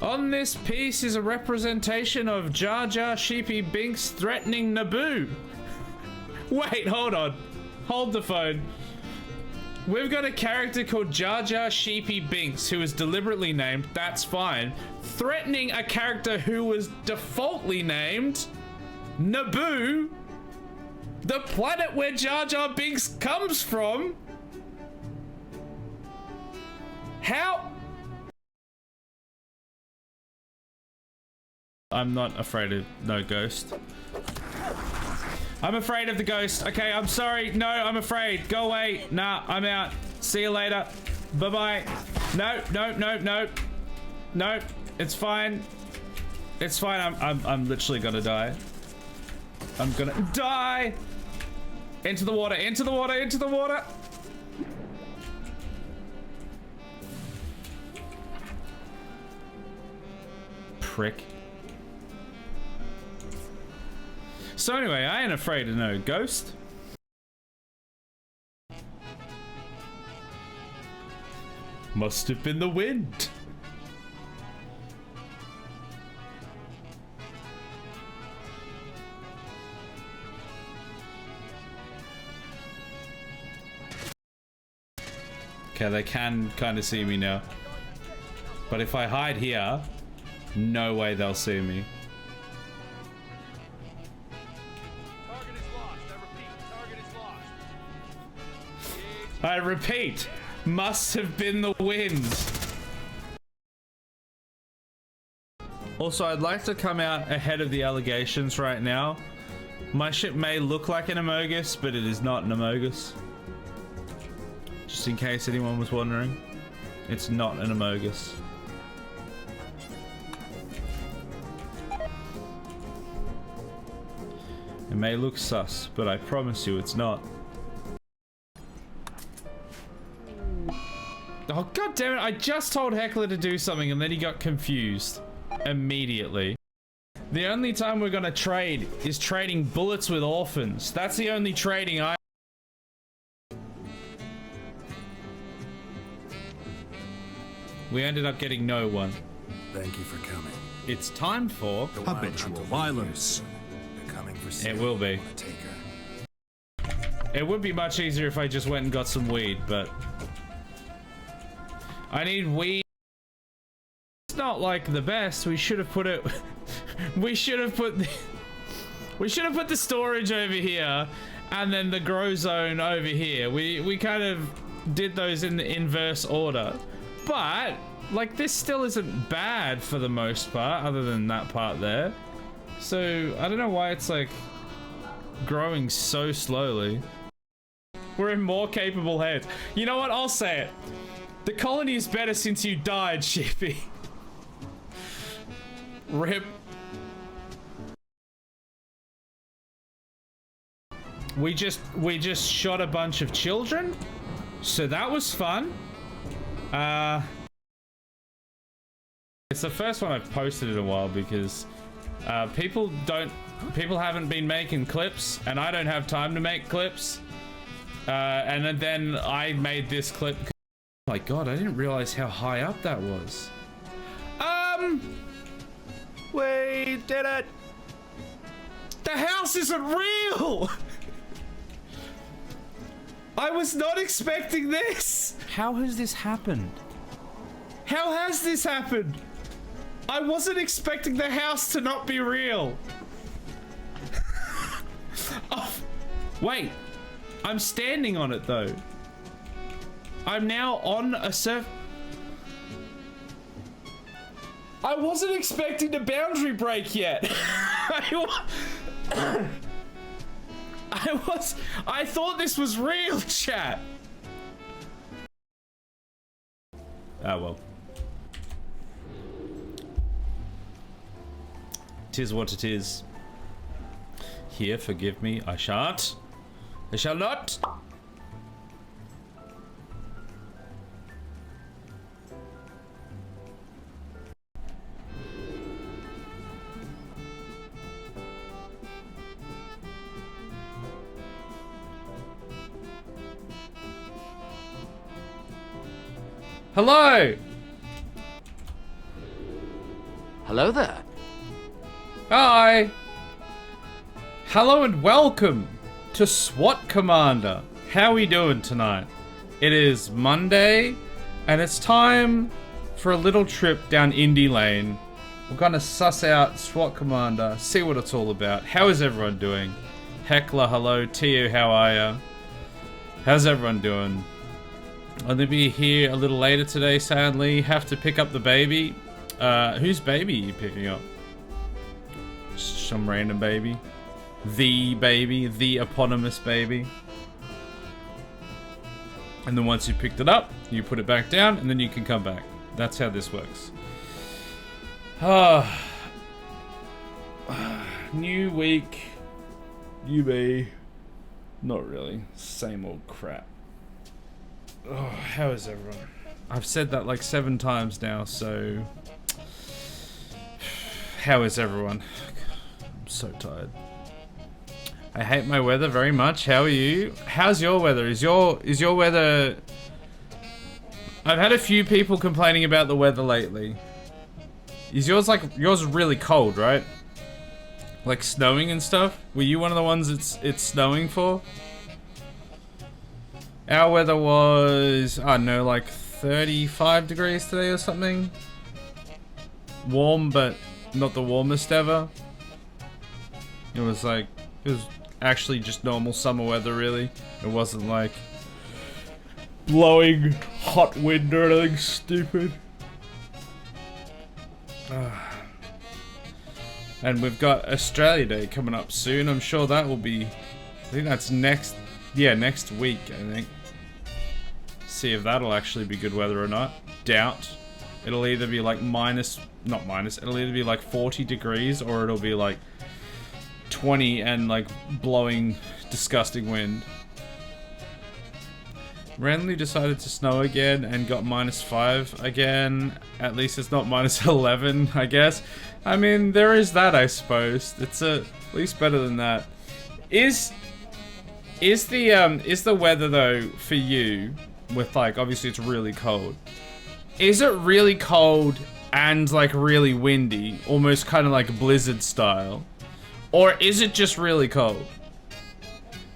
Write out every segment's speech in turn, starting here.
On this piece is a representation of Jar Jar Sheepy Binks threatening Naboo. Wait, hold on. Hold the phone. We've got a character called Jar Jar Sheepy Binks who is deliberately named, that's fine, threatening a character who was defaultly named Naboo, the planet where Jar Jar Binks comes from. How? I'm not afraid of no ghost. I'm afraid of the ghost. Okay, I'm sorry. No, I'm afraid. Go away. Nah, I'm out. See you later. Bye-bye. No, no, no, no. No, it's fine. It's fine. I'm literally gonna die. I'm gonna die. Into the water, into the water, into the water. Prick. So anyway, I ain't afraid of no ghost. Must have been the wind. Okay, they can kind of see me now. But if I hide here, no way they'll see me. I repeat, must have been the wind. Also, I'd like to come out ahead of the allegations right now. My ship may look like an Amogus, but it is not an Amogus. Just in case anyone was wondering, it's not an Amogus. It may look sus, but I promise you it's not. Oh, god damn it, I just told Heckler to do something and then he got confused. Immediately. The only time we're gonna trade is trading bullets with orphans. That's the only trading I... We ended up getting no one. Thank you for coming. It's time for... habitual violence. It will be. It would be much easier if I just went and got some weed, but... I need weed. It's not like the best. We should have put it... we should have put the storage over here and then the grow zone over here. We kind of did those in the inverse order. But, like, this still isn't bad for the most part, other than that part there. So, I don't know why it's, like, growing so slowly. We're in more capable hands. You know what? I'll say it. The colony is better since you died, Sheepy. RIP. We just shot a bunch of children, so that was fun. It's the first one I've posted in a while because people haven't been making clips, and I don't have time to make clips. And then I made this clip. Oh my god, I didn't realize how high up that was. We did it. The house isn't real. I was not expecting this. How has this happened? How has this happened? I wasn't expecting the house to not be real. Oh, wait. I'm standing on it though. I'm now on a surf. I wasn't expecting the boundary break yet. I thought this was real, chat. Ah, well. Tis what it is. Here, forgive me, I shan't. I shall not. Hello! Hello there. Hi! Hello and welcome to SWAT Commander. How are we doing tonight? It is Monday, and it's time for a little trip down Indie Lane. We're gonna suss out SWAT Commander, see what it's all about. How is everyone doing? Heckler, hello. Tio, how are ya? How's everyone doing? I'm gonna be here a little later today, sadly. Have to pick up the baby. Whose baby are you picking up? Some random baby. The baby. The eponymous baby. And then once you picked it up, you put it back down, and then you can come back. That's how this works. New week. UB. Not really. Same old crap. Oh, how is everyone? I've said that like 7 times now, so... How is everyone? I'm so tired. I hate my weather very much. How are you? How's your weather? Is your weather... I've had a few people complaining about the weather lately. Is yours really cold, right? Like snowing and stuff? Were you one of the ones it's snowing for? Our weather was, I don't know, like 35 degrees today or something. Warm, but not the warmest ever. It was actually just normal summer weather, really. It wasn't like blowing hot wind or anything stupid. And we've got Australia Day coming up soon. I'm sure that will be... I think that's next week, I think. See if that'll actually be good weather or not. Doubt. It'll either be like it'll either be like 40 degrees or it'll be like 20 and like blowing disgusting wind. Randomly decided to snow again and got -5 again. At least it's not -11, I guess. I mean, there is that, I suppose. It's at least better than that. Is the weather though for you, with like obviously it's really cold. Is it really cold and like really windy, almost kind of like blizzard style, or is it just really cold?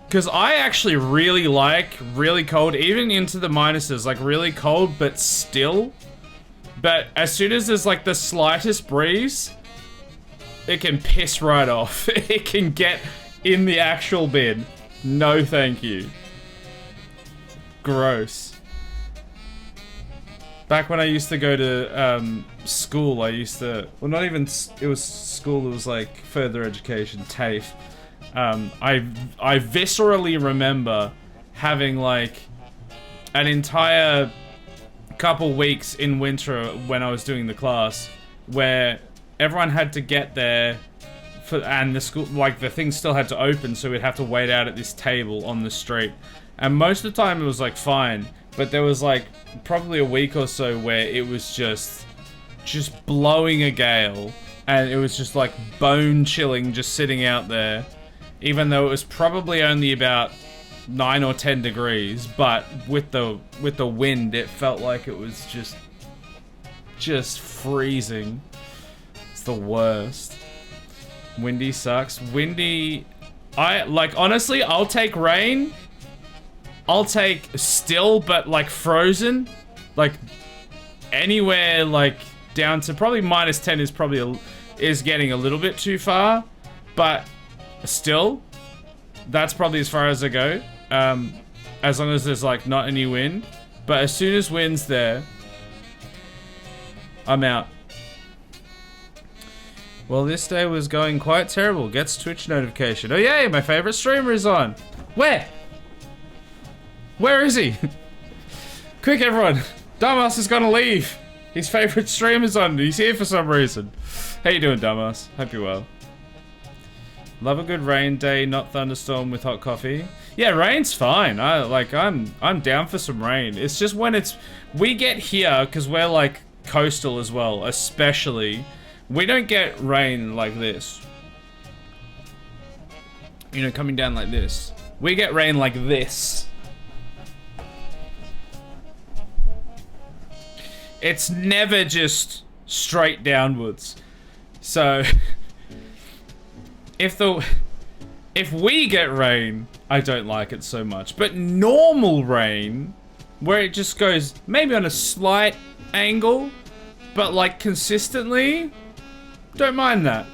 Because I actually really like really cold, even into the minuses, like really cold, but still. But as soon as there's like the slightest breeze, it can piss right off. It can get in the actual bin. No thank you. Gross. Back when I used to go to school, well, not even, it was school, it was like further education, TAFE. I viscerally remember having like an entire couple weeks in winter when I was doing the class where everyone had to get there and the school, like the thing still had to open, so we'd have to wait out at this table on the street. And most of the time it was like fine, but there was like probably a week or so where it was just blowing a gale, and it was just like bone chilling just sitting out there. Even though it was probably only about 9 or 10 degrees, but with the wind, it felt like it was just freezing. It's the worst. Windy sucks. Windy, honestly, I'll take rain. I'll take still, but like frozen, like anywhere like down to probably -10 is probably is getting a little bit too far, but. Still, that's probably as far as I go, as long as there's like not any wind. But as soon as wind's there, I'm out. Well, this day was going quite terrible. Gets Twitch notification. Oh yay, my favorite streamer is on. Where is he? Quick everyone, Dumbass is gonna leave. His favorite streamer's on. He's here for some reason. How you doing, Dumbass? Hope you're well. Love a good rain day, not thunderstorm with hot coffee. Yeah, rain's fine. I'm down for some rain. It's just when we get here, because we're like coastal as well, especially, we don't get rain like this. You know, coming down like this. We get rain like this. It's never just straight downwards. So, if we get rain, I don't like it so much. But normal rain, where it just goes maybe on a slight angle, but like consistently, don't mind that.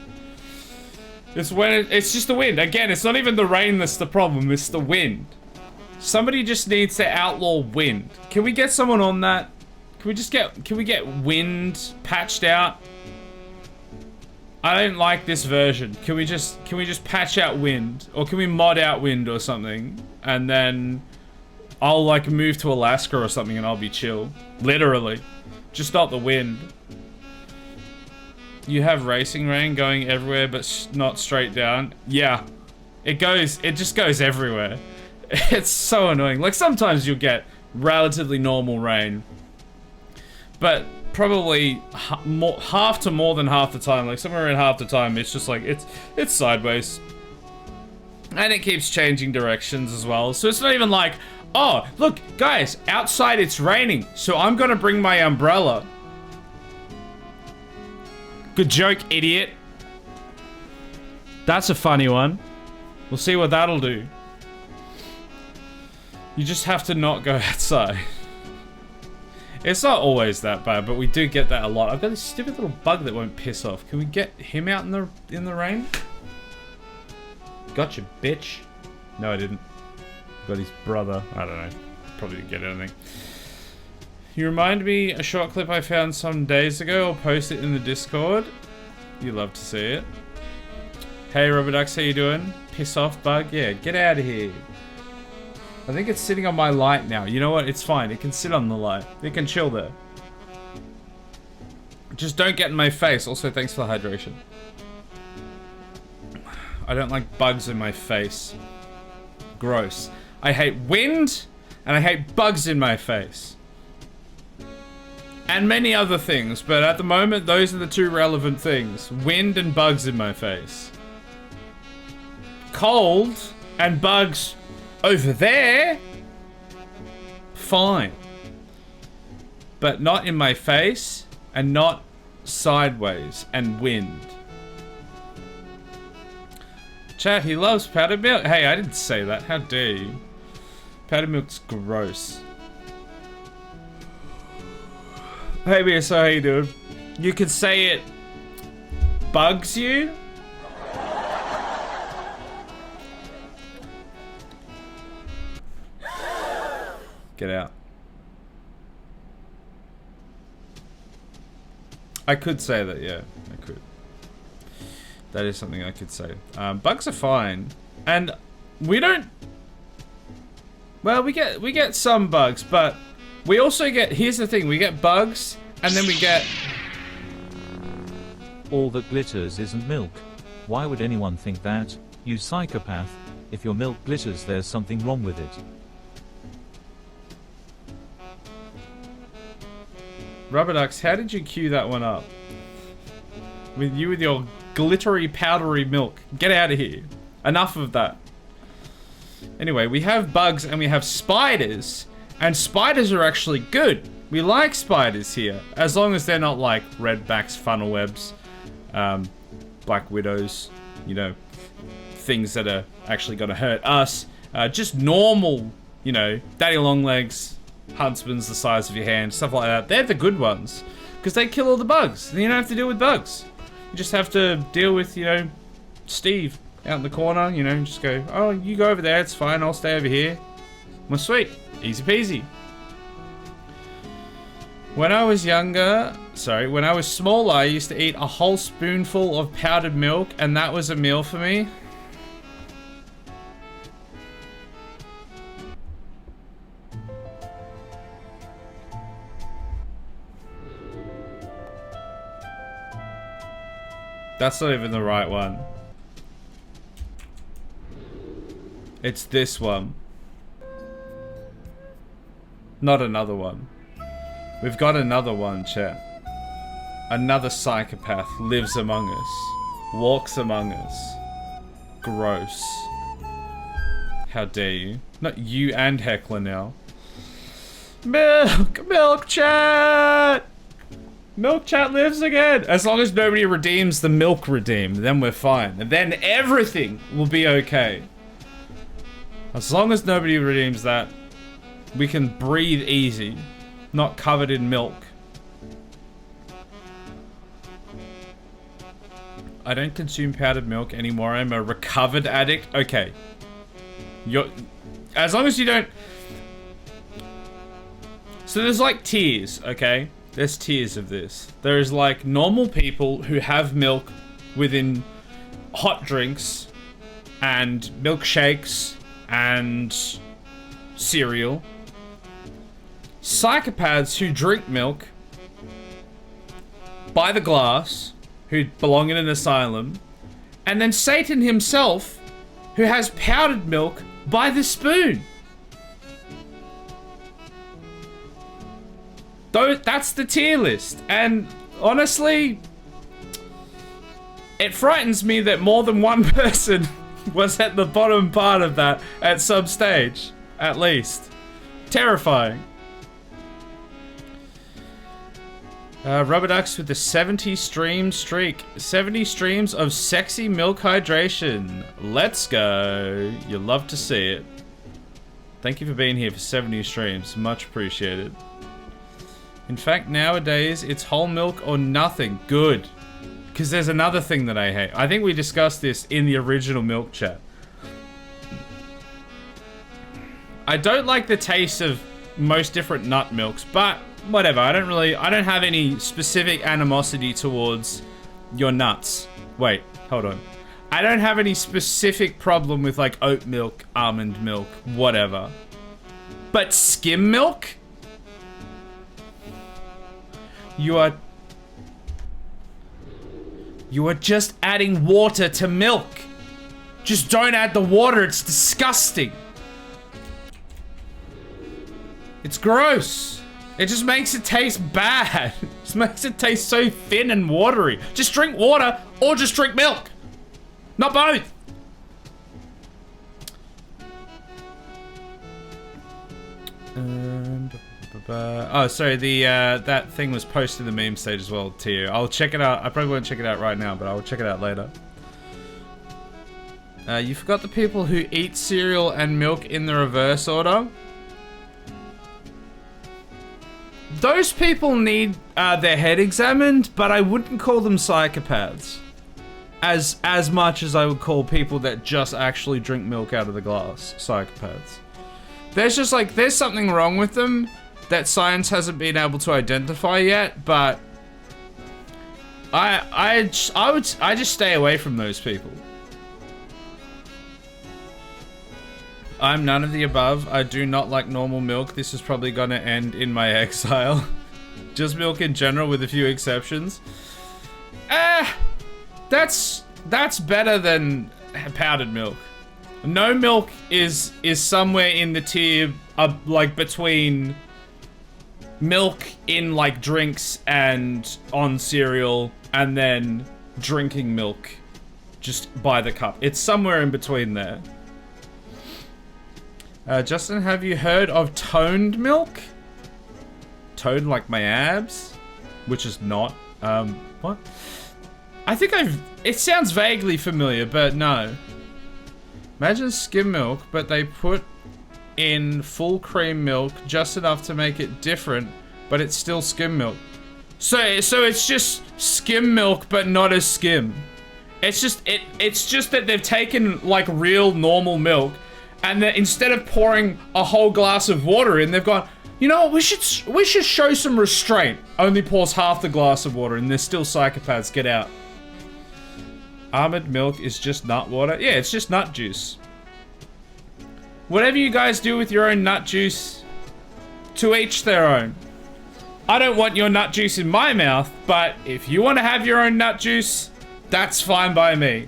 It's when it's just the wind. Again, it's not even the rain that's the problem, it's the wind. Somebody just needs to outlaw wind. Can we get someone on that? Can we get wind patched out? I don't like this version. Can we just patch out wind? Or can we mod out wind or something? And then I'll like move to Alaska or something and I'll be chill. Literally. Just not the wind. You have racing rain going everywhere but not straight down. Yeah. It just goes everywhere. It's so annoying. Like sometimes you'll get relatively normal rain. But probably half to more than half the time, like somewhere around half the time, it's just like, it's sideways. And it keeps changing directions as well. So it's not even like, oh, look, guys, outside it's raining, so I'm gonna bring my umbrella. Good joke, idiot. That's a funny one. We'll see what that'll do. You just have to not go outside. It's not always that bad, but we do get that a lot. I've got this stupid little bug that won't piss off. Can we get him out in the rain? Gotcha, bitch. No, I didn't. Got his brother. I don't know. Probably didn't get anything. You remind me a short clip I found some days ago. I'll post it in the Discord. You love to see it. Hey, Robodux, how you doing? Piss off, bug? Yeah, get out of here. I think it's sitting on my light now. You know what? It's fine. It can sit on the light. It can chill there. Just don't get in my face. Also, thanks for the hydration. I don't like bugs in my face. Gross. I hate wind, and I hate bugs in my face. And many other things, but at the moment, those are the two relevant things. Wind and bugs in my face. Cold and bugs over there, fine. But not in my face, and not sideways, and wind. Chat, he loves powdered milk. Hey, I didn't say that. How dare you? Powdered milk's gross. Hey, BSO, how you doing? You could say it bugs you. Get out. I could say that, yeah. I could. That is something I could say. Bugs are fine. And we don't... Well, we get some bugs, but we also get... Here's the thing. We get bugs, and then we get... All that glitters isn't milk. Why would anyone think that? You psychopath. If your milk glitters, there's something wrong with it. Rubberducks, how did you queue that one up? With you with your glittery, powdery milk. Get out of here. Enough of that. Anyway, we have bugs and we have spiders. And spiders are actually good. We like spiders here. As long as they're not like redbacks, funnel webs, black widows, you know, things that are actually gonna hurt us. Just normal, you know, daddy long legs, huntsman's the size of your hand, stuff like that. They're the good ones. Because they kill all the bugs. And you don't have to deal with bugs. You just have to deal with, you know, Steve out in the corner, you know, just go, oh, you go over there, it's fine, I'll stay over here. Well, sweet. Easy peasy. When I was smaller, I used to eat a whole spoonful of powdered milk, and that was a meal for me. That's not even the right one. It's this one. Not another one. We've got another one, chat. Another psychopath lives among us. Walks among us. Gross. How dare you? Not you and Heckler now. Milk! Milk chat! Milk chat lives again. As long as nobody redeems the milk redeem, then we're fine. And then everything will be okay. As long as nobody redeems that, we can breathe easy. Not covered in milk. I don't consume powdered milk anymore. I'm a recovered addict. Okay. As long as you don't... So there's like tiers, okay? There's tiers of this. There's like normal people who have milk within hot drinks and milkshakes and cereal. Psychopaths who drink milk by the glass, who belong in an asylum, and then Satan himself, who has powdered milk by the spoon. That's the tier list, and honestly, it frightens me that more than one person was at the bottom part of that at some stage, at least. Terrifying. Rubber Ducks with the 70 stream streak. 70 streams of sexy milk hydration. Let's go. You'll love to see it. Thank you for being here for 70 streams. Much appreciated. In fact, nowadays, it's whole milk or nothing. Good. Because there's another thing that I hate. I think we discussed this in the original milk chat. I don't like the taste of most different nut milks, but whatever. I don't have any specific animosity towards your nuts. Wait, hold on. I don't have any specific problem with like oat milk, almond milk, whatever. But skim milk? You are just adding water to milk. Just don't add the water, it's disgusting. It's gross. It just makes it taste bad. It just makes it taste so thin and watery. Just drink water or just drink milk. Not both. Oh, sorry, that thing was posted in the meme stage as well to you. I'll check it out. I probably won't check it out right now, but I'll check it out later. You forgot the people who eat cereal and milk in the reverse order? Those people need their head examined, but I wouldn't call them psychopaths. As much as I would call people that just actually drink milk out of the glass psychopaths. There's just like, there's something wrong with them that science hasn't been able to identify yet, but I just stay away from those people. I'm none of the above. I do not like normal milk. This is probably gonna end in my exile. Just milk in general with a few exceptions. That's better than powdered milk. No milk is somewhere in the tier of like between milk in like drinks and on cereal and then drinking milk just by the cup. It's somewhere in between there. Justin, have you heard of toned milk? Toned like my abs? Which is not. What? I think it sounds vaguely familiar, but no. Imagine skim milk, but they put in full cream milk just enough to make it different, but it's still skim milk. So it's just skim milk, but not as skim. It's just that they've taken like real normal milk, and then instead of pouring a whole glass of water in, they've gone, you know what, we should show some restraint. Only pours half the glass of water, and they're still psychopaths. Get out. Almond milk is just nut water. Yeah, it's just nut juice. Whatever you guys do with your own nut juice, to each their own. I don't want your nut juice in my mouth, but if you want to have your own nut juice, that's fine by me.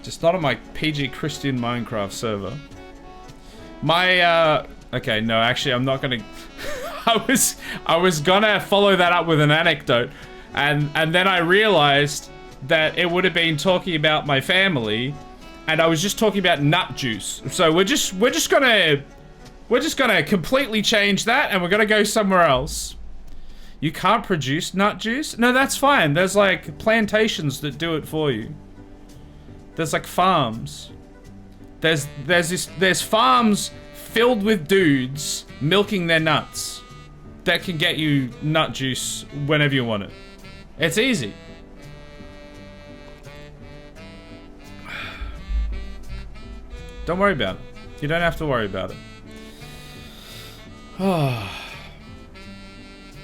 Just not on my PG Christian Minecraft server. My, okay, no, actually, I'm not gonna... I was gonna follow that up with an anecdote, and then I realized that it would have been talking about my family, and I was just talking about nut juice. So we're just gonna completely change that, and we're gonna go somewhere else. You can't produce nut juice? No, that's fine. There's like plantations that do it for you. There's like farms. There's farms filled with dudes milking their nuts that can get you nut juice whenever you want it. It's easy. Don't worry about it. You don't have to worry about it. Oh.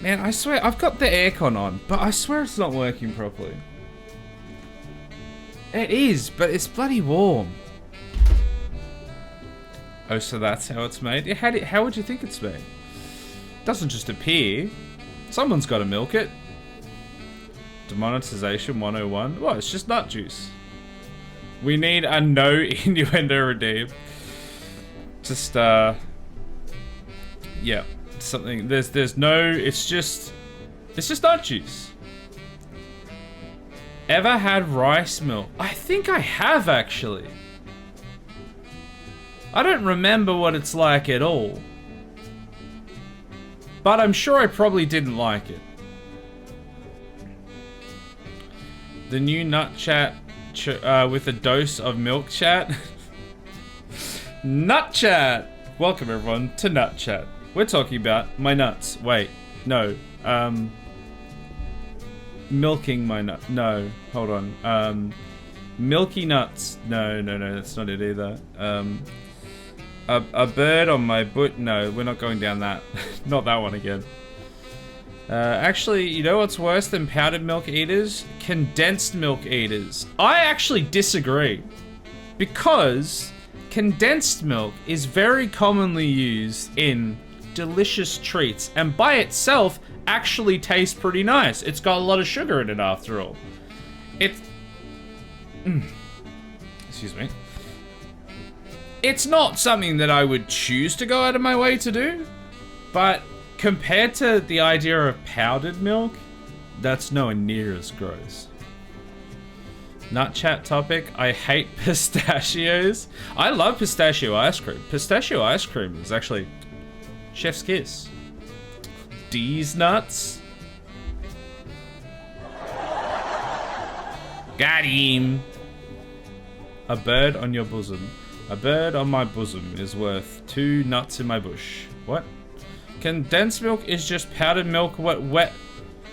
Man, I swear, I've got the aircon on, but I swear it's not working properly. It is, but it's bloody warm. Oh, so that's how it's made? Yeah, how would you think it's made? It doesn't just appear. Someone's got to milk it. Demonetization 101. Well, it's just nut juice. We need a no innuendo redeem. Just, yeah. Something, there's no, it's just nut juice. Ever had rice milk? I think I have, actually. I don't remember what it's like at all. But I'm sure I probably didn't like it. The new nut chat with a dose of milk chat. Nut chat! Welcome everyone to Nut Chat. We're talking about my nuts. Wait, no. Milking my nut. No, hold on. Milky nuts. No, that's not it either. A bird on my butt. No, we're not going down that. Not that one again. Actually, you know what's worse than powdered milk eaters? Condensed milk eaters. I actually disagree. Because condensed milk is very commonly used in delicious treats, and by itself actually tastes pretty nice. It's got a lot of sugar in it after all. Excuse me. It's not something that I would choose to go out of my way to do, but compared to the idea of powdered milk, that's nowhere near as gross. Nut chat topic. I hate pistachios. I love pistachio ice cream. Pistachio ice cream is actually chef's kiss. D's nuts. Got him. A bird on your bosom. A bird on my bosom is worth 2 nuts in my bush. What? Condensed milk is just powdered milk wet.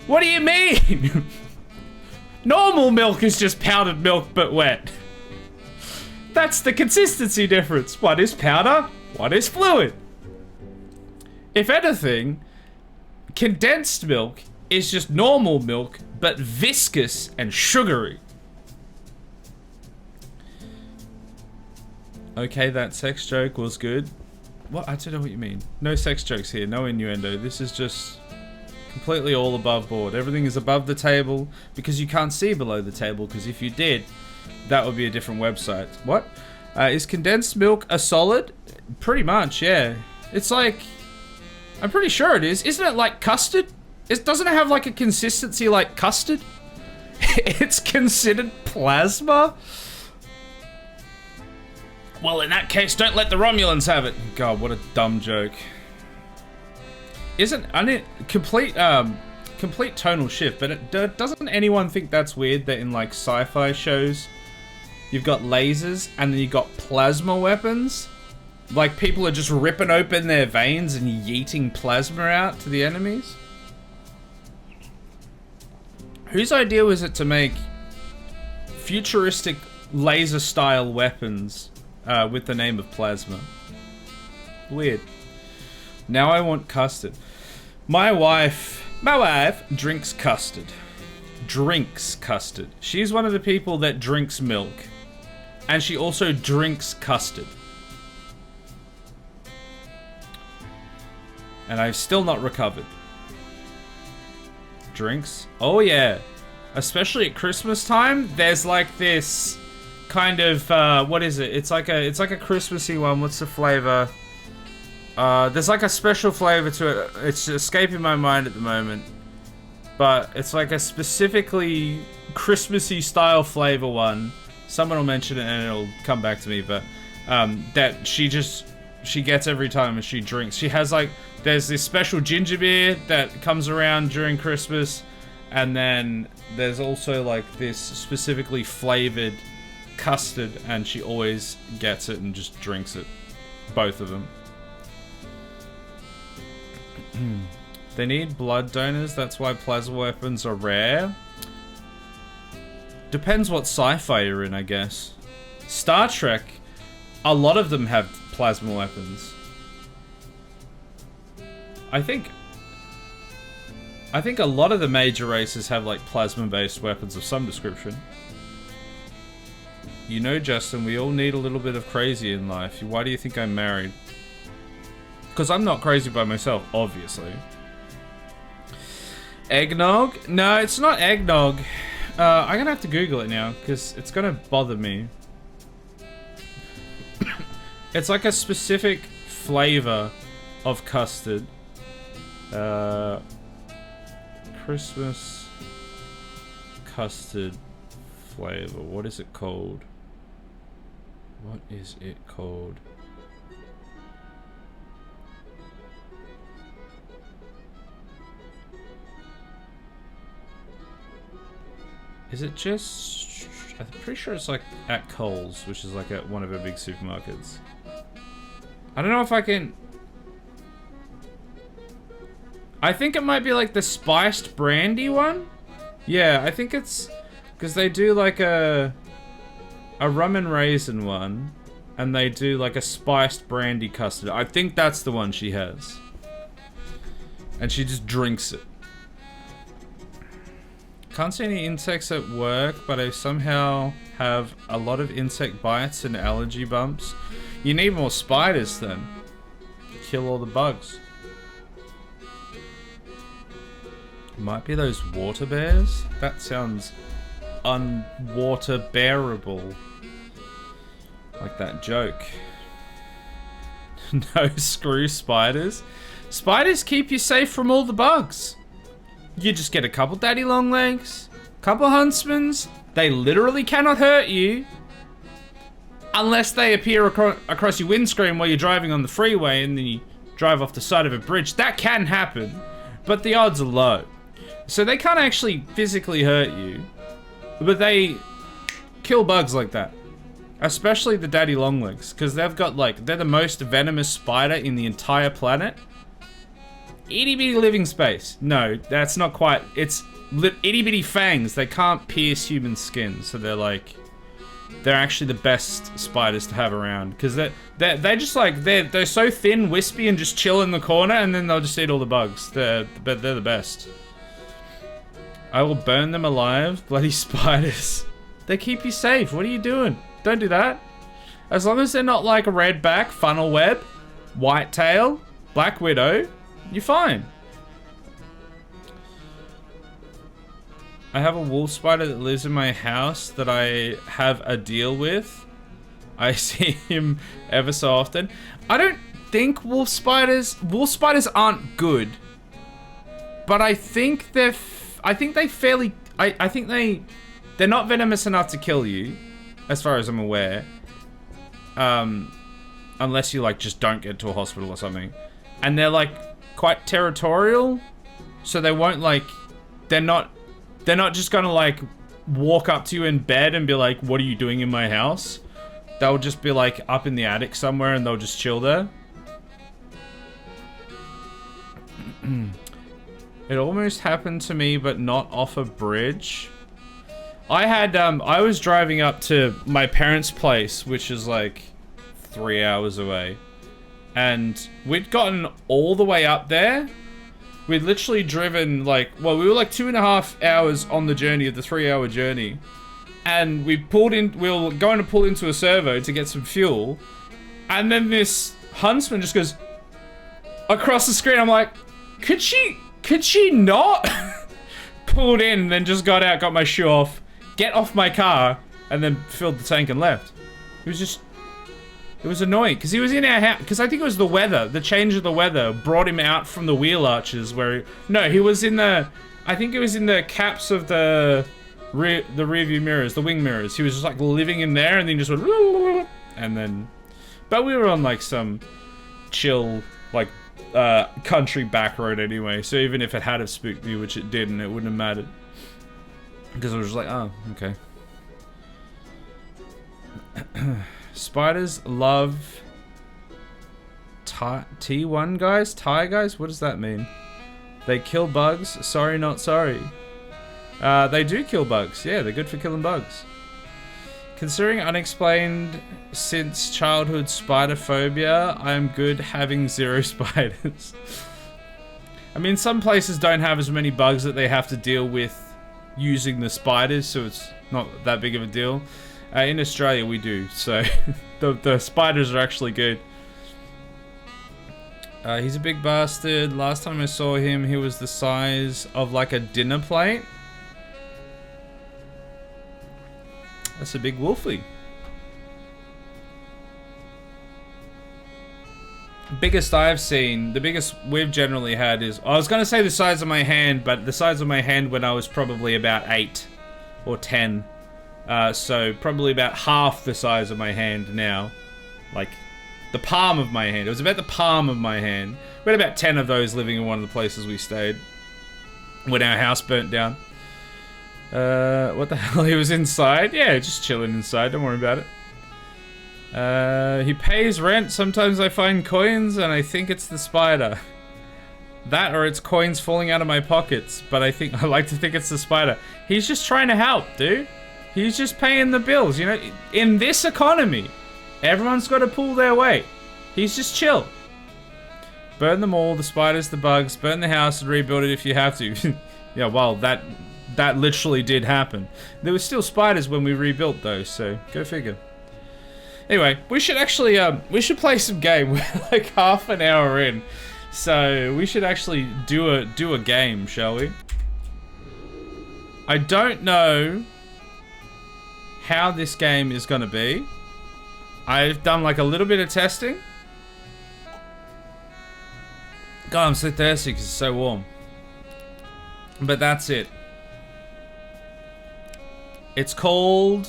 What do you mean? Normal milk is just powdered milk but wet. That's the consistency difference. One is powder, one is fluid. If anything, condensed milk is just normal milk but viscous and sugary. Okay, that sex joke was good. What? I don't know what you mean. No sex jokes here, no innuendo. This is just completely all above board. Everything is above the table because you can't see below the table, because if you did, that would be a different website. What? Is condensed milk a solid? Pretty much, yeah. It's like, I'm pretty sure it is. Isn't it like custard? Doesn't it have like a consistency like custard? It's considered plasma? Well, in that case, don't let the Romulans have it. God, what a dumb joke. Isn't complete tonal shift, but doesn't anyone think that's weird that in like sci-fi shows you've got lasers and then you've got plasma weapons? Like people are just ripping open their veins and yeeting plasma out to the enemies? Whose idea was it to make futuristic laser style weapons with the name of plasma? Weird. Now I want custard. My wife drinks custard. Drinks custard. She's one of the people that drinks milk. And she also drinks custard. And I've still not recovered. Drinks? Oh yeah. Especially at Christmas time, there's like this kind of what is it? It's like a Christmassy one. What's the flavor? There's like a special flavor to it. It's escaping my mind at the moment. But it's like a specifically Christmassy style flavor one. Someone will mention it and it'll come back to me, but that she she gets every time as she drinks. She has like, there's this special ginger beer that comes around during Christmas, and then there's also like this specifically flavored custard, and she always gets it and just drinks it. Both of them. They need blood donors, that's why plasma weapons are rare. Depends what sci-fi you're in, I guess. Star Trek, a lot of them have plasma weapons. I think a lot of the major races have like plasma-based weapons of some description. You know, Justin, we all need a little bit of crazy in life. Why do you think I'm married? Because I'm not crazy by myself, obviously. Eggnog? No, it's not eggnog. I'm gonna have to Google it now, because it's gonna bother me. It's like a specific flavor of custard. Christmas custard flavor. What is it called? What is it called? Is it just... I'm pretty sure it's like at Coles, which is like at one of our big supermarkets. I don't know if I can... I think it might be like the spiced brandy one? Yeah, I think it's... Because they do like a rum and raisin one, and they do like a spiced brandy custard. I think that's the one she has. And she just drinks it. Can't see any insects at work, but I somehow have a lot of insect bites and allergy bumps. You need more spiders then. Kill all the bugs. Might be those water bears? That sounds unwater bearable. Like that joke. No screw spiders. Spiders keep you safe from all the bugs. You just get a couple daddy long legs, couple huntsmans. They literally cannot hurt you. Unless they appear across your windscreen while you're driving on the freeway and then you drive off the side of a bridge. That can happen, but the odds are low. So they can't actually physically hurt you, but they kill bugs like that. Especially the daddy longlegs, because they've got like, they're the most venomous spider in the entire planet. Itty bitty living space. No, that's not quite, it's itty bitty fangs. They can't pierce human skin, so they're like, they're actually the best spiders to have around, because they're just like, they're so thin, wispy, and just chill in the corner, and then they'll just eat all the bugs. They're the best. I will burn them alive, bloody spiders. They keep you safe. What are you doing? Don't do that. As long as they're not like a redback, funnel web, whitetail, black widow, you're fine. I have a wolf spider that lives in my house that I have a deal with. I see him ever so often. I don't think wolf spiders aren't good, but I think they're not venomous enough to kill you, as far as I'm aware. Unless you like just don't get to a hospital or something. And they're like quite territorial, so they won't like, they're not just gonna like walk up to you in bed and be like, what are you doing in my house? They'll just be like up in the attic somewhere and they'll just chill there. It almost happened to me, but not off a bridge. I was driving up to my parents' place, which is like 3 hours away. And we'd gotten all the way up there. We'd literally driven like, well, we were like 2.5 hours on the journey of the 3-hour journey. And we were going to pull into a servo to get some fuel. And then this huntsman just goes across the screen. I'm like, could she not? Pulled in and then just got out, got my shoe off, get off my car, and then filled the tank and left. It was annoying, because he was in our house, because I think it was the weather, the change of the weather brought him out from the wheel arches where, he was in the, I think it was in the caps of the rear view mirrors, the wing mirrors. He was just like living in there and then just went, and then, but we were on like some chill, like, country back road anyway. So even if it had have spooked me, which it didn't, it wouldn't have mattered. Because I was just like, oh, okay. Spiders love T1 guys? Thai guys? What does that mean? They kill bugs? Sorry, not sorry. They do kill bugs. Yeah, they're good for killing bugs. Considering unexplained since childhood spider phobia, I am good having 0 spiders. I mean, some places don't have as many bugs that they have to deal with using the spiders, so it's not that big of a deal. In Australia, we do, so the spiders are actually good. He's a big bastard. Last time I saw him, he was the size of like a dinner plate. That's a big wolfie. Biggest I've seen, the biggest we've generally had is, I was going to say the size of my hand, but the size of my hand when I was probably about 8 or 10. So probably about half the size of my hand now. Like the palm of my hand. It was about the palm of my hand. We had about 10 of those living in one of the places we stayed when our house burnt down. What the hell? He was inside? Yeah, just chilling inside. Don't worry about it. He pays rent. Sometimes I find coins and I think it's the spider. That or it's coins falling out of my pockets. But I like to think it's the spider. He's just trying to help, dude. He's just paying the bills, you know? In this economy, everyone's got to pull their weight. He's just chill. Burn them all, the spiders, the bugs. Burn the house and rebuild it if you have to. Yeah, well, that literally did happen. There were still spiders when we rebuilt those, so go figure. Anyway, we should actually, we should play some game. We're like half an hour in. So, we should actually do a game, shall we? I don't know how this game is gonna be. I've done like a little bit of testing. God, I'm so thirsty because it's so warm. But that's it. It's called...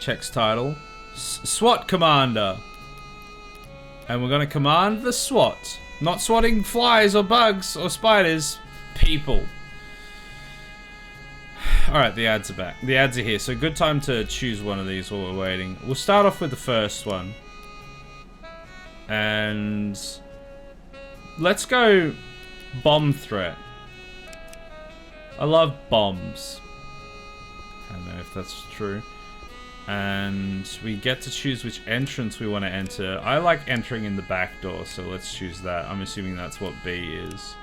Checks title. SWAT Commander. And we're gonna command the SWAT. Not swatting flies or bugs or spiders. People. Alright, the ads are back. The ads are here, so good time to choose one of these while we're waiting. We'll start off with the first one. And... let's go bomb threat. I love bombs. I don't know if that's true. And we get to choose which entrance we want to enter. I like entering in the back door, so let's choose that. I'm assuming that's what B is.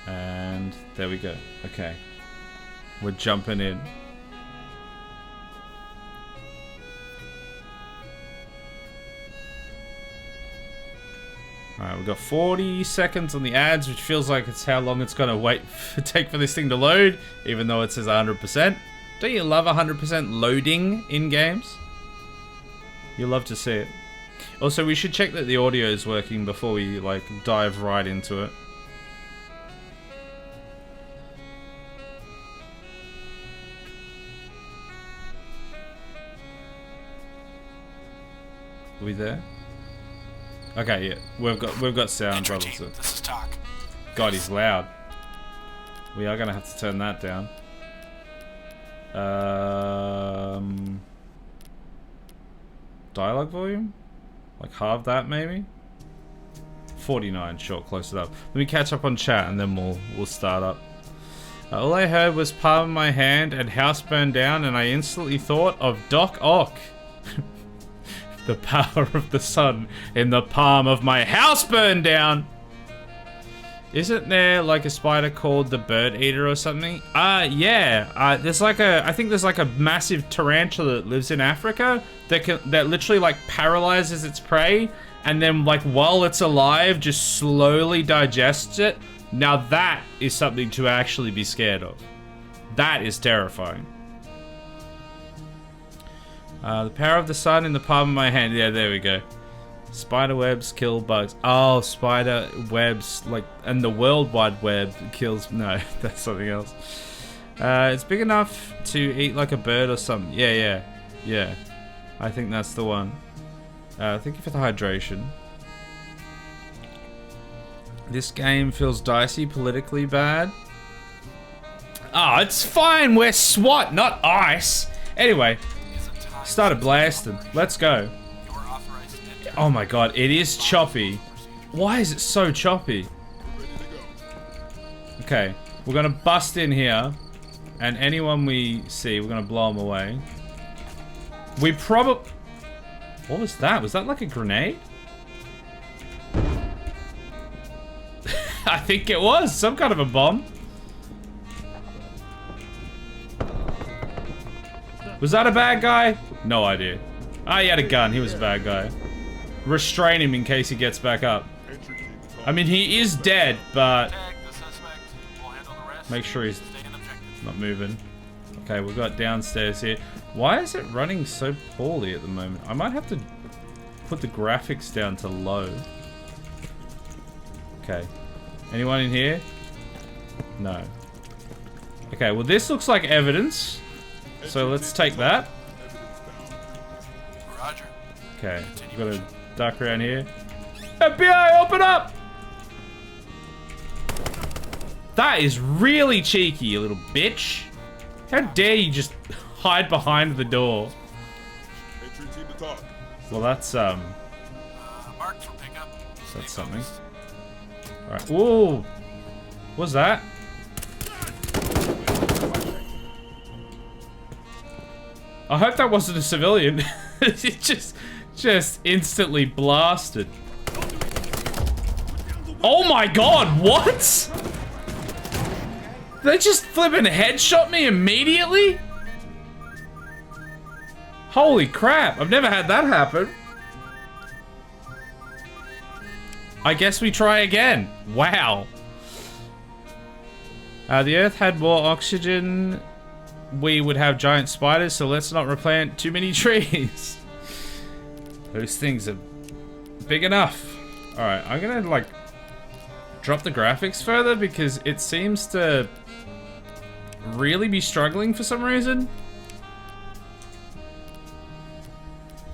And there we go. Okay. We're jumping in. Alright, we've got 40 seconds on the ads, which feels like it's how long it's gonna take for this thing to load, even though it says 100%. Don't you love 100% loading in games? You love to see it. Also, we should check that the audio is working before we, like, dive right into it. Are we there? Okay, yeah, we've got sound, brothers. This is talk. God, he's loud. We are gonna have to turn that down. Dialogue volume? Like halve that, maybe? 49, sure, close it up. Let me catch up on chat and then we'll start up. All I heard was palm of my hand and house burned down, and I instantly thought of Doc Ock. The power of the sun in the palm of my house burned down. Isn't there like a spider called the bird eater or something? Yeah. There's like I think there's like a massive tarantula that lives in Africa that literally like paralyzes its prey, and then like while it's alive just slowly digests it. Now that is something to actually be scared of. That is terrifying. The power of the sun in the palm of my hand. Yeah, there we go. Spider webs kill bugs. Oh, spider webs, like, and the World Wide Web kills... No, that's something else. It's big enough to eat like a bird or something. Yeah. I think that's the one. Thank you for the hydration. This game feels dicey, politically bad. Oh, it's fine. We're SWAT, not ICE. Anyway, started blasting. Let's go. Oh my god, it is choppy. Why is it so choppy? Okay, we're gonna bust in here, and anyone we see, we're gonna blow them away. We probably... What was that? Was that like a grenade? I think it was some kind of a bomb. Was that a bad guy? No idea. Ah, he had a gun. He was a bad guy. Restrain him in case he gets back up. I mean, he is dead, but make sure he's not moving. Okay, we've got downstairs here. Why is it running so poorly at the moment? I might have to put the graphics down to low. Okay. Anyone in here? No. Okay, well this looks like evidence. So let's take that. Roger. Okay, we've got a duck around here. FBI, open up! That is really cheeky, you little bitch. How dare you just hide behind the door? Well, that's Marked for pickup. that's something. Alright. Whoa! What's that? I hope that wasn't a civilian. It just instantly blasted. Oh my god, what? They just flipping headshot me immediately? Holy crap, I've never had that happen. I guess we try again. Wow. The Earth had more oxygen. We would have giant spiders, so let's not replant too many trees. Those things are big enough. Alright, I'm gonna like drop the graphics further because it seems to really be struggling for some reason.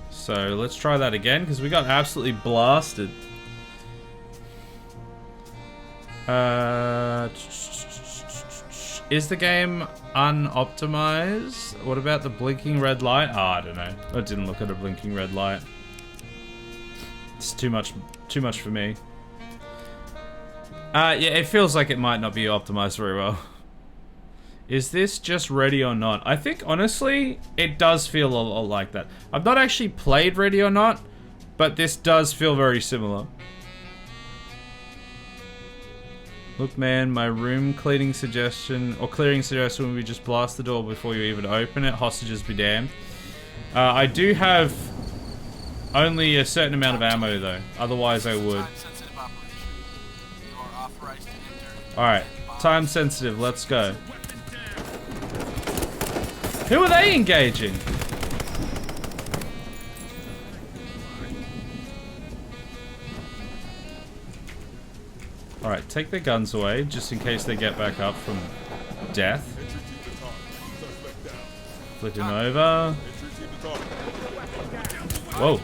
So let's try that again because we got absolutely blasted. Is the game unoptimized? What about the blinking red light? Oh, I don't know. I didn't look at a blinking red light. It's too much for me. Yeah, it feels like it might not be optimized very well. Is this just Ready or Not? I think, honestly, it does feel a lot like that. I've not actually played Ready or Not, but this does feel very similar. Look, man, my room cleaning suggestion, or clearing suggestion would be just blast the door before you even open it. Hostages be damned. I do have only a certain amount of ammo, though. Otherwise, I would. Alright, time sensitive, let's go. Who are they engaging? Alright, take their guns away, just in case they get back up from death. Flipping over. Whoa.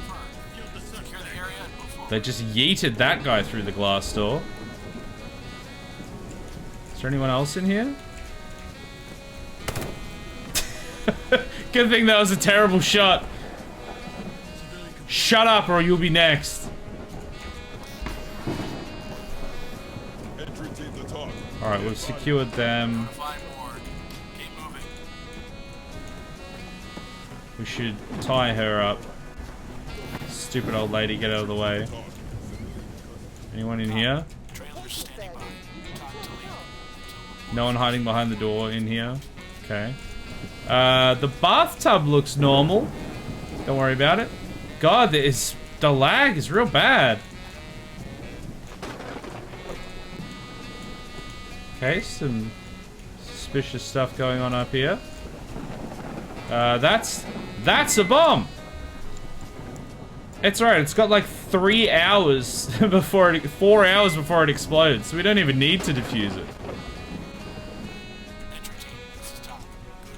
They just yeeted that guy through the glass door. Is there anyone else in here? Good thing that was a terrible shot. Shut up or you'll be next. Alright, we've secured them. We should tie her up. Stupid old lady, get out of the way. Anyone in here? No one hiding behind the door in here. Okay. The bathtub looks normal. Don't worry about it. God, the lag is real bad. Okay, some suspicious stuff going on up here. That's a bomb. It's alright, it's got like 3 hours before it, 4 hours before it explodes, so we don't even need to defuse it.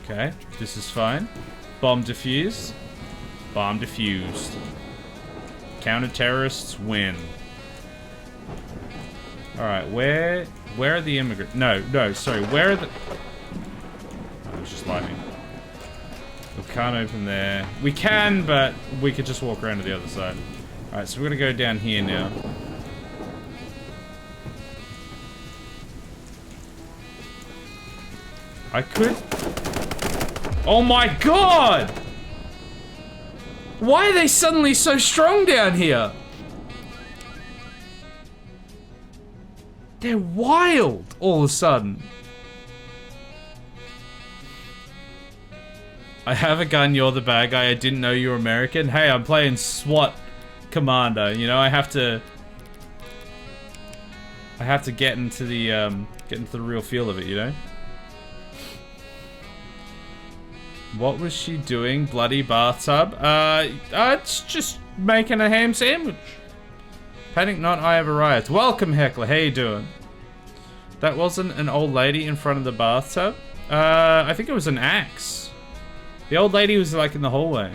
Okay, this is fine. Bomb defused. Bomb defused. Counter-terrorists win. Alright, where are the immigrants? No, sorry, where are the... Oh, it was just lightning. We can't open there. We can, but we could just walk around to the other side. Alright, so we're gonna go down here now. I could... Oh my god! Why are they suddenly so strong down here? They're wild all of a sudden. I have a gun, you're the bad guy. I didn't know you were American. Hey, I'm playing SWAT Commander. You know, I have to get into the real feel of it, you know? What was she doing? Bloody bathtub? It's just making a ham sandwich. Panic not, I have arrived. Welcome, Heckler. How you doing? That wasn't an old lady in front of the bathtub? I think it was an axe. The old lady was like in the hallway.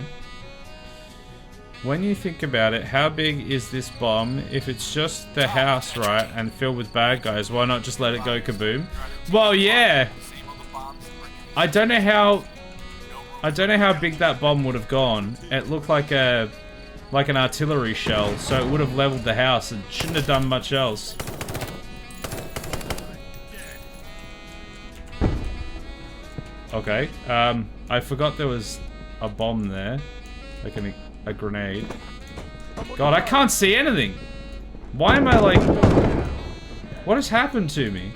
When you think about it, how big is this bomb? If it's just the house, right, and filled with bad guys, why not just let it go kaboom? Well, yeah. I don't know how big that bomb would have gone. It looked like an artillery shell, so it would have leveled the house and shouldn't have done much else. Okay, I forgot there was a bomb there, like a grenade. God, I can't see anything. Why am I like... What has happened to me?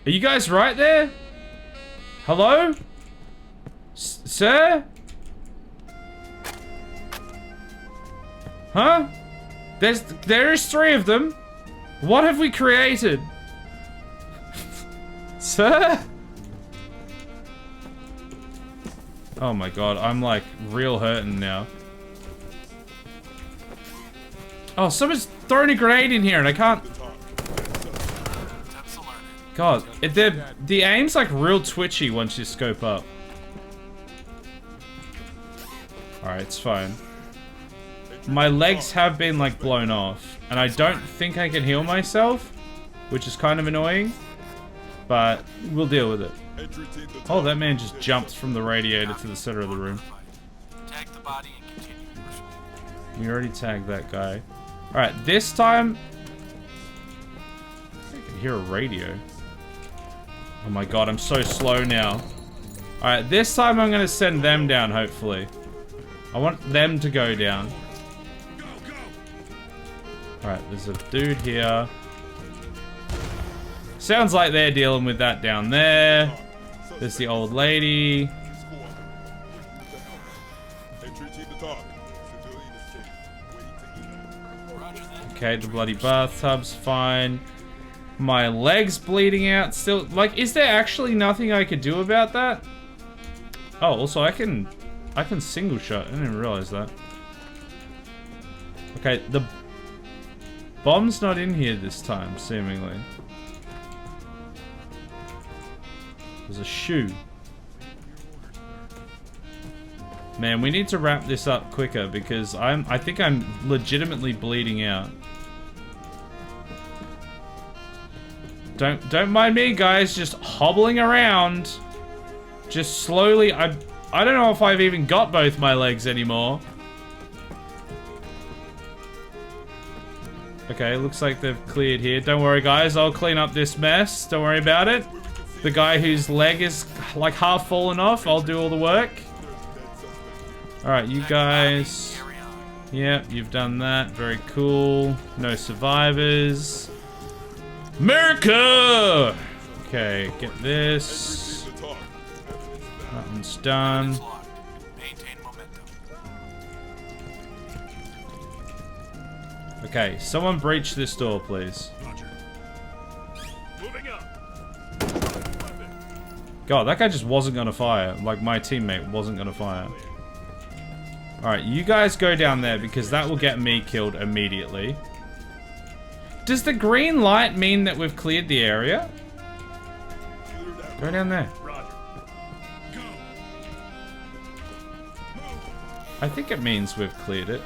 Are you guys right there? Hello? Sir? Huh? There's 3 of them. What have we created? Sir? Oh my god, I'm like real hurting now. Oh, someone's thrown a grenade in here and I can't... God, the aim's like real twitchy once you scope up. Alright, it's fine. My legs have been like blown off and I don't think I can heal myself, which is kind of annoying, but we'll deal with it. Oh, that man just jumped from the radiator to the center of the room. We already tagged that guy. Alright, this time... I can hear a radio. Oh my god, I'm so slow now. Alright, this time I'm gonna send them down, hopefully. I want them to go down. Alright, there's a dude here. Sounds like they're dealing with that down there. There's the old lady. Okay, the bloody bathtub's fine. My leg's bleeding out still. Like, is there actually nothing I could do about that? Oh, also I can single shot. I didn't even realize that. Okay, the bomb's not in here this time, seemingly. There's a shoe. Man, we need to wrap this up quicker because I think I'm legitimately bleeding out. Don't mind me, guys, just hobbling around. Just slowly. I don't know if I've even got both my legs anymore. Okay, looks like they've cleared here. Don't worry, guys, I'll clean up this mess. Don't worry about it. The guy whose leg is like half fallen off, I'll do all the work. Alright, you guys. Yep, you've done that. Very cool. No survivors. America! Okay, get this. That one's done. Okay, someone breach this door, please. God, that guy just wasn't gonna fire. Like, my teammate wasn't gonna fire. Alright, you guys go down there because that will get me killed immediately. Does the green light mean that we've cleared the area? Go down there. I think it means we've cleared it.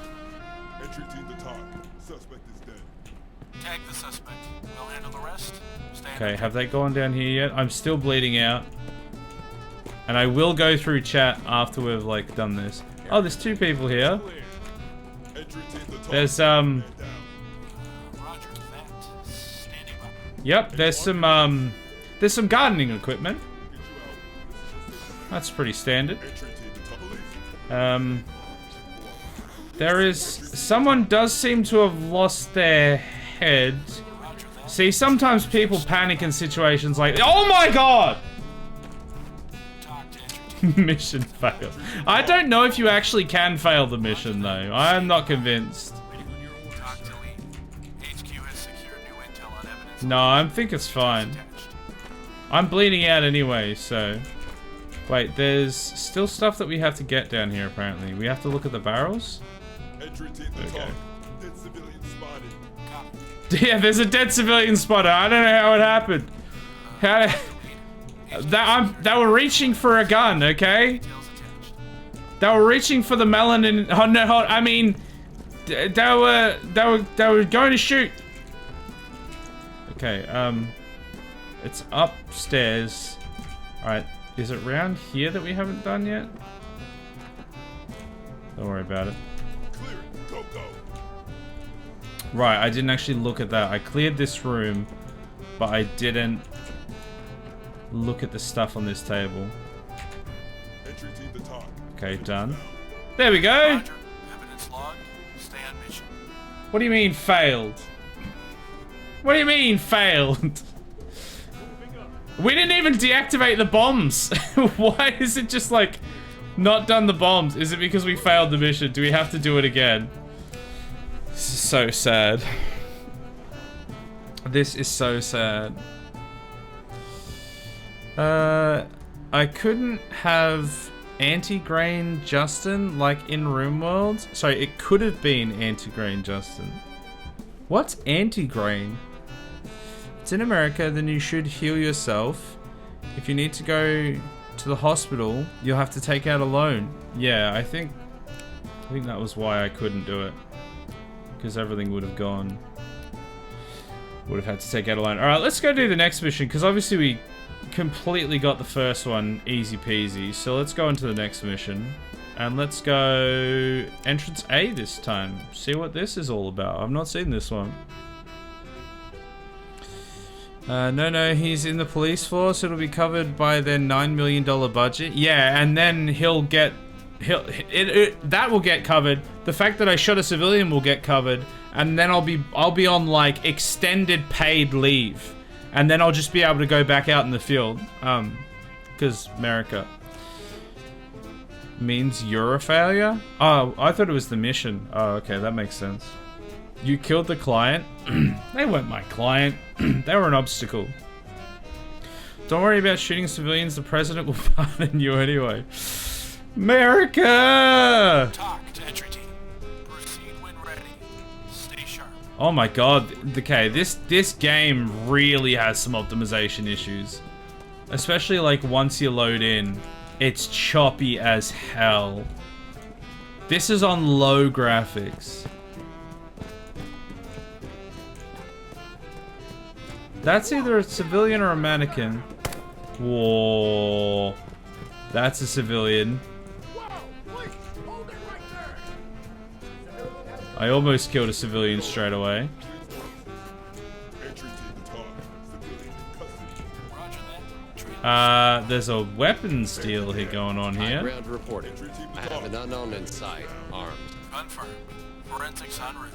Entry team to talk. Suspect is dead. Tag the suspect. We'll handle the rest. Stand Okay, have they gone down here yet? I'm still bleeding out. And I will go through chat after we've, like, done this. Oh, there's 2 people here. Entry team to talk. There's, Roger that. Standing by. Yep, there's some gardening equipment. That's pretty standard. Entry team to talk. There is... Someone does seem to have lost their head. See, sometimes people panic in situations like... Oh my god! Talk to entry team. Mission failed. I don't know if you actually can fail the mission, though. I'm not convinced. Talk to Lee. HQ has secured new intel on evidence. No, I think it's fine. Attached. I'm bleeding out anyway, so... Wait, there's still stuff that we have to get down here, apparently. We have to look at the barrels? Entry team to Okay. talk. Dead civilian spotted. Copy. Yeah, there's a dead civilian spotter. I don't know how it happened. How they were reaching for a gun, okay? Details attached. They were reaching for the melanin. Oh no, I mean, they were going to shoot. Okay, it's upstairs. All right, is it round here that we haven't done yet? Don't worry about it. Clear it. Go, go. Right, I didn't actually look at that. I cleared this room, but I didn't look at the stuff on this table. Entry team to talk. Okay, done. There we go. Roger. Evidence logged. Stay on mission. What do you mean failed? What do you mean failed? We didn't even deactivate the bombs. Why is it just like not done the bombs? Is it because we failed the mission? Do we have to do it again? This is so sad. This is so sad. I couldn't have anti-grain Justin like in RimWorld. Sorry, it could have been anti-grain Justin. What's anti-grain? It's in America, then you should heal yourself. If you need to go to the hospital, you'll have to take out a loan. Yeah, I think that was why I couldn't do it. Because everything would have gone. Would have had to take out a loan. Alright, let's go do the next mission, because obviously we completely got the first one easy peasy. So let's go into the next mission. And let's go entrance A this time. See what this is all about. I've not seen this one. No, he's in the police force. It'll be covered by their $9 million budget. Yeah, and then that will get covered. The fact that I shot a civilian will get covered, and then I'll be on like extended paid leave, and then I'll just be able to go back out in the field. Because America means you're a failure. Oh, I thought it was the mission. Oh, okay, that makes sense. You killed the client. They weren't my client. They were an obstacle. Don't worry about shooting civilians. The president will pardon you anyway. America! Talk to entry team. Proceed when ready. Stay sharp. Oh my god. Okay, this game really has some optimization issues. Especially like once you load in, it's choppy as hell. This is on low graphics. That's either a civilian or a mannequin. Whoa. That's a civilian. I almost killed a civilian straight away. Entry team to talk. Civilian in custody. Roger that. There's a weapons deal here going on here. Ground reporting. I have an unknown in sight, armed. Confirmed. Forensics en route.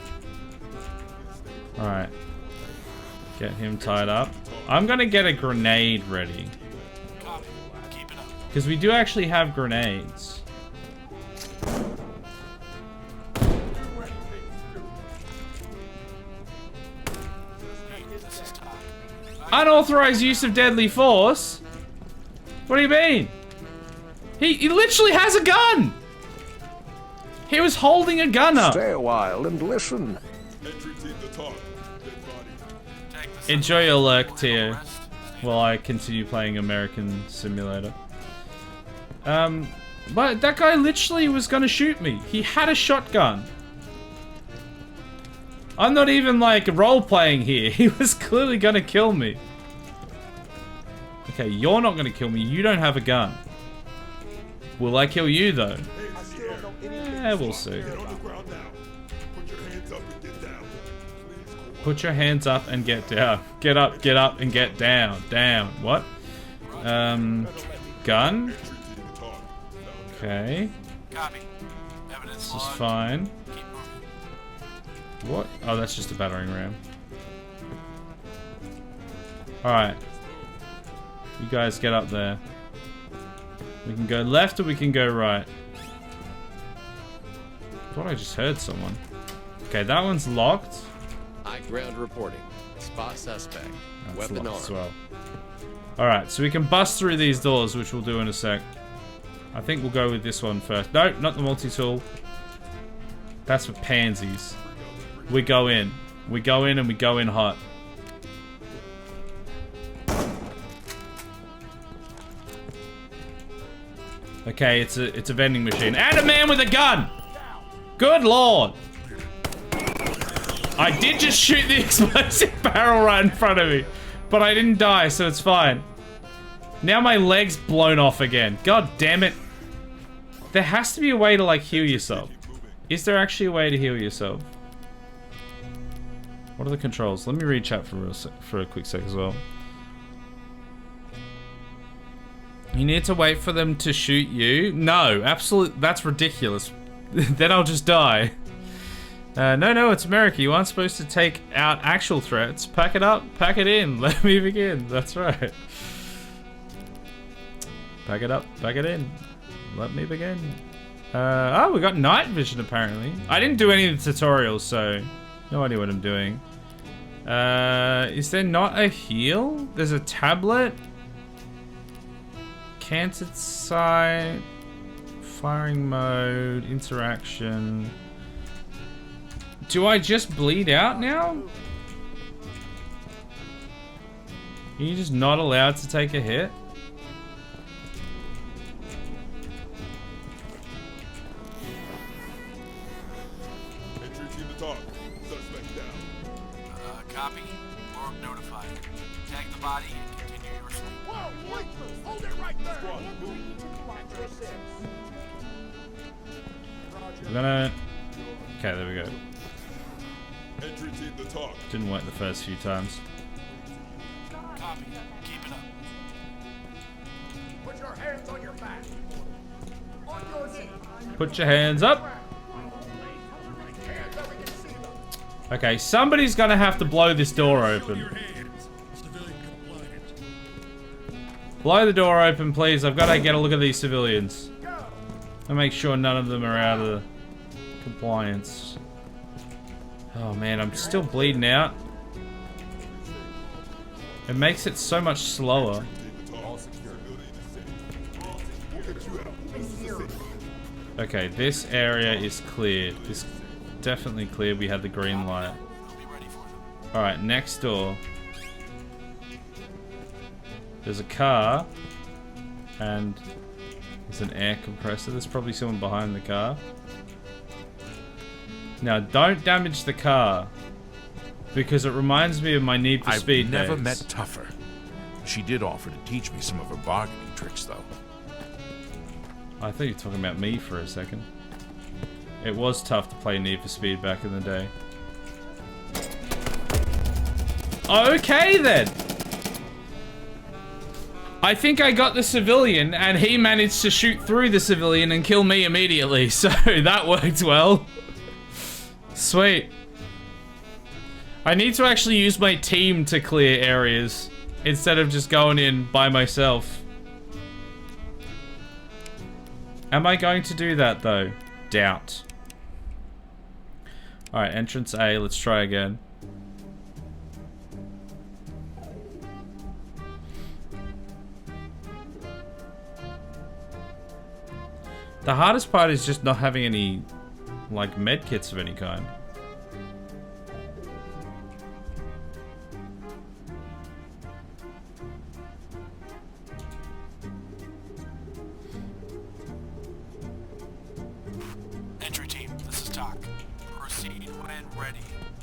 Alright. Get him tied up. I'm gonna get a grenade ready. Copy. Keep it up. Because we do actually have grenades. Hey, this is Talk. Unauthorized use of deadly force? What do you mean? He literally has a gun! He was holding a gun up. Stay a while and listen. Entry team to talk. Dead body. Tag the Enjoy your lurk, suspect. Tio. Arrest. Stay While I continue playing American Simulator. But that guy literally was gonna shoot me. He had a shotgun. I'm not even like role-playing here. He was clearly gonna kill me. Okay, you're not gonna kill me. You don't have a gun. Will I kill you though? We'll see. Put your hands up and get down. Get up and get down. Down. What? Gun? Okay. Copy. Evidence This is logged. fine. Keep moving. What? Oh, that's just a battering ram. Alright. You guys get up there. We can go left or we can go right. I thought I just heard someone. Okay, that one's locked. High ground reporting. Spot suspect. That's Weapon locked as armed. well. Alright, so we can bust through these doors, which we'll do in a sec. I think we'll go with this one first. No, not the multi-tool. That's for pansies. We go in. We go in and we go in hot. Okay, it's a vending machine. And a man with a gun! Good lord! I did just shoot the explosive barrel right in front of me. But I didn't die, so it's fine. Now my leg's blown off again. God damn it. There has to be a way to, like, heal yourself. Is there actually a way to heal yourself? What are the controls? Let me read chat for a quick sec as well. You need to wait for them to shoot you? No, absolutely. That's ridiculous. Then I'll just die. No, it's America. You aren't supposed to take out actual threats. Pack it up, pack it in. Let me begin. That's right. Pack it up, pack it in. Let me begin. Oh, we got night vision apparently. I didn't do any of the tutorials, so no idea what I'm doing. Is there not a heal? There's a tablet. Canted sight. Firing mode. Interaction. Do I just bleed out now? Are you just not allowed to take a hit? Entry team to talk. Suspect down. Copy. Org notified. Tag the body and continue your sweep. Whoa, wait, hold it right there. Squad, move. We're gonna... Okay, there we go. Entry team to talk. Didn't work the first few times. Copy. Keep it up. Put your hands on your back. On your knees. Put your hands up. Hands up, we can see them. Okay, somebody's gonna have to blow this door open. Blow the door open, please. I've got to get a look at these civilians. And make sure none of them are out of compliance. Oh man, I'm still bleeding out. It makes it so much slower. Okay, this area is cleared. This definitely cleared. We had the green light. Alright, next door. There's a car. And there's an air compressor. There's probably someone behind the car. Now, don't damage the car. Because it reminds me of my Need for Speed I've never days. met tougher. She did offer to teach me some of her bargaining tricks, though. I thought you were talking about me for a second. It was tough to play Need for Speed back in the day. Okay then! I think I got the civilian and he managed to shoot through the civilian and kill me immediately, so that worked well. Sweet. I need to actually use my team to clear areas instead of just going in by myself. Am I going to do that though? Doubt. Alright, entrance A, let's try again. The hardest part is just not having any, like, med kits of any kind.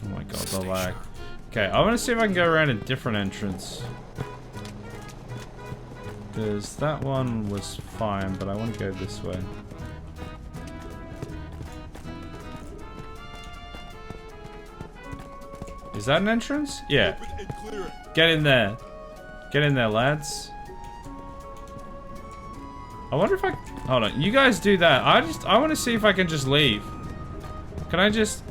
Oh my god, the lag. Okay, I want to see if I can go around a different entrance. Because that one was fine, but I want to go this way. Is that an entrance? Yeah. Get in there. Get in there, lads. I wonder if I... Hold on. You guys do that. I want to see if I can just leave. Can I just...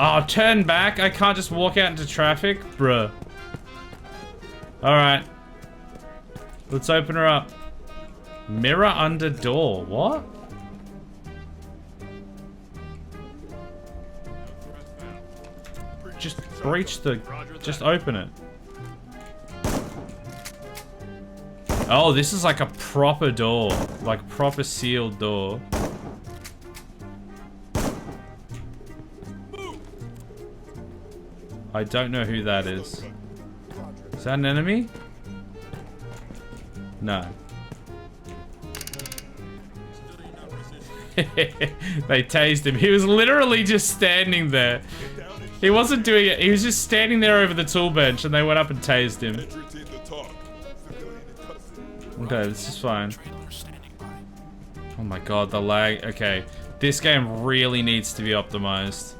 Oh, turn back? I can't just walk out into traffic? Bruh. Alright. Let's open her up. Mirror under door. What? Just breach the... Just open it. Oh, this is like a proper door. Like proper sealed door. I don't know who that is. Is that an enemy? No. They tased him. He was literally just standing there. He wasn't doing it. He was just standing there over the tool bench and they went up and tased him. Okay, this is fine. Oh my god, the lag. Okay. This game really needs to be optimized.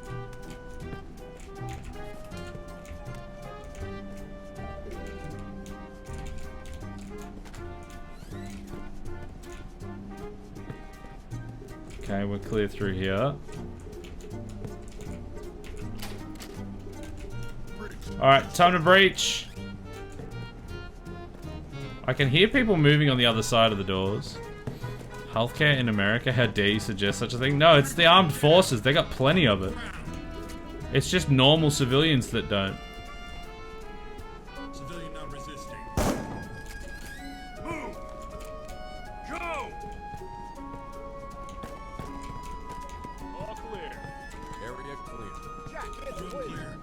Okay, we're clear through here. Alright, time to breach. I can hear people moving on the other side of the doors. Healthcare in America? How dare you suggest such a thing? No, it's the armed forces. They got plenty of it. It's just normal civilians that don't. Civilian not resisting. Move! Go! All clear. Area clear. Clear.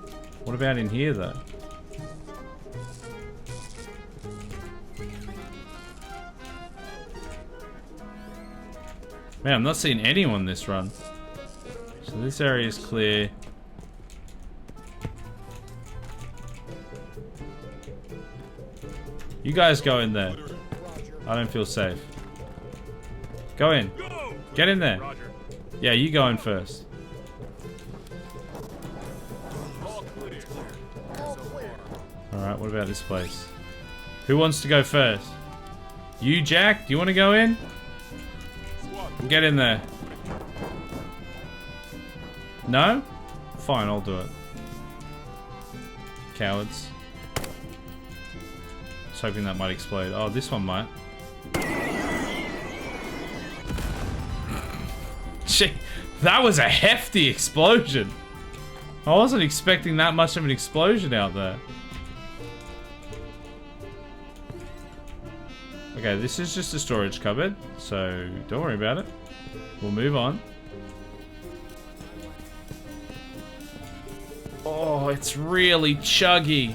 What about in here, though? Man, I'm not seeing anyone this run. So this area is clear. You guys go in there. I don't feel safe. Go in. Get in there. Yeah, you go in first. Alright, what about this place? Who wants to go first? You, Jack? Do you want to go in? Get in there. No? Fine, I'll do it. Cowards. Just hoping that might explode. Oh, this one might. Gee, that was a hefty explosion. I wasn't expecting that much of an explosion out there. Okay, this is just a storage cupboard, so don't worry about it. We'll move on. Oh, it's really chuggy.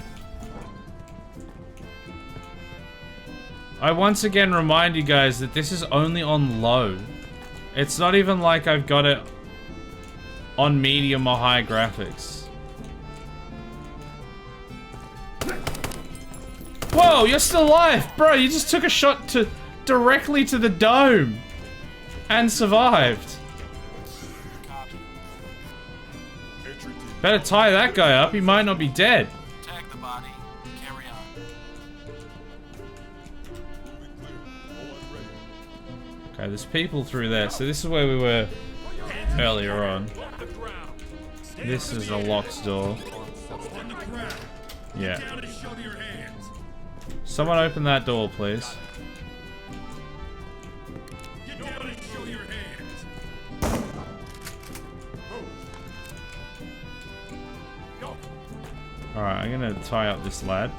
I once again remind you guys that this is only on low. It's not even like I've got it on medium or high graphics. Whoa, you're still alive! Bro, you just took a shot directly to the dome. And survived. Better tie that guy up, he might not be dead. Tag the body. Carry on. Okay, there's people through there, so this is where we were earlier on. This is a locked door. Yeah. Someone open that door, please. Alright, I'm gonna tie up this lad.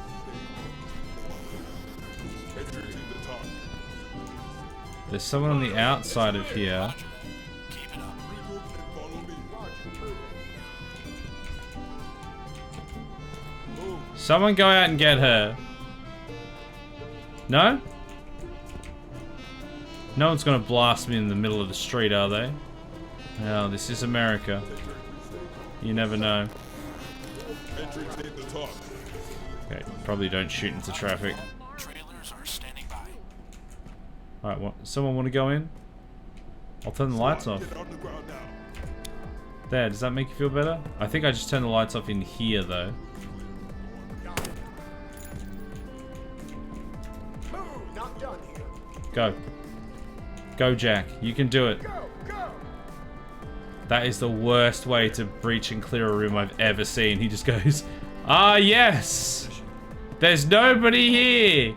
There's someone on the outside of here. Keep it up. Someone go out and get her. No? No one's gonna blast me in the middle of the street, are they? No, this is America. You never know. Entry team to talk. Okay, probably don't shoot into traffic. Trailers are standing by. Alright, someone want to go in? I'll turn the lights off. Get on the ground now. There, does that make you feel better? I think I just turned the lights off in here, though. Go. Go, Jack. You can do it. That is the worst way to breach and clear a room I've ever seen. He just goes, ah, yes! There's nobody here!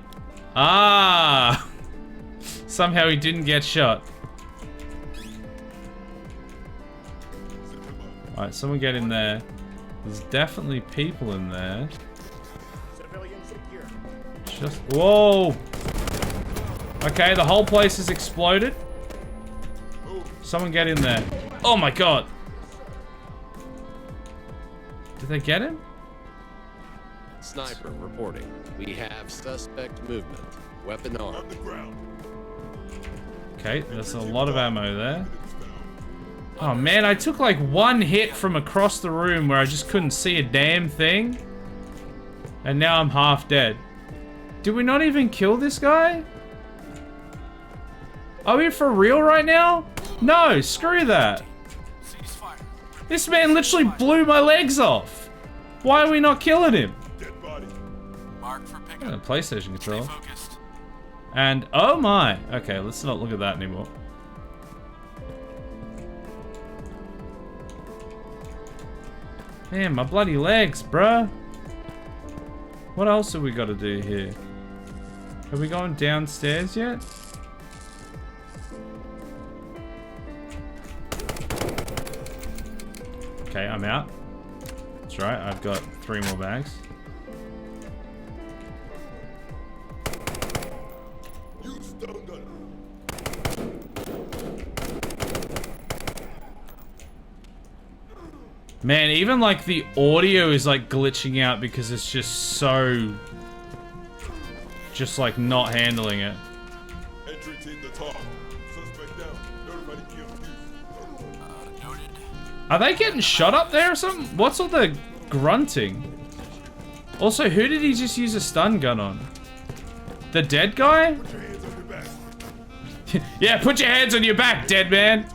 Ah! Somehow he didn't get shot. Alright, someone get in there. There's definitely people in there. Just, whoa! Okay, the whole place has exploded. Someone get in there. Oh my god! Did they get him? Sniper reporting. We have suspect movement. Weapon On armed. the ground. Okay, there's a lot of ammo there. Oh man, I took like one hit from across the room where I just couldn't see a damn thing. And now I'm half dead. Did we not even kill this guy? Are we for real right now? No, screw that. Ceasefire. This man literally blew my legs off. Why are we not killing him? Dead body. Mark for A pickup. PlayStation Stay controller. focused. And oh my. Okay, let's not look at that anymore. Man, my bloody legs, bruh. What else have we got to do here? Are we going downstairs yet? Okay, I'm out. That's right, I've got 3 more bags. You stun gunner. Man, even like the audio is like glitching out because it's just so... just like not handling it. Entry team to talk. Suspect down. Notify the EMTs. Noted. Are they getting shot up there or something? What's all the grunting? Also, who did he just use a stun gun on? The dead guy? Put your hands on your back. Yeah, put your hands on your back, dead man.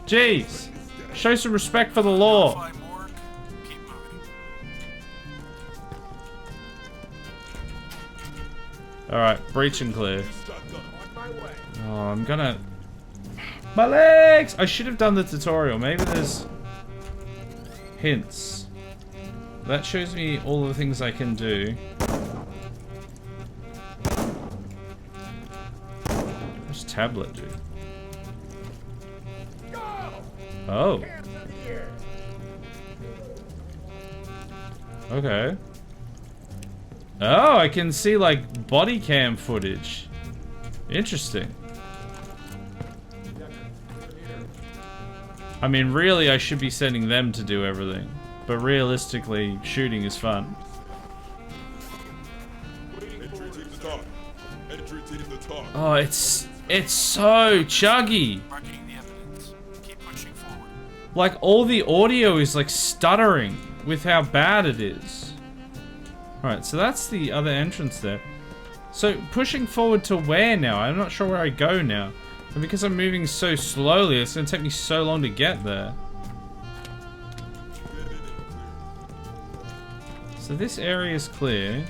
Jeez. Show some respect for the law. Notify morgue. Keep moving. Alright, breach and clear. Shotgun. On my way. Oh, I'm gonna... My legs! I should have done the tutorial. Maybe there's... hints. That shows me all the things I can do. Where's tablet, dude? Oh. Okay. Oh, I can see like body cam footage. Interesting. I mean, really, I should be sending them to do everything. But realistically, shooting is fun. Entry team to talk. Entry team to talk. Oh, it's so chuggy. Marking the evidence. Keep pushing forward. Like, all the audio is like stuttering with how bad it is. Alright, so that's the other entrance there. So, pushing forward to where now? I'm not sure where I go now. And because I'm moving so slowly, it's going to take me so long to get there. So this area is clear.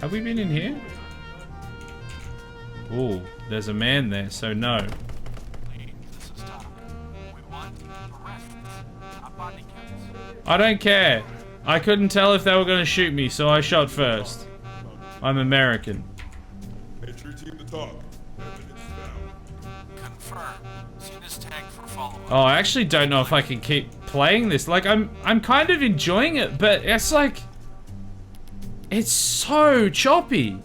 Have we been in here? Ooh, there's a man there, so no. Lead, this is Tom. We want arrests, not body counts. I don't care. I couldn't tell if they were going to shoot me, so I shot first. I'm American. Entry team to talk. Evidence found. Confirm. See this tag for follow-up. Oh, I actually don't know if I can keep playing this. Like, I'm kind of enjoying it, but it's like... it's so choppy.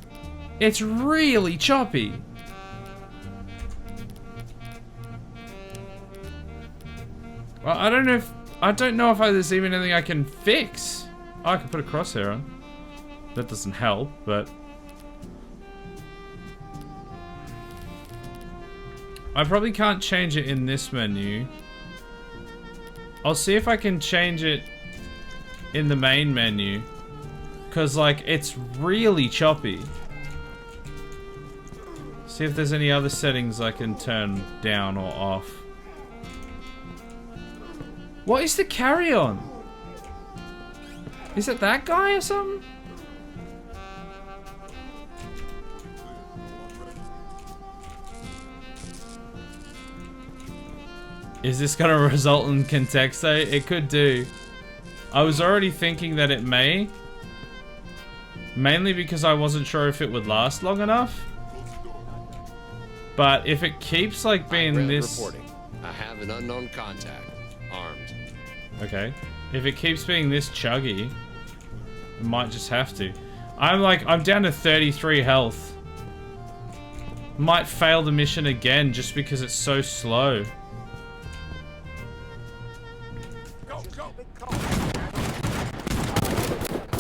It's really choppy. Well, I don't know if there's even anything I can fix. Oh, I can put a crosshair on. That doesn't help, but... I probably can't change it in this menu. I'll see if I can change it in the main menu. Because, like, it's really choppy. See if there's any other settings I can turn down or off. What is the carry-on? Is it that guy or something? Is this gonna result in contexto? It could do. I was already thinking that it may. Mainly because I wasn't sure if it would last long enough. But if it keeps like being this... Reporting. I have an unknown contact. Armed. Okay. If it keeps being this chuggy, it might just have to. I'm down to 33 health. Might fail the mission again just because it's so slow.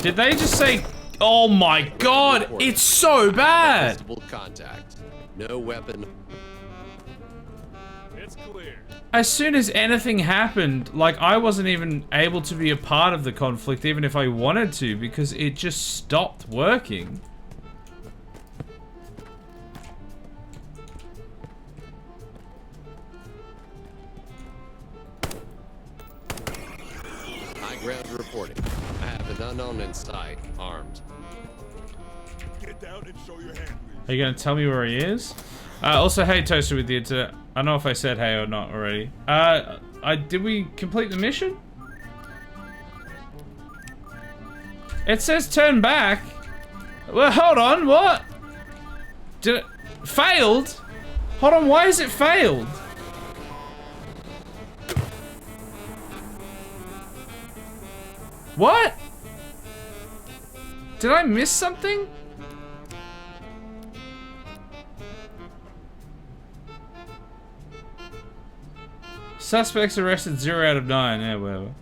Did they just say, oh my god, it's so bad! Contact. No weapon. It's clear. As soon as anything happened, like I wasn't even able to be a part of the conflict even if I wanted to because it just stopped working. High ground reporting. I have an unknown in sight. Armed. Get down and show your hand, please. Are you gonna tell me where he is? Also, hey, Toaster with the internet. I don't know if I said hey or not already. Did we complete the mission? It says turn back. Well, hold on, what? Did it... Failed? Hold on, why is it failed? What? Did I miss something? Suspects arrested 0 out of 9. Yeah, whatever.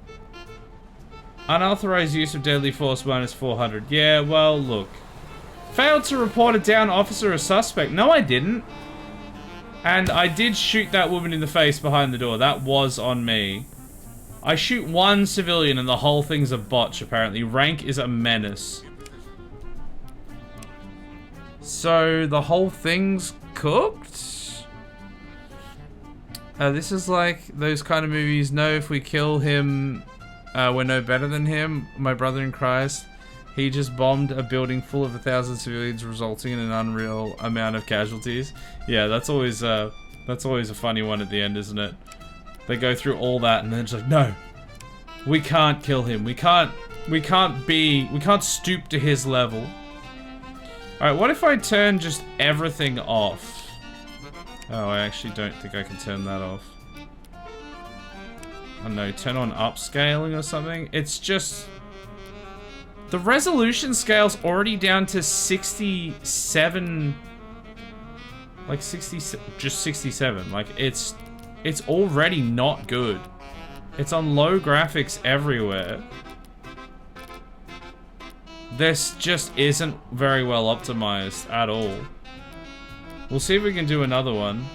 Unauthorized use of deadly force minus 400. Yeah, well, look. Failed to report a down officer or suspect. No, I didn't. And I did shoot that woman in the face behind the door. That was on me. I shoot one civilian and the whole thing's a botch, apparently. Rank is a menace. So, the whole thing's cooked? This is like those kind of movies. No, if we kill him, we're no better than him. My brother in Christ, he just bombed a building full of 1,000 civilians, resulting in an unreal amount of casualties. Yeah, that's always a funny one at the end, isn't it? They go through all that and then it's like, no, we can't kill him. We can't stoop to his level. All right, what if I turn just everything off? Oh, I actually don't think I can turn that off. I don't know, turn on upscaling or something? It's just... The resolution scale's already down to 67... Like 60... Just 67. Like, it's already not good. It's on low graphics everywhere. This just isn't very well optimized at all. We'll see if we can do another one.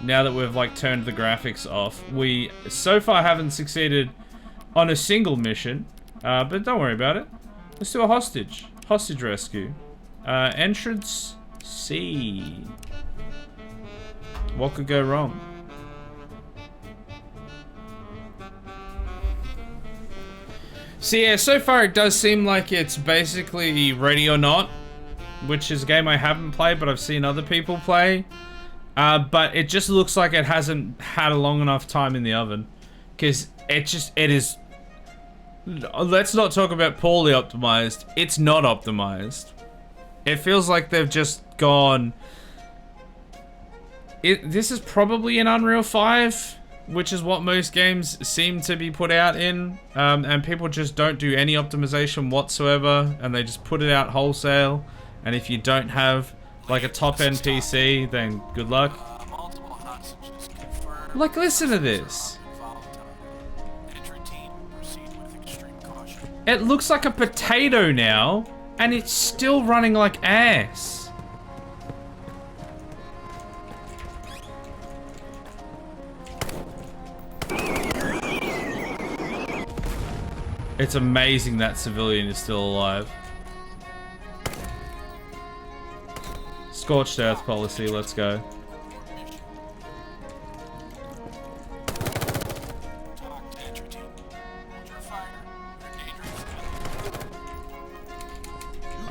Now that we've like turned the graphics off. We so far haven't succeeded on a single mission. But don't worry about it. Let's do a hostage. Hostage rescue. Entrance C. What could go wrong? So yeah, so far it does seem like it's basically Ready or Not, which is a game I haven't played, but I've seen other people play. But it just looks like it hasn't had a long enough time in the oven. Because it is... Let's not talk about poorly optimized. It's not optimized. It feels like they've just gone... This is probably an Unreal 5, which is what most games seem to be put out in. And people just don't do any optimization whatsoever, and they just put it out wholesale. And if you don't have like a top-end PC, then good luck. Like, listen to this. It looks like a potato now, and it's still running like ass. It's amazing that civilian is still alive. Scorched earth policy, let's go. Talk to entry team. Hold your fire. You're dangerous.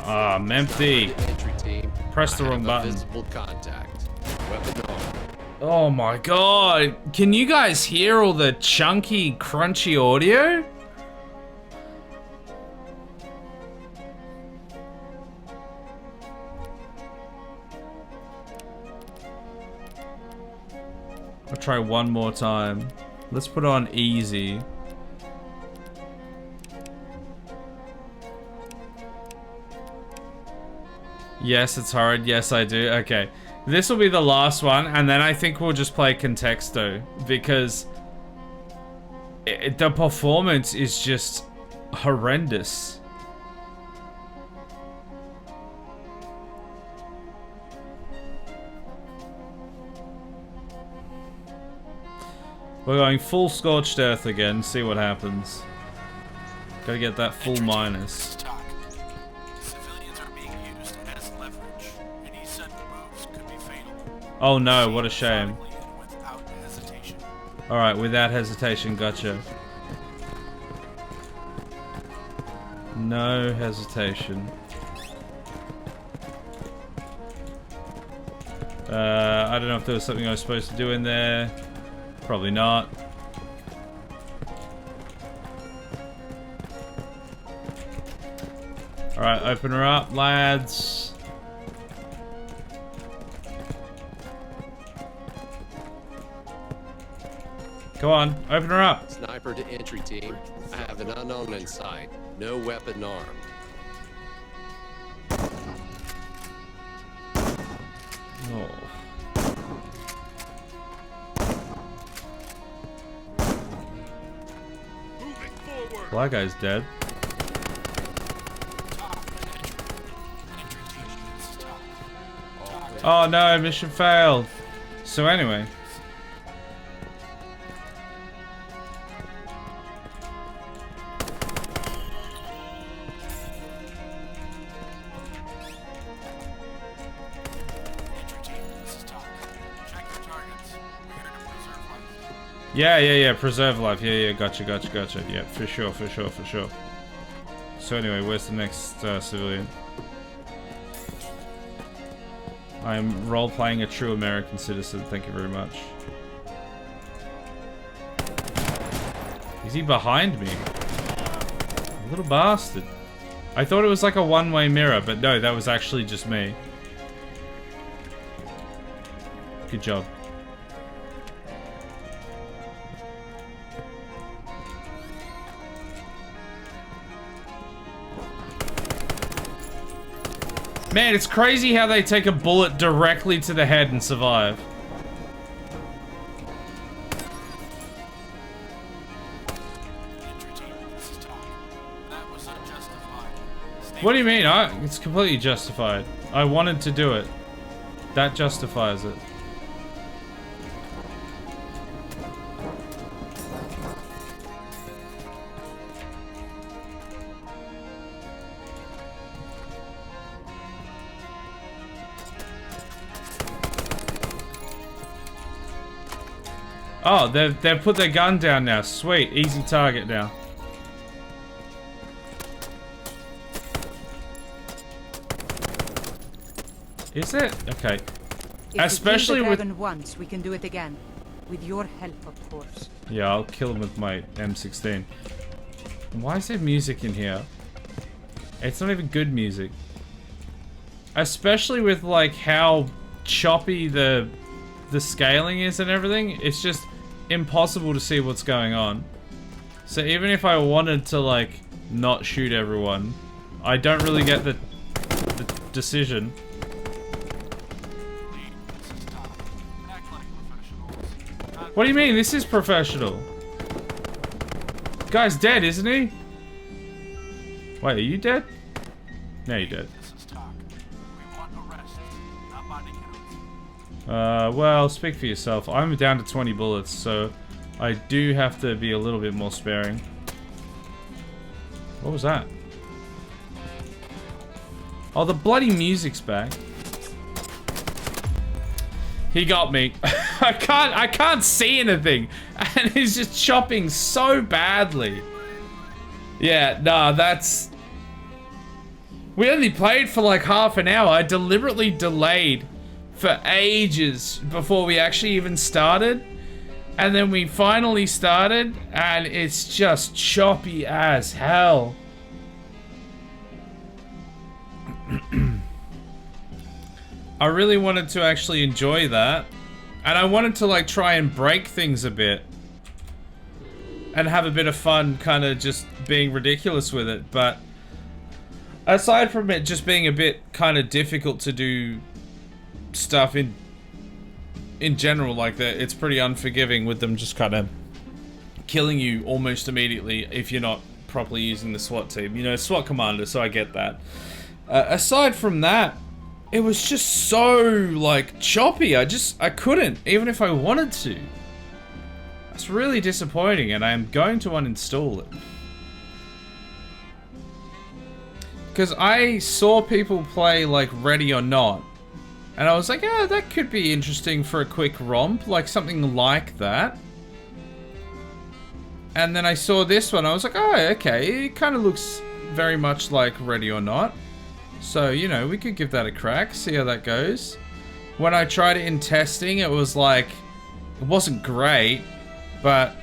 I'm empty. Entry team. Press the I wrong have a button. Visible contact. Weapon armed. Oh my god. Can you guys hear all the chunky, crunchy audio? I'll try one more time. Let's put on easy. Yes, it's hard. Yes, I do. Okay. This will be the last one, and then I think we'll just play Contexto, because the performance is just horrendous. We're going full Scorched Earth again, see what happens. Gotta get that full minus. Talk. Civilians are being used as leverage. Any sudden moves could be fatal. Oh no, what a shame. Without hesitation. Alright, without hesitation, gotcha. No hesitation. I don't know if there was something I was supposed to do in there. Probably not. Alright, open her up, lads. Go on, open her up. Sniper to entry team. I have an unknown in sight. No weapon armed. Oh. Black guy's dead. Oh no, mission failed. So anyway. Yeah, preserve life. Yeah, gotcha. Yeah, for sure. So anyway, where's the next civilian? I'm role-playing a true American citizen, thank you very much. Is he behind me? Little bastard. I thought it was like a one-way mirror, but no, that was actually just me. Good job. Man, it's crazy how they take a bullet directly to the head and survive. What do you mean? It's completely justified. I wanted to do it. That justifies it. Oh, they've put their gun down now. Sweet, easy target now. Is it? Okay. If Especially we with... dragon once, we can do it again. With your help, of course. Yeah, I'll kill him with my M16. Why is there music in here? It's not even good music. Especially with like how choppy the scaling is and everything. It's just impossible to see what's going on. So even if I wanted to like not shoot everyone, I don't really get the decision. What do you mean? This is professional. Guy's dead, isn't he? Wait, are you dead? No, you're dead. Well, speak for yourself. I'm down to 20 bullets, so I do have to be a little bit more sparing. What was that? Oh, the bloody music's back. He got me. I can't see anything. And he's just chopping so badly. Yeah, nah, that's... We only played for like half an hour. I deliberately delayed for ages before we actually even started. And then we finally started, and it's just choppy as hell. I really wanted to actually enjoy that. And I wanted to like try and break things a bit. And have a bit of fun kind of just being ridiculous with it. But aside from it just being a bit kind of difficult to do stuff in general like that, it's pretty unforgiving with them just kind of killing you almost immediately if you're not properly using the SWAT team. You know, SWAT commander, so I get that. Aside from that, it was just so like choppy. I couldn't, even if I wanted to. It's really disappointing, and I am going to uninstall it. Because I saw people play like Ready or Not, and I was like, yeah, that could be interesting for a quick romp, like something like that. And then I saw this one, I was like, oh, okay, it kind of looks very much like Ready or Not. So, you know, we could give that a crack, see how that goes. When I tried it in testing, it was like, it wasn't great, but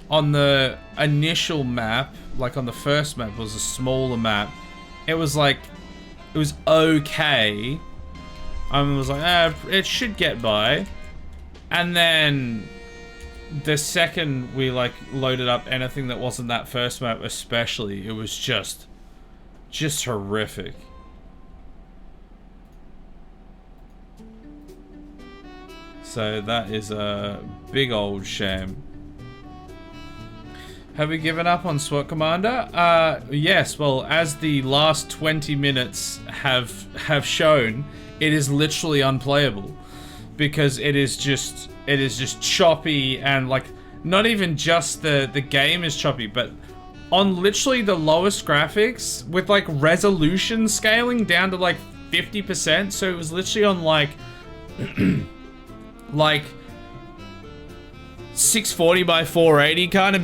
on the initial map, like on the first map, it was a smaller map. It was like, it was okay. I was like, it should get by. And then the second we like loaded up anything that wasn't that first map especially, it was just horrific. So that is a big old shame. Have we given up on SWAT Commander? Yes, well, as the last 20 minutes have shown, it is literally unplayable. Because it is just choppy, and like, not even just the game is choppy, but on literally the lowest graphics, with like resolution scaling down to like 50%, so it was literally on like like 640 by 480 kind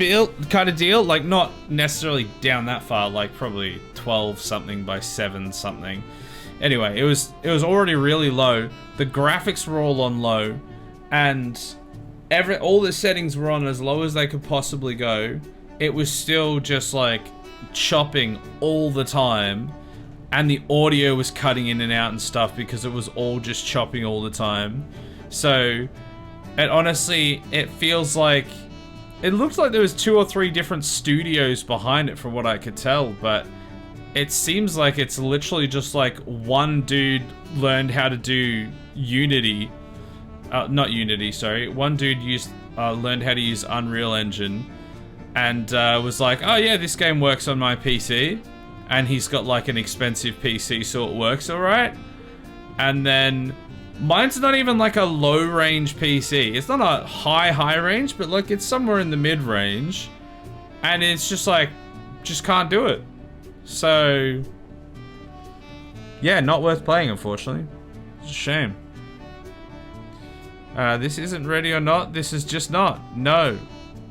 of deal, like not necessarily down that far, like probably 12 something by 7 something. Anyway, it was already really low. The graphics were all on low, and all the settings were on as low as they could possibly go. It was still just like chopping all the time, and the audio was cutting in and out and stuff because it was all just chopping all the time. So, and honestly, it feels like, it looked like there was 2 or 3 different studios behind it from what I could tell, but it seems like it's literally just like one dude learned how to do Unity. Not Unity, sorry. One dude learned how to use Unreal Engine, and was like, oh yeah, this game works on my PC. And he's got like an expensive PC, so it works alright. And then mine's not even like a low range PC. It's not a high range, but like it's somewhere in the mid range. And it's just like, just can't do it. So yeah, not worth playing, unfortunately. It's a shame. This isn't Ready or Not. This is just not. No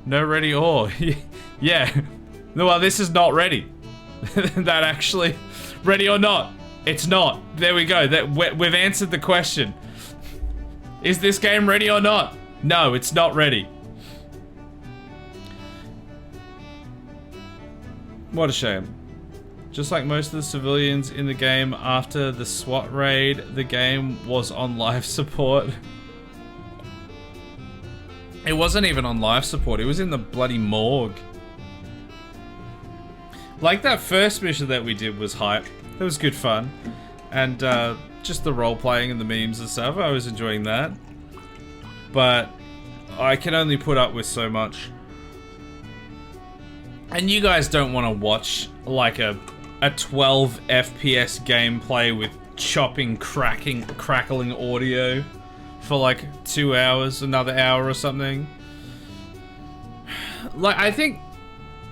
Ready or. Yeah. Well, this is not Ready. That actually, Ready or Not. It's not. There we go. We've answered the question. Is this game ready or not? No, it's not ready. What a shame. Just like most of the civilians in the game after the SWAT raid, the game was on life support. It wasn't even on life support, it was in the bloody morgue. Like, that first mission that we did was hype. It was good fun. And just the role-playing and the memes and stuff, I was enjoying that. But I can only put up with so much. And you guys don't want to watch like a 12 FPS gameplay with chopping, crackling audio for like 2 hours, another hour or something. Like, I think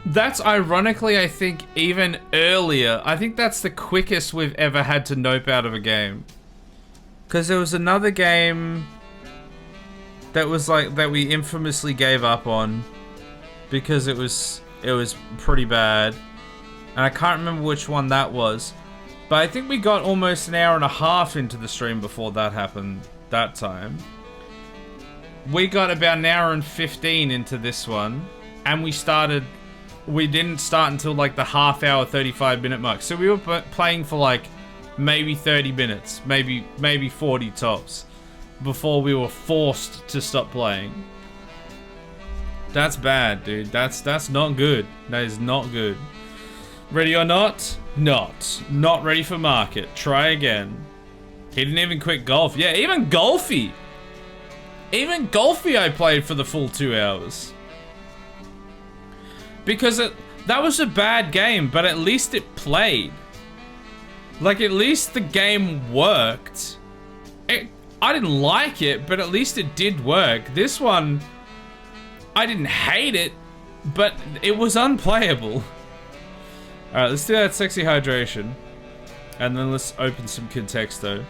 That's ironically, I think, even earlier. I think that's the quickest we've ever had to nope out of a game. Because there was another game that was like, that we infamously gave up on because it was pretty bad. And I can't remember which one that was. But I think we got almost an hour and a half into the stream before that happened that time. We got about an hour and 15 into this one. And we didn't start until like the half hour, 35-minute mark. So we were playing for like maybe 30 minutes, maybe 40 tops, before we were forced to stop playing. That's bad, dude. That's not good. That is not good. Ready or not? Not ready for market. Try again. He didn't even quit golf. Yeah, even Golfy I played for the full 2 hours. Because that was a bad game, but at least it played. Like, at least the game worked. I didn't like it, but at least it did work. This one, I didn't hate it, but it was unplayable. Alright, let's do that sexy hydration. And then let's open some Contexto.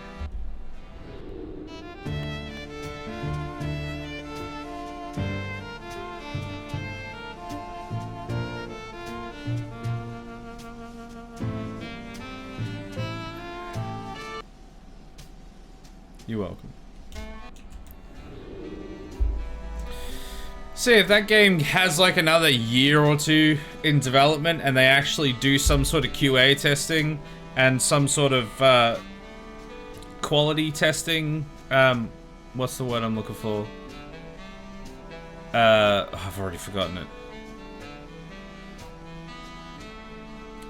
You're welcome. See, if that game has like another year or two in development and they actually do some sort of QA testing and some sort of quality testing, what's the word I'm looking for? I've already forgotten it.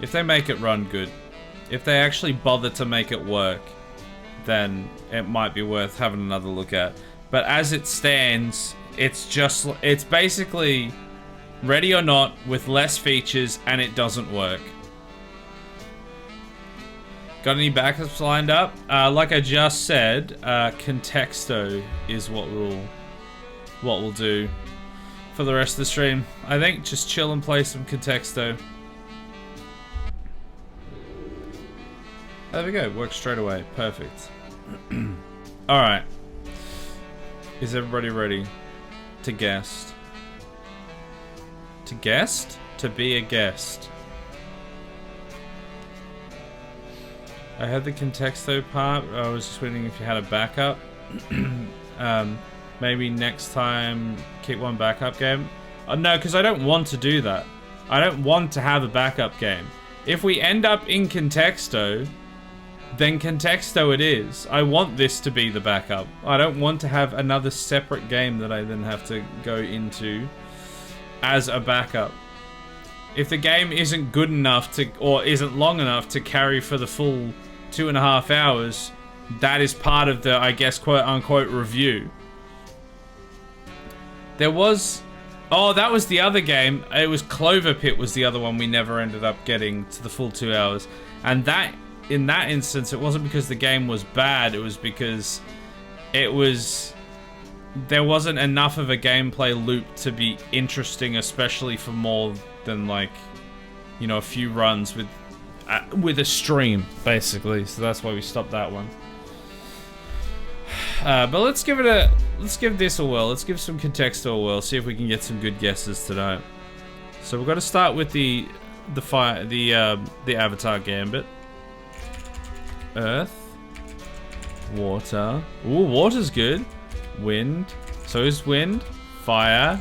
If they make it run good, if they actually bother to make it work, then it might be worth having another look at. But as it stands, it's basically Ready or Not with less features, and it doesn't work. Got any backups lined up? Like I just said, Contexto is what we'll do for the rest of the stream. I think just chill and play some Contexto. There we go, works straight away. Perfect. Alright. Is everybody ready to guest? To guest? To be a guest. I had the Contexto part. I was just wondering if you had a backup. Maybe next time keep one backup game. No, because I don't want to do that. I don't want to have a backup game. If we end up in Contexto, then Contexto it is. I want this to be the backup. I don't want to have another separate game that I then have to go into as a backup. If the game isn't good enough to, or isn't long enough to carry for the full 2.5 hours, that is part of the, I guess, quote-unquote review. There was... Oh, that was the other game. It was Clover Pit was the other one we never ended up getting to the full 2 hours. And that... in that instance, it wasn't because the game was bad, it was because there wasn't enough of a gameplay loop to be interesting, especially for more than, like, you know, a few runs with a stream, basically. So that's why we stopped that one. But let's give this a whirl. Let's give some Contexto a whirl, see if we can get some good guesses tonight. So we've got to start with the Avatar Gambit. Earth, water. Ooh, water's good. Wind. So is wind. Fire.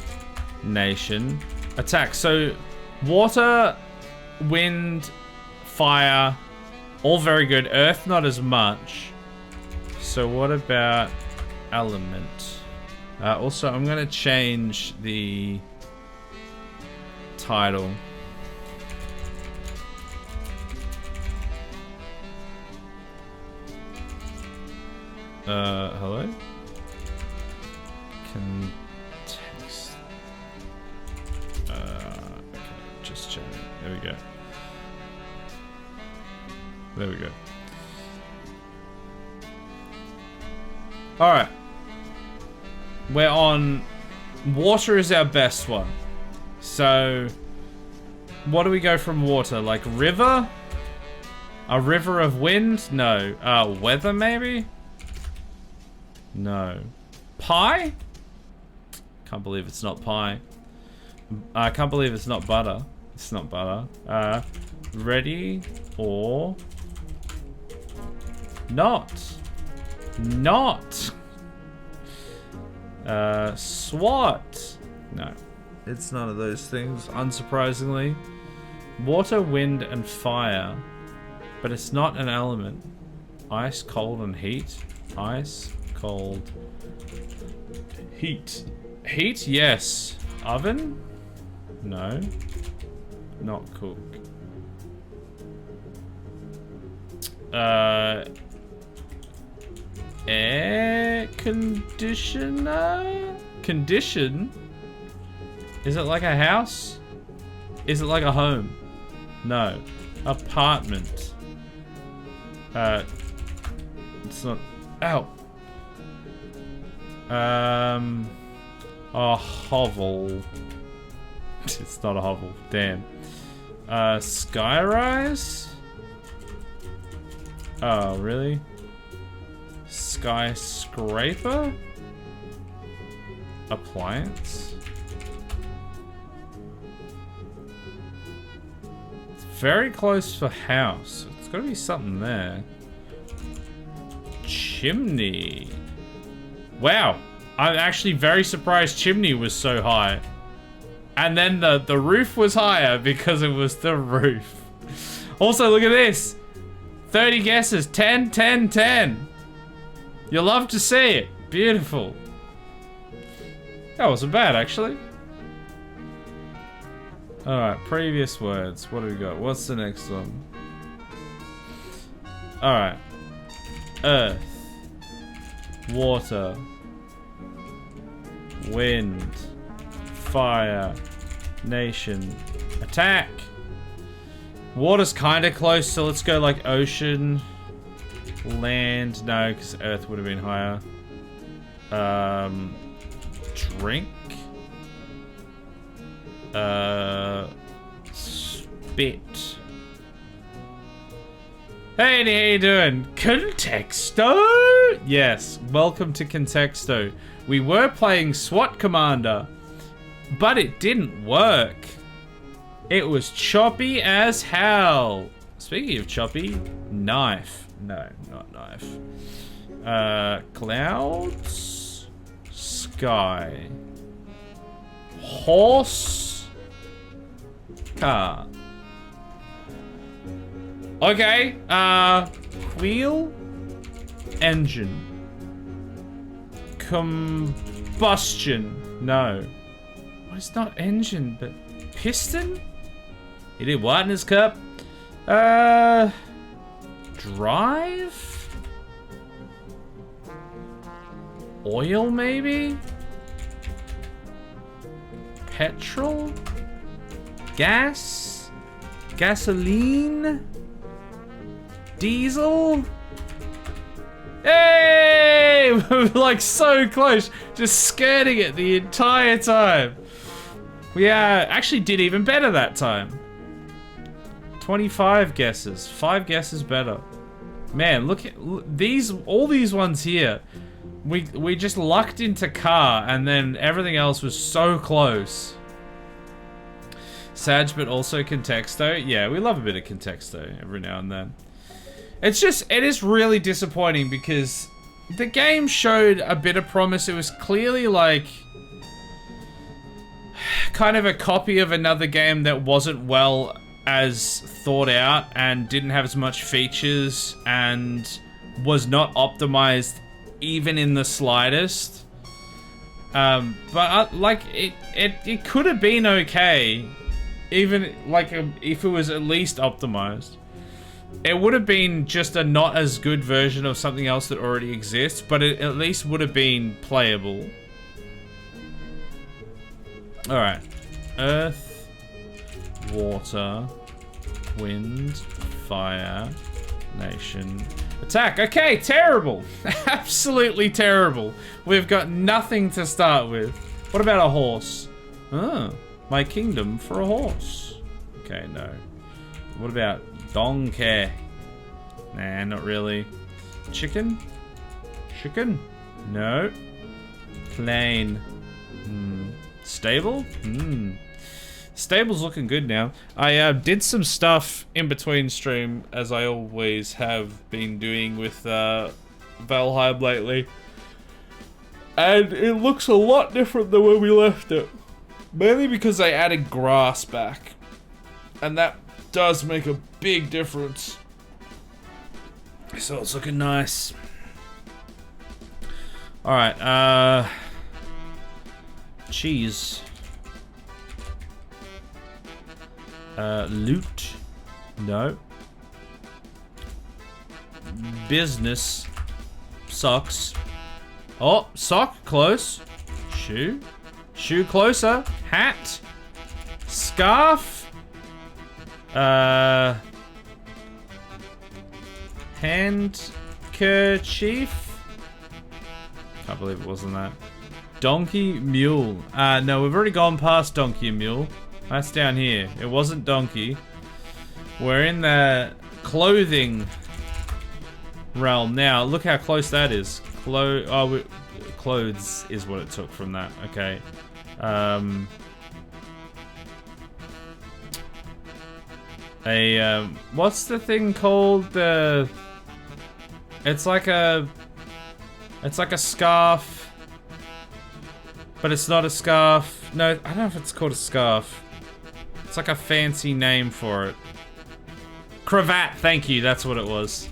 Nation. Attack. So water, wind, fire, all very good. Earth, not as much. So what about element? Also, I'm gonna change the title. Hello? Context. Okay, just checking. There we go. There we go. Alright. We're on... Water is our best one. So... What do we go from water? Like river? A river of wind? No. Weather maybe? No. Pie? Can't believe it's not pie. I can't believe it's not butter. It's not butter. Ready or not? Not. SWAT. No. It's none of those things, unsurprisingly. Water, wind, and fire. But it's not an element. Ice, cold, and heat. Ice, cold, heat. Heat, yes. Oven? No. Not cook. Air conditioner? Condition? Is it like a house? Is it like a home? No. Apartment. It's not. Ow. A hovel. It's not a hovel. Damn. Skyrise? Oh, really? Skyscraper? Appliance? It's very close for house. It's gotta be something there. Chimney. Wow. I'm actually very surprised chimney was so high. And then the roof was higher because it was the roof. Also, look at this. 30 guesses. 10, 10, 10. You'll love to see it. Beautiful. That wasn't bad, actually. Alright, previous words. What do we got? What's the next one? Alright. Earth. Water. Wind. Fire. Nation. Attack. Water's kind of close, so let's go like ocean. Land. No, because earth would have been higher. Drink. Spit. Hey, how you doing? Contexto? Yes, welcome to Contexto. We were playing SWAT Commander, but it didn't work. It was choppy as hell. Speaking of choppy, knife. No, not knife. Clouds. Sky. Horse. Car. Okay, wheel. Engine. Combustion. No. Well, it's not engine, but piston? He did what in his cup? Drive? Oil, maybe? Petrol? Gas? Gasoline? Diesel? Hey! We're like so close, just skirting it the entire time. We actually did even better that time. 25 guesses, 5 guesses better. Man, look at these, all these ones here. We just lucked into car, and then everything else was so close. Sag, but also Contexto. Yeah, we love a bit of Contexto every now and then. It's just, it is really disappointing because the game showed a bit of promise. It was clearly like kind of a copy of another game that wasn't well as thought out and didn't have as much features and was not optimized even in the slightest. But like it could have been okay, even like if it was at least optimized. It would have been just a not as good version of something else that already exists, but it at least would have been playable. Alright. Earth, water, wind, fire, nation, attack. Okay, terrible. Absolutely terrible. We've got nothing to start with. What about a horse? Oh, my kingdom for a horse. Okay, no. What about donkey? Nah, not really. Chicken? Chicken? No. Plain. Stable? Stable's looking good now. I did some stuff in between stream, as I always have been doing with Valheim lately. And it looks a lot different than when we left it. Mainly because I added grass back. And that does make a big difference. So it's looking nice. Alright, cheese. Loot. No. Business. Socks. Oh, sock, close. Shoe. Shoe closer. Hat. Scarf. Handkerchief. Can't believe it wasn't that. Donkey, mule. No, we've already gone past donkey and mule. That's down here. It wasn't donkey. We're in the clothing realm now. Look how close that is. Clothes is what it took from that. Okay. What's the thing called? It's like a scarf, but it's not a scarf. No, I don't know if it's called a scarf. It's like a fancy name for it. Cravat, thank you, that's what it was.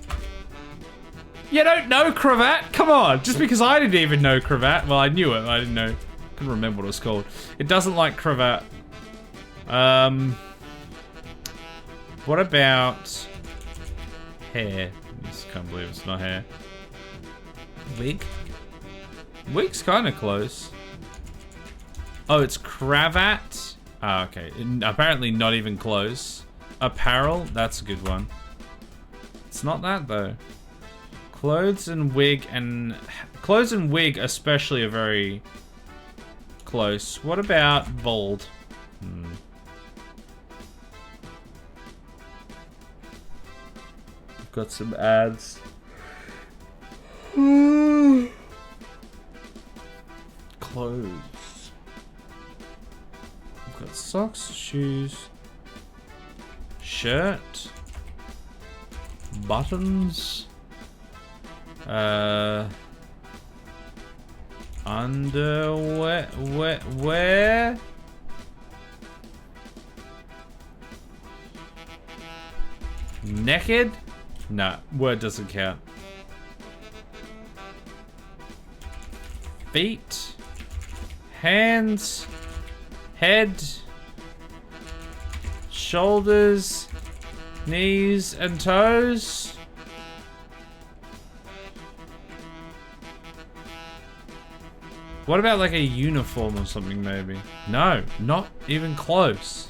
You don't know cravat? Come on, just because I didn't even know cravat. Well, I knew it, I didn't know. Couldn't remember what it was called. It doesn't like cravat. What about hair? I just can't believe it's not hair. Wig? Wig's kind of close. Oh, it's cravat? Ah, okay. Apparently not even close. Apparel? That's a good one. It's not that, though. Clothes and wig especially are very close. What about bald? I've got some ads. Clothes. I've got socks, shoes, shirt, buttons, underwear, wear. Naked? Nah, word doesn't count. Feet, hands, head, shoulders, knees and toes. What about like a uniform or something maybe? No, not even close.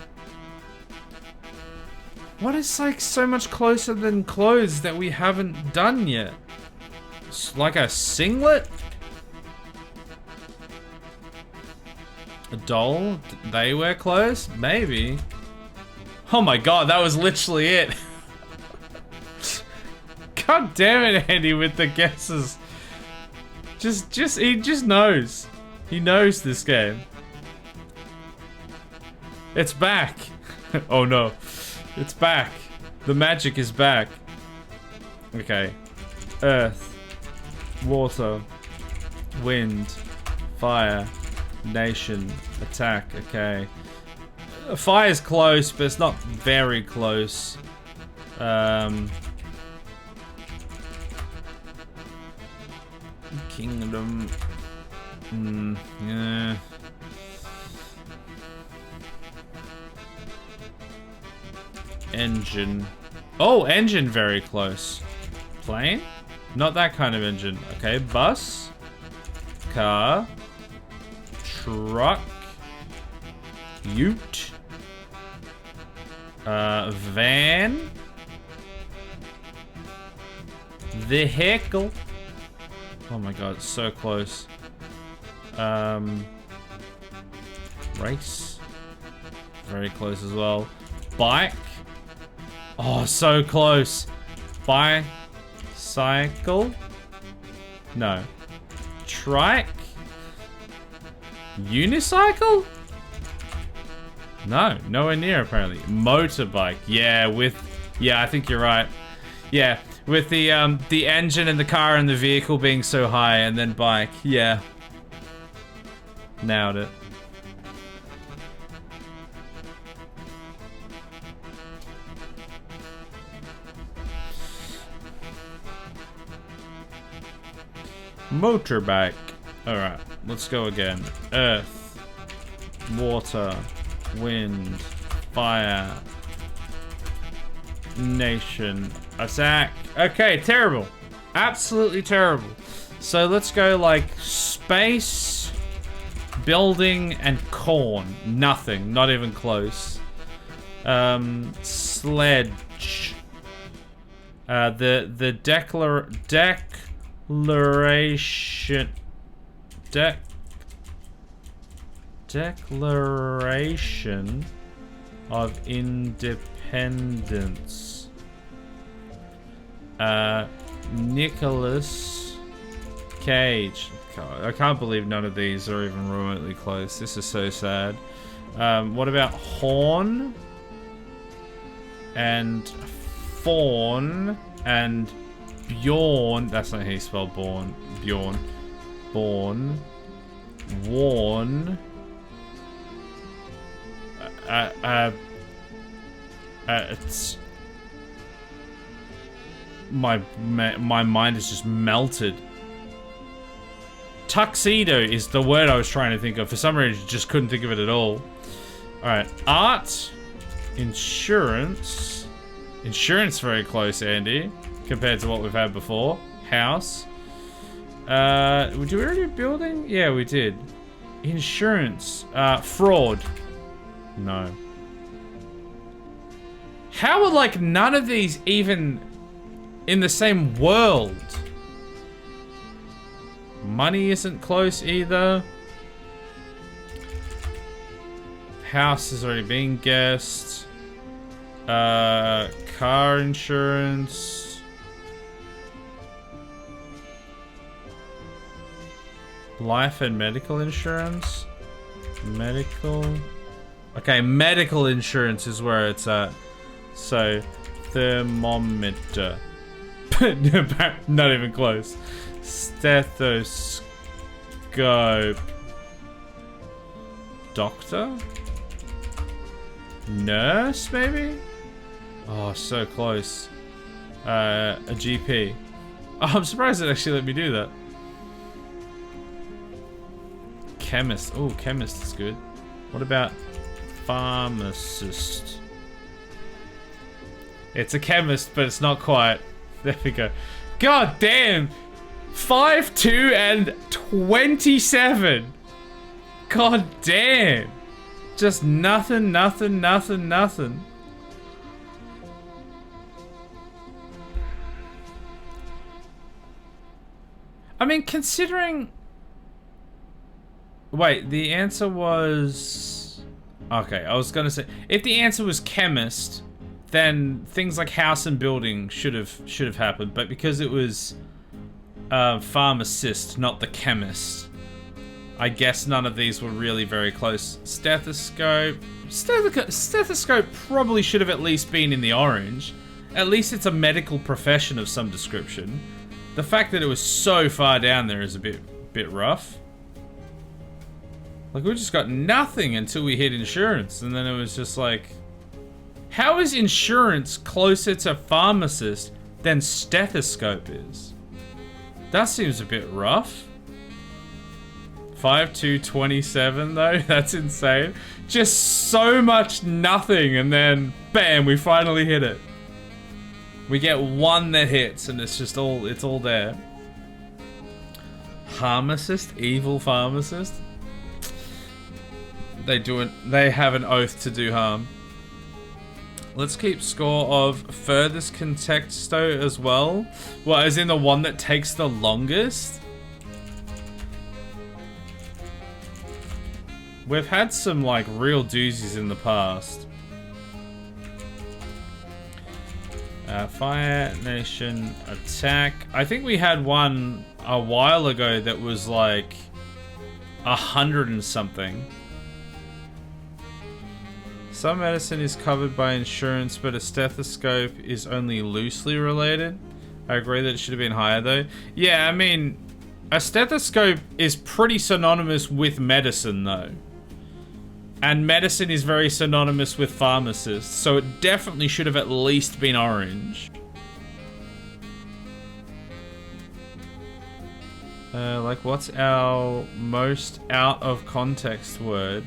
What is like so much closer than clothes that we haven't done yet? It's like a singlet? A doll? They wear clothes? Maybe. Oh my god, that was literally it. God damn it, Andy, with the guesses. He just knows. He knows this game. It's back. Oh no. It's back. The magic is back. Okay. Earth. Water. Wind. Fire. Nation. Attack. Okay. Fire's close, but it's not very close. Kingdom. Yeah. Engine. Oh, engine very close. Plane? Not that kind of engine. Okay, bus. Car. Truck. Ute. Van. Vehicle. Oh my god, it's so close. Race. Very close as well. Bike. Oh, so close. Bicycle? No. Trike? Unicycle? No, nowhere near apparently. Motorbike. Yeah, I think you're right. Yeah, with the engine and the car and the vehicle being so high, and then bike. Yeah. Nailed it. Motorbike. Alright, let's go again. Earth, water, wind, fire, nation, attack. Okay, terrible. Absolutely terrible. So let's go like space, building, and corn. Nothing. Not even close. Sledge. The Declaration of Independence. Nicholas Cage. God, I can't believe none of these are even remotely close. This is so sad. What about Horn? And Fawn and Bjorn. That's not how you spell Born. Bjorn. Born. Warn. It's my mind is just melted. Tuxedo is the word I was trying to think of. For some reason, just couldn't think of it at all. All right, art, insurance, very close, Andy, compared to what we've had before. House. Did we already do building? Yeah, we did. Insurance. Fraud. No. How are like none of these even in the same world? Money isn't close either. House has already been guessed. Car insurance. Life and medical insurance. Medical. Okay, medical insurance is where it's at. So, thermometer. Not even close. Stethoscope. Doctor? Nurse, maybe? Oh, so close. A GP. Oh, I'm surprised it actually let me do that. Chemist. Oh, chemist is good. What about pharmacist? It's a chemist, but it's not quite. There we go. God damn! 5, 2, and 27. God damn! Just nothing. I mean, considering... Wait, the answer was... Okay, I was gonna say... If the answer was chemist, then things like house and building should have happened. But because it was... pharmacist, not the chemist, I guess none of these were really very close. Stethoscope. Stethoscope probably should have at least been in the orange. At least it's a medical profession of some description. The fact that it was so far down there is a bit rough. Like, we just got nothing until we hit insurance, and then it was just like... How is insurance closer to pharmacist than stethoscope is? That seems a bit rough. 5, 2, 27 though, that's insane. Just so much nothing, and then bam, we finally hit it. We get one that hits, and it's just all, it's all there. Pharmacist? Evil pharmacist? They have an oath to do harm. Let's keep score of furthest contexto as well. Well, as in the one that takes the longest. We've had some like real doozies in the past. Fire Nation attack. I think we had one a while ago that was like 100 and something. Some medicine is covered by insurance, but a stethoscope is only loosely related. I agree that it should have been higher though. Yeah, I mean, a stethoscope is pretty synonymous with medicine though. And medicine is very synonymous with pharmacists, so it definitely should have at least been orange. Like, what's our most out of context word?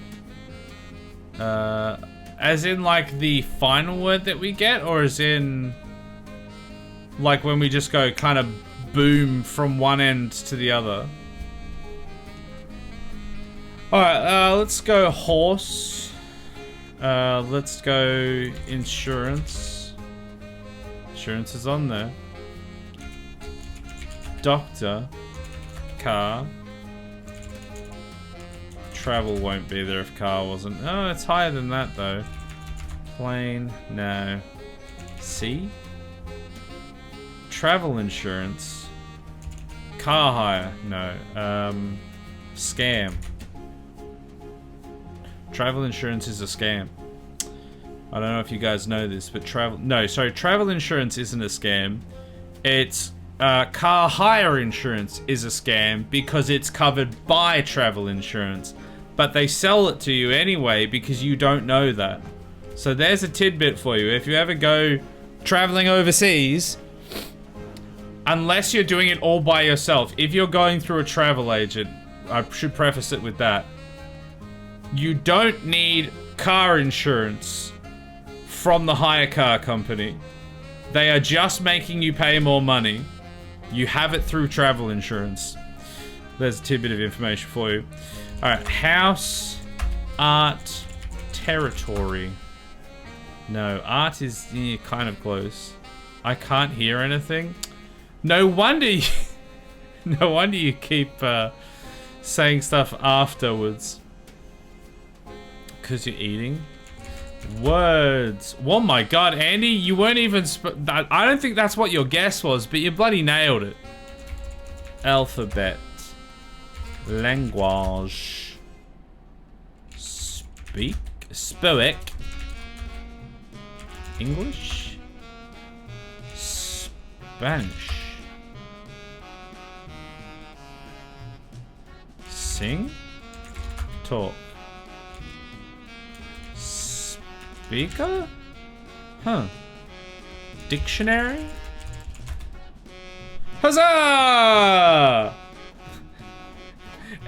As in, like, the final word that we get, or as in, like, when we just go kind of boom from one end to the other? Alright, let's go horse. Let's go insurance. Insurance is on there. Doctor. Car. Travel won't be there if car wasn't. Oh, it's higher than that though. Plane, no. Sea? Travel insurance. Car hire, no. Scam. Travel insurance is a scam. I don't know if you guys know this, but travel insurance isn't a scam. It's car hire insurance is a scam because it's covered by travel insurance, but they sell it to you anyway because you don't know that. So there's a tidbit for you. If you ever go traveling overseas, unless you're doing it all by yourself, if you're going through a travel agent, I should preface it with that, you don't need car insurance from the hire car company. They are just making you pay more money. You have it through travel insurance. There's a tidbit of information for you. Alright, house, art, territory. No, art is kind of close. I can't hear anything. No wonder you, no wonder you keep saying stuff afterwards. Because you're eating. Words. Oh my god, Andy, you weren't even... I don't think that's what your guess was, but you bloody nailed it. Alphabet. Language. Speak. Spoic. English. Spanish. Sing. Talk. Speaker? Huh. Dictionary? Huzzah!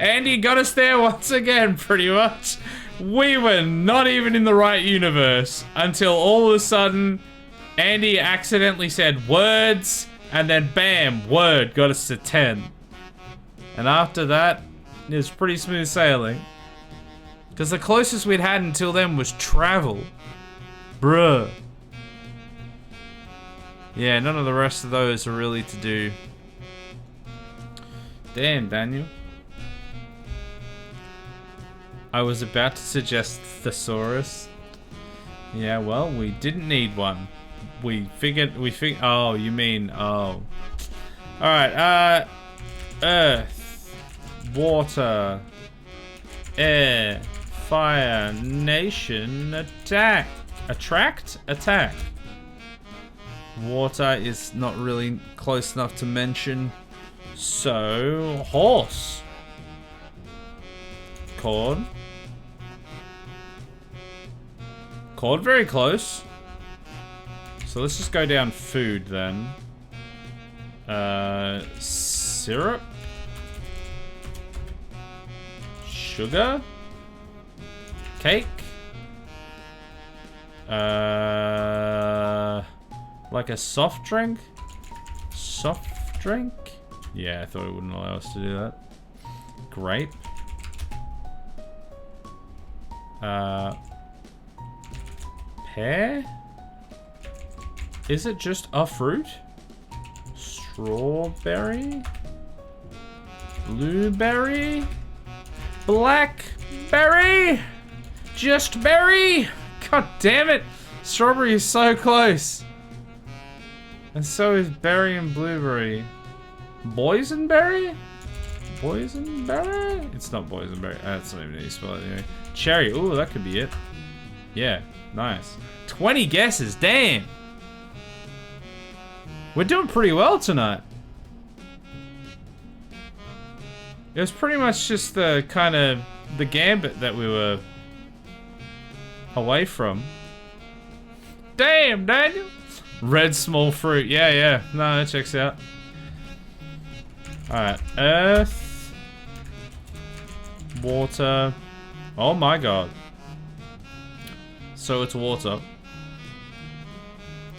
Andy got us there once again, pretty much. We were not even in the right universe until all of a sudden Andy accidentally said words and then bam, word got us to 10. And after that, it was pretty smooth sailing. Because the closest we'd had until then was travel. Bruh. Yeah, none of the rest of those are really to do. Damn, Daniel. I was about to suggest thesaurus. Yeah, well, we didn't need one. We figured, oh, you mean, oh. Alright, earth, water, air, fire, nation, attack. Attract? Attack. Water is not really close enough to mention. So, horse. Cord. Cord, very close. So let's just go down food then. Syrup. Sugar. Cake. Like a soft drink? Soft drink? Yeah, I thought it wouldn't allow us to do that. Grape. Pear? Is it just a fruit? Strawberry? Blueberry? Blackberry? Just berry? God damn it! Strawberry is so close. And so is berry and blueberry. Boysenberry? Boysenberry? It's not boysenberry. That's not even how you spell it anyway. Cherry. Ooh, that could be it. Yeah, nice. 20 guesses, damn. We're doing pretty well tonight. It was pretty much just the kind of the gambit that we were away from. Damn, Daniel. Red small fruit. Yeah. No, that checks out. Alright. Earth. Water. Oh my god. So it's water.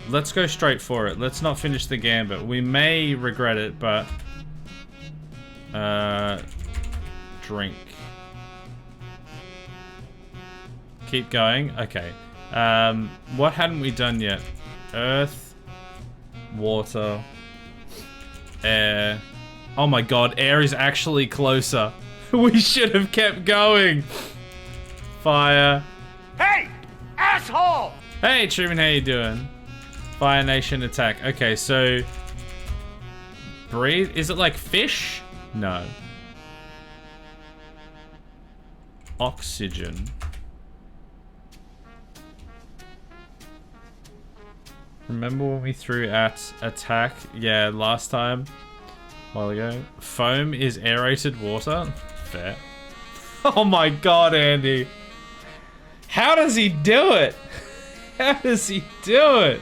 Let's go straight for it. Let's not finish the gambit. We may regret it, but... drink. Keep going. Okay. What hadn't we done yet? Earth. Water. Air. Oh my god, air is actually closer. We should have kept going. Fire. Hey! Asshole! Hey, Truman, how you doing? Fire Nation attack. Okay, so... breathe? Is it like fish? No. Oxygen. Remember when we threw at attack? Yeah, last time. A while ago. Foam is aerated water? Fair. Oh my god, Andy. How does he do it? How does he do it?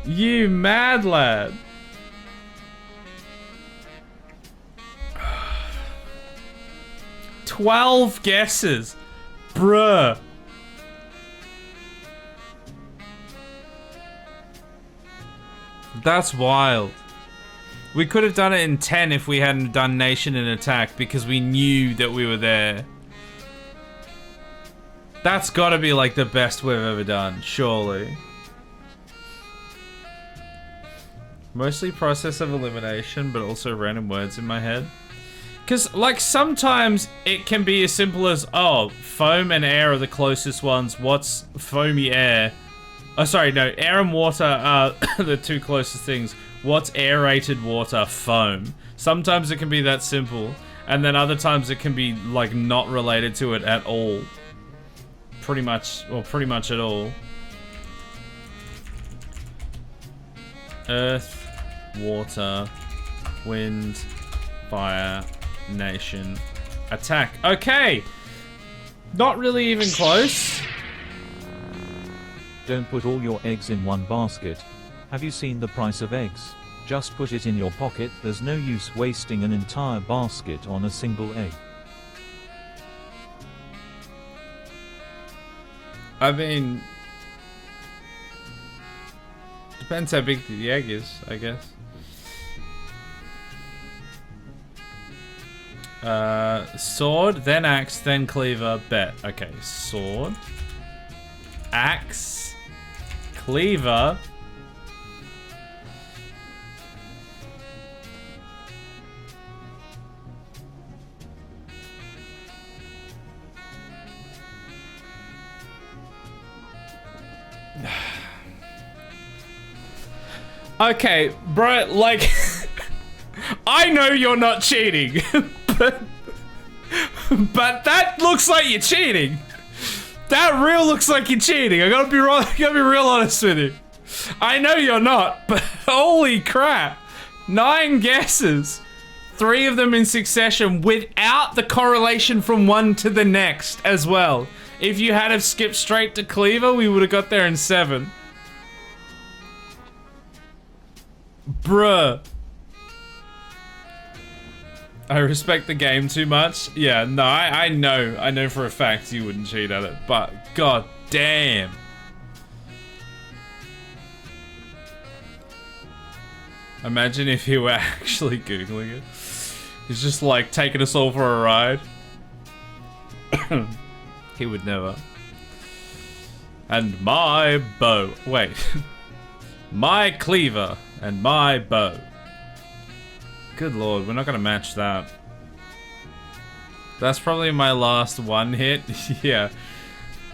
You mad lad. $12 guesses. Bruh. That's wild. We could have done it in 10 if we hadn't done Nation and Attack because we knew that we were there. That's gotta be like the best we've ever done, surely. Mostly process of elimination, but also random words in my head. Because, like, sometimes it can be as simple as, oh, foam and air are the closest ones. What's foamy air? Oh, sorry, no. Air and water are the two closest things. What's aerated water? Foam. Sometimes it can be that simple. And then other times it can be, like, not related to it at all. Pretty much, well, pretty much at all. Earth, water, wind, fire, nation, attack. Okay! Not really even close. Don't put all your eggs in one basket. Have you seen the price of eggs? Just put it in your pocket. There's no use wasting an entire basket on a single egg. I mean... depends how big the egg is, I guess. Sword, then axe, then cleaver, bet. Okay, sword. Axe. Cleaver. Okay, bro, like, I know you're not cheating, but that looks like you're cheating. That real looks like you're cheating. I gotta be real honest with you. I know you're not, but holy crap. 9 guesses. 3 of them in succession without the correlation from one to the next as well. If you had have skipped straight to cleaver, we would have got there in 7. Bruh. I respect the game too much. Yeah, no, I know for a fact you wouldn't cheat at it, but god damn. Imagine if he were actually Googling it. He's just like taking us all for a ride. He would never. And my bow. Wait. My cleaver and my bow. Good lord, we're not gonna match that. That's probably my last one hit. Yeah.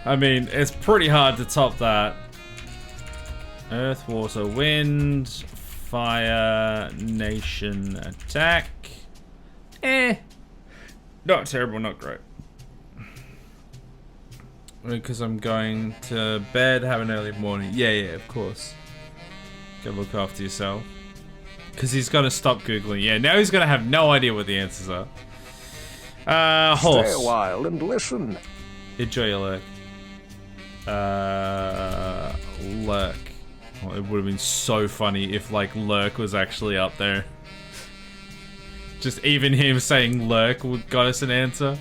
I mean, it's pretty hard to top that. Earth, water, wind, fire, nation, attack. Not terrible, not great. Because I'm going to bed, have an early morning. Yeah, of course. Go look after yourself. Because he's going to stop Googling. Yeah, now he's going to have no idea what the answers are. Horse. Stay a while and listen. Enjoy your lurk. Lurk. Well, it would have been so funny if, like, lurk was actually up there. Just even him saying lurk would got us an answer.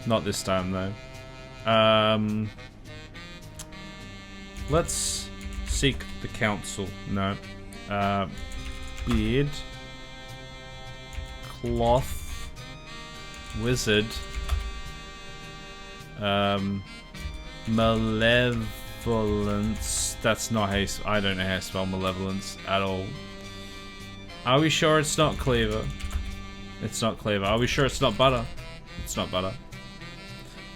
Not this time, though. Let's seek the council. No. Beard. Cloth. Wizard. Malevolence. That's not how I don't know how to spell malevolence at all. Are we sure it's not cleaver? It's not cleaver. Are we sure it's not butter? It's not butter.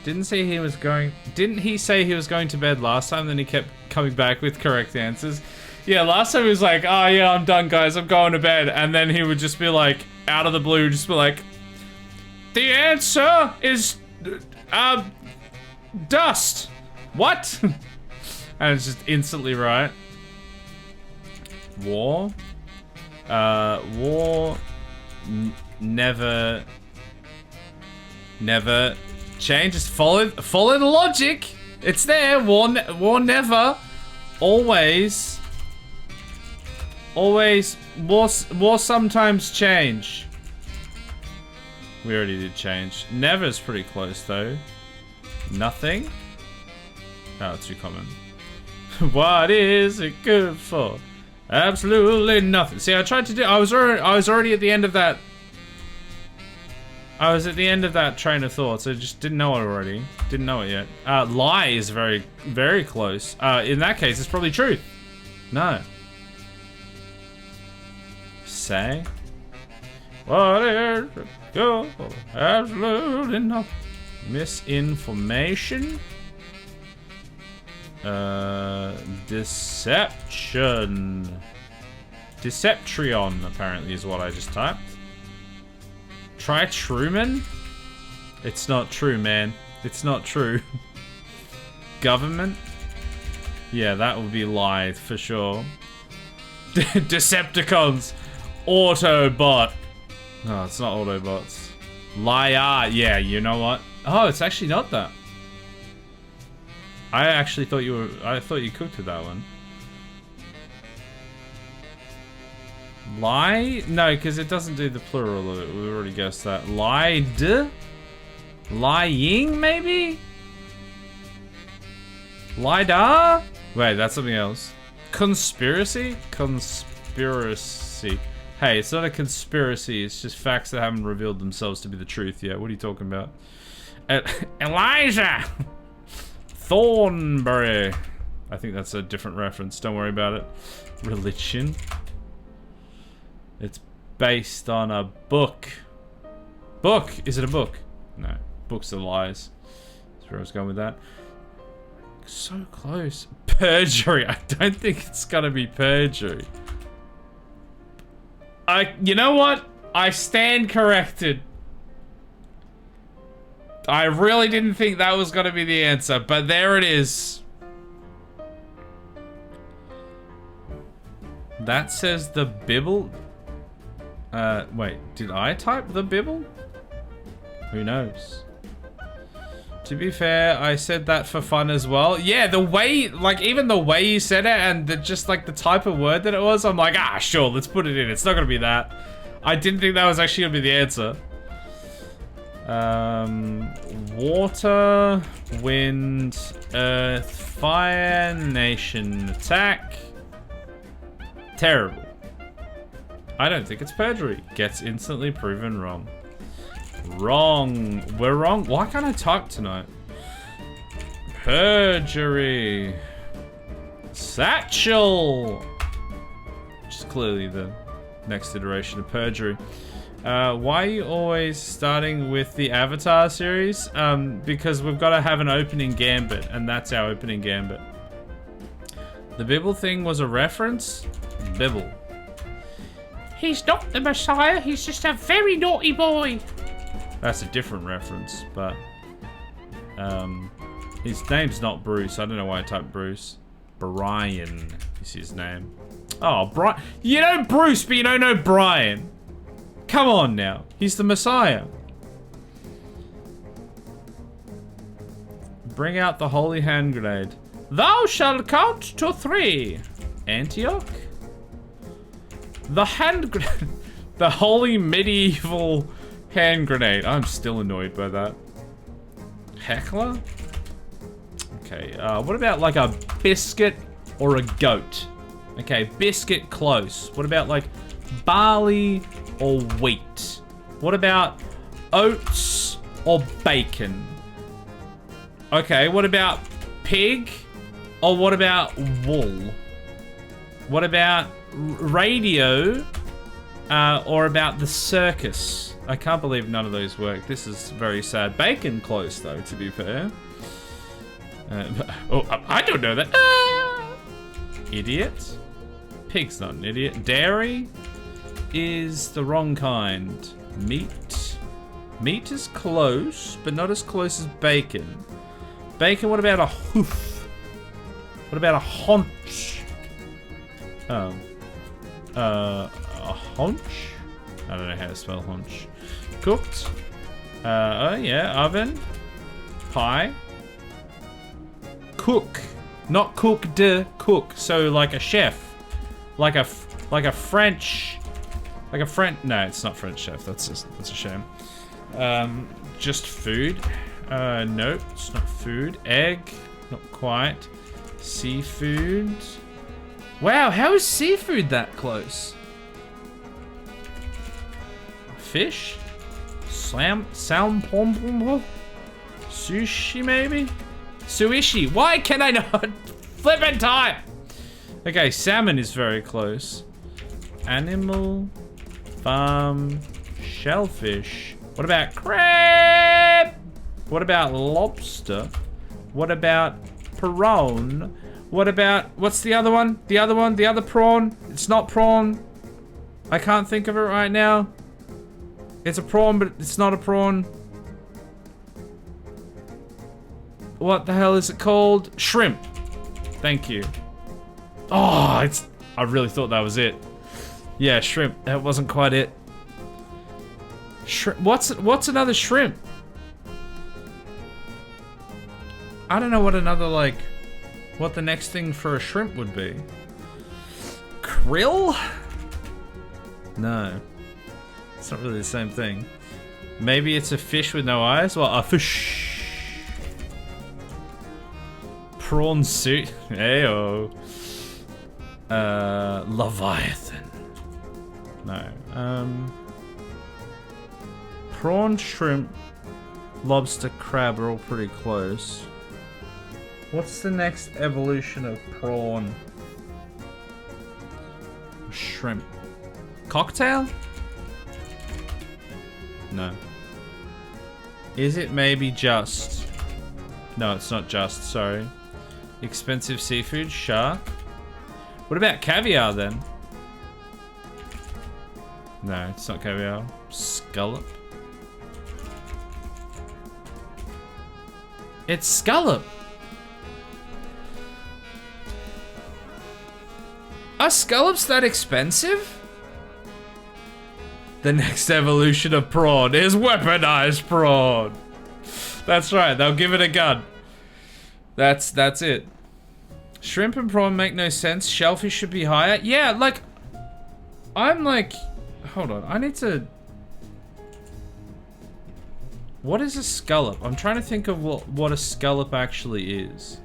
Didn't he say he was going to bed last time, then he kept coming back with correct answers? Yeah, last time he was like, oh yeah, I'm done guys, I'm going to bed. And then he would just be like, out of the blue, just be like, the answer is, dust. What? And it's just instantly right. War. War. Never change. Just follow the logic. It's there. War never. Always. War sometimes change. We already did change. Never's pretty close though. Nothing. Oh, it's too common. What is it good for? Absolutely nothing. See, I tried to do. I was already at the end of that. I was at the end of that train of thought, so I just didn't know it already. Didn't know it yet. Lie is very, very close. In that case, it's probably truth. No. Say. What is it good for? Absolutely nothing. Misinformation. Deception. Deceptrion, apparently, is what I just typed. Try Truman? It's not true, man. It's not true. Government? Yeah, that would be lie, for sure. Decepticons. Autobot. No, it's not Autobots. Liar. Yeah, you know what? Oh, it's actually not that. I actually thought you were. I thought you cooked with that one. Lie? No, because it doesn't do the plural of it. We already guessed that. Lied? Lying, maybe? Lidar? Wait, that's something else. Conspiracy? Conspiracy. Hey, it's not a conspiracy. It's just facts that haven't revealed themselves to be the truth yet. What are you talking about? Elijah! Thornbury. I think that's a different reference. Don't worry about it. Religion. It's based on a book. Book? Is it a book? No. Books are lies. That's where I was going with that. So close. Perjury. I don't think it's gonna be perjury. You know what? I stand corrected. I really didn't think that was gonna be the answer, but there it is. That says the Bible. Wait, did I type the Bible? Who knows? To be fair, I said that for fun as well. Yeah, the way, like, even the way you said it and just, like, the type of word that it was, I'm like, ah, sure, let's put it in. It's not gonna be that. I didn't think that was actually gonna be the answer. Water, wind, earth, fire, nation, attack. Terrible. I don't think it's perjury. Gets instantly proven wrong. Wrong. We're wrong. Why can't I type tonight? Perjury. Satchel. Which is clearly the next iteration of perjury. Why are you always starting with the Avatar series? Because we've got to have an opening gambit, and that's our opening gambit. The Bibble thing was a reference? Bibble. He's not the Messiah, he's just a very naughty boy. That's a different reference, but... his name's not Bruce. I don't know why I typed Bruce. Brian is his name. Oh, Brian. You know Bruce, but you don't know Brian. Come on now. He's the Messiah. Bring out the holy hand grenade. Thou shalt count to 3. Antioch? The hand grenade. The holy medieval hand grenade. I'm still annoyed by that. Heckler? Okay, what about like a biscuit or a goat? Okay, biscuit close. What about like barley or wheat? What about oats or bacon? Okay, what about pig? Or what about wool? What about radio? Or about the circus? I can't believe none of those work. This is very sad. Bacon close though, to be fair. Oh, I don't know that. Idiot. Pig's not an idiot. Dairy is the wrong kind. Meat. Meat is close, but not as close as bacon. Bacon, what about a hoof? What about a haunch? Oh. A haunch? I don't know how to spell haunch. Cooked. Oh yeah, oven. Pie. Cook. Not cooked, cook. So like a chef. Like a French. Like a French. No, it's not French chef. That's a shame. Just food. Nope, it's not food. Egg. Not quite. Seafood. Wow, how is seafood that close? Fish? Salmon? Sushi, maybe? Suishi. Why can I not flip in time? Okay, salmon is very close. Animal. Farm. Shellfish. What about crab? What about lobster? What about prawn? What about, what's the other one? The other one? The other prawn? It's not prawn. I can't think of it right now. It's a prawn, but it's not a prawn. What the hell is it called? Shrimp. Thank you. Oh, I really thought that was it. Yeah, shrimp. That wasn't quite it. Shrimp. What's another shrimp? I don't know what another, like, what the next thing for a shrimp would be. Krill? No. It's not really the same thing. Maybe it's a fish with no eyes? Well, a fish. Prawn suit. Ayo. Leviathan. No. Prawn, shrimp, lobster, crab are all pretty close. What's the next evolution of prawn? Shrimp. Cocktail? No. Is it maybe just? No, it's not just, sorry. Expensive seafood, shark. What about caviar then? No, it's not caviar. Scallop. It's scallop. Are scallops that expensive? The next evolution of prawn is weaponized prawn. That's right, they'll give it a gun. That's it. Shrimp and prawn make no sense. Shellfish should be higher. Yeah, like, I'm like, hold on, I need to. What is a scallop? I'm trying to think of what a scallop actually is.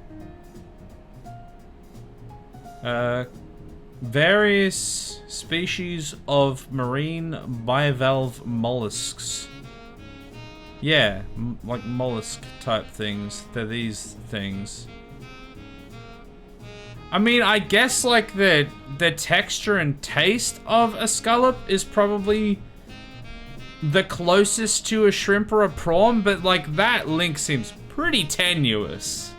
Various species of marine bivalve mollusks. Yeah, like mollusk type things. They're these things. I mean, I guess like the texture and taste of a scallop is probably the closest to a shrimp or a prawn, but like that link seems pretty tenuous.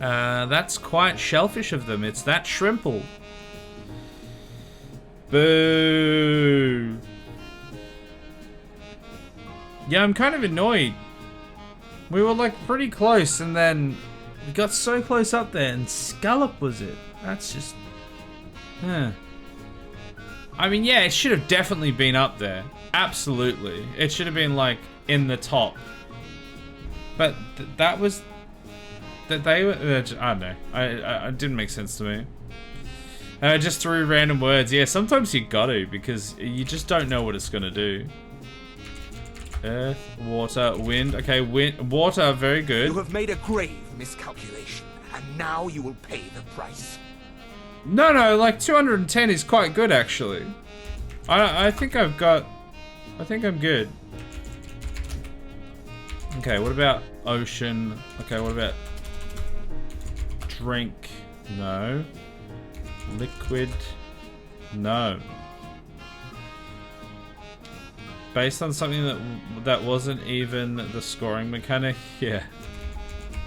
That's quite shellfish of them. It's that shrimple. Boo. Yeah, I'm kind of annoyed. We were like pretty close and then we got so close up there and scallop was it. That's just... I mean, yeah, it should have definitely been up there. Absolutely. It should have been like in the top. But that was... That they were... I don't know. It didn't make sense to me. Just threw random words. Yeah, sometimes you got to because you just don't know what it's going to do. Earth, water, wind. Okay, water, very good. You have made a grave miscalculation, and now you will pay the price. No, like 210 is quite good actually. I think I've got... I think I'm good. Okay, what about ocean? Okay, what about drink? No. Liquid? No. Based on something that wasn't even the scoring mechanic? Yeah.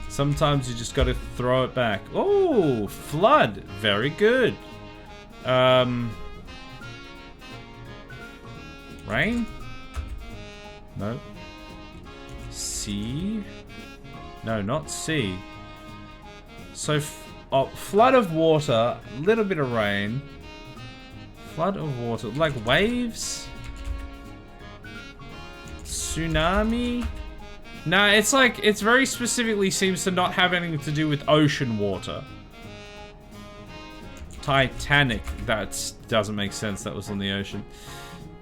Sometimes you just gotta throw it back. Oh, flood. Very good. Rain? No. Sea? No, not sea. So, flood of water, a little bit of rain. Flood of water, like waves? Tsunami? No, it's like, it's very specifically seems to not have anything to do with ocean water. Titanic, that doesn't make sense, that was on the ocean.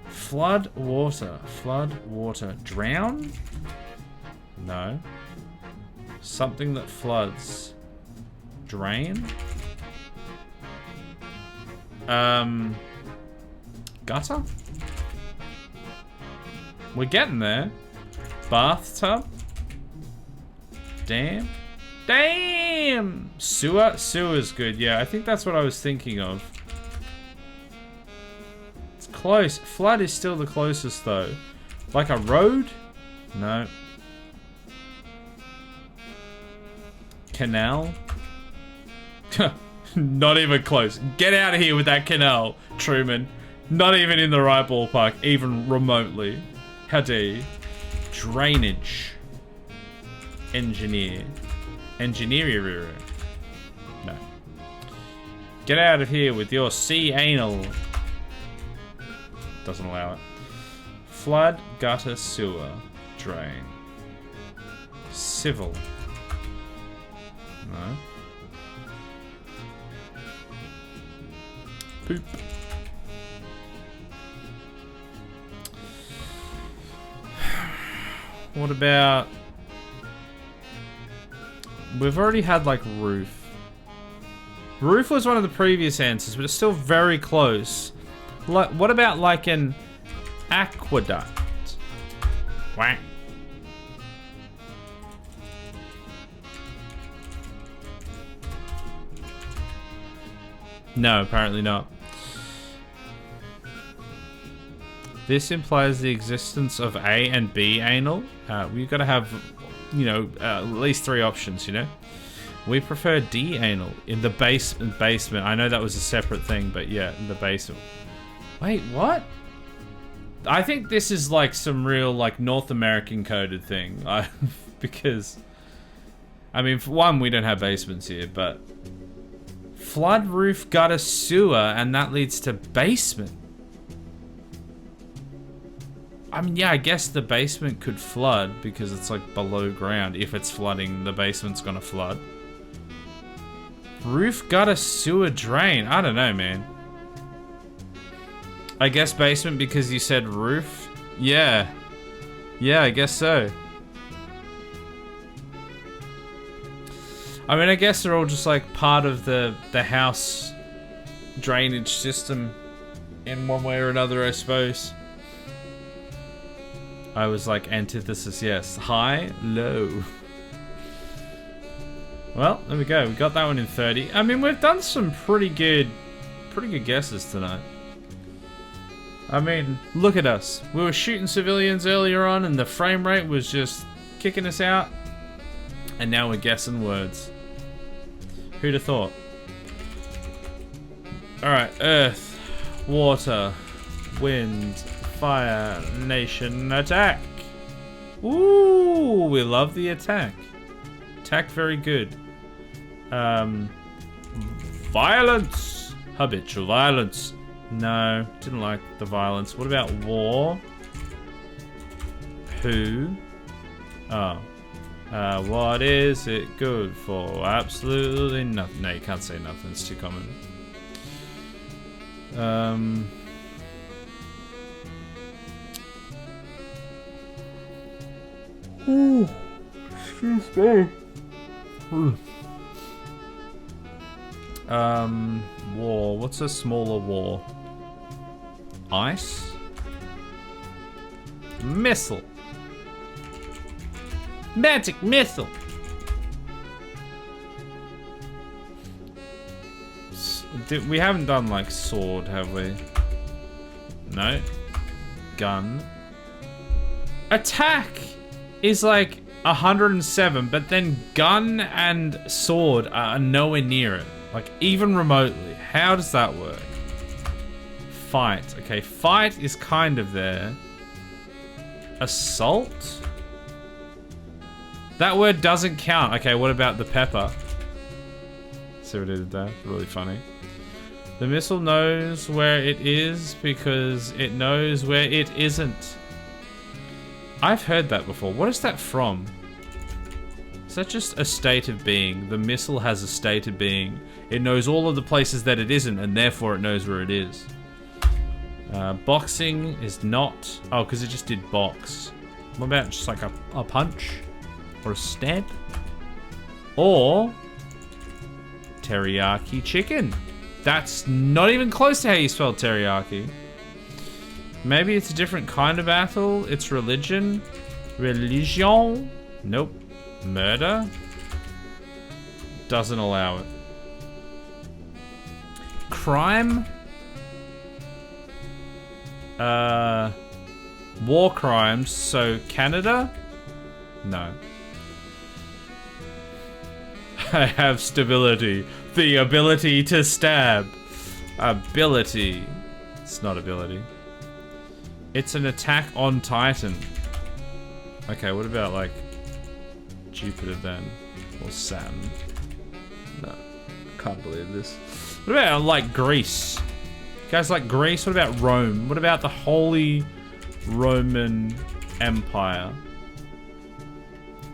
Flood water, drown? No. Something that floods. Drain? Gutter? We're getting there. Bathtub? Dam? Damn! Sewer's good. Yeah, I think that's what I was thinking of. It's close. Flood is still the closest though. Like a road? No. Canal? Not even close. Get out of here with that canal, Truman. Not even in the right ballpark, even remotely. How dare you? Drainage. Engineer. Engineer. No. Get out of here with your sea anal. Doesn't allow it. Flood, gutter, sewer, drain. Civil. No. Poop. What about... We've already had like roof. Roof was one of the previous answers, but it's still very close. Like, what about like an aqueduct? Whack. No, apparently not. This implies the existence of A and B anal. We've got to have, you know, at least 3 options, you know? We prefer D anal in the basement. I know that was a separate thing, but yeah, in the basement. Wait, what? I think this is like some real like North American coded thing. Because, I mean, for one, we don't have basements here, but flood, roof, gutter, sewer, and that leads to basement. I mean, yeah, I guess the basement could flood because it's like below ground. If it's flooding, the basement's gonna flood. Roof, gutter, sewer, drain. I don't know, man. I guess basement because you said roof. Yeah. Yeah, I guess so. I mean, I guess they're all just like part of the house drainage system in one way or another, I suppose. I was like, antithesis, yes. High, low. Well, there we go. We got that one in 30. I mean, we've done some pretty good guesses tonight. I mean, look at us. We were shooting civilians earlier on and the frame rate was just kicking us out. And now we're guessing words. Who'd have thought? Alright, earth, water, wind, fire, nation, attack. Ooh, we love the attack. Attack, very good. Violence. Habitual violence. No, didn't like the violence. What about war? Who? Oh. What is it good for? Absolutely nothing. No, you can't say nothing. It's too common. Ooh, excuse me. War. What's a smaller war? Ice? Missile. Magic missile. We haven't done like sword, have we? No. Gun. Attack is like 107, but then gun and sword are nowhere near it. Like even remotely. How does that work? Fight. Okay, fight is kind of there. Assault? That word doesn't count. Okay, what about the pepper? See what I did there? Really funny. The missile knows where it is because it knows where it isn't. I've heard that before. What is that from? Is that just a state of being? The missile has a state of being. It knows all of the places that it isn't, and therefore it knows where it is. Boxing is not... Oh, because it just did box. What about just like a punch? Or a stab? Or... teriyaki chicken. That's not even close to how you spell teriyaki. Maybe it's a different kind of battle. It's religion. Religion? Nope. Murder? Doesn't allow it. Crime? War crimes. So Canada? No. I have stability. The ability to stab. Ability. It's not ability. It's an attack on Titan. Okay, what about like Jupiter then? Or Saturn? No. Can't believe this. What about like Greece? You guys like Greece? What about Rome? What about the Holy Roman Empire?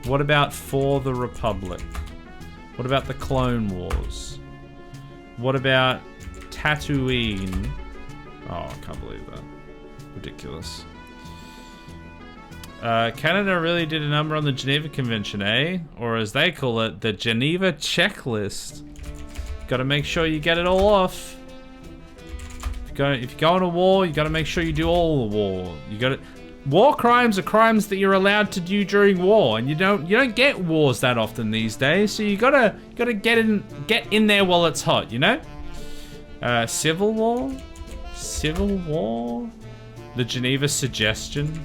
What about For the Republic? What about the Clone Wars? What about Tatooine? Oh, I can't believe that. Ridiculous. Canada really did a number on the Geneva Convention, eh? Or as they call it, the Geneva Checklist. Gotta make sure you get it all off. If you go on a war, you gotta make sure you do all the war. You gotta... War crimes are crimes that you're allowed to do during war, and you don't get wars that often these days. So you gotta get in there while it's hot, you know. Civil war, the Geneva Suggestion.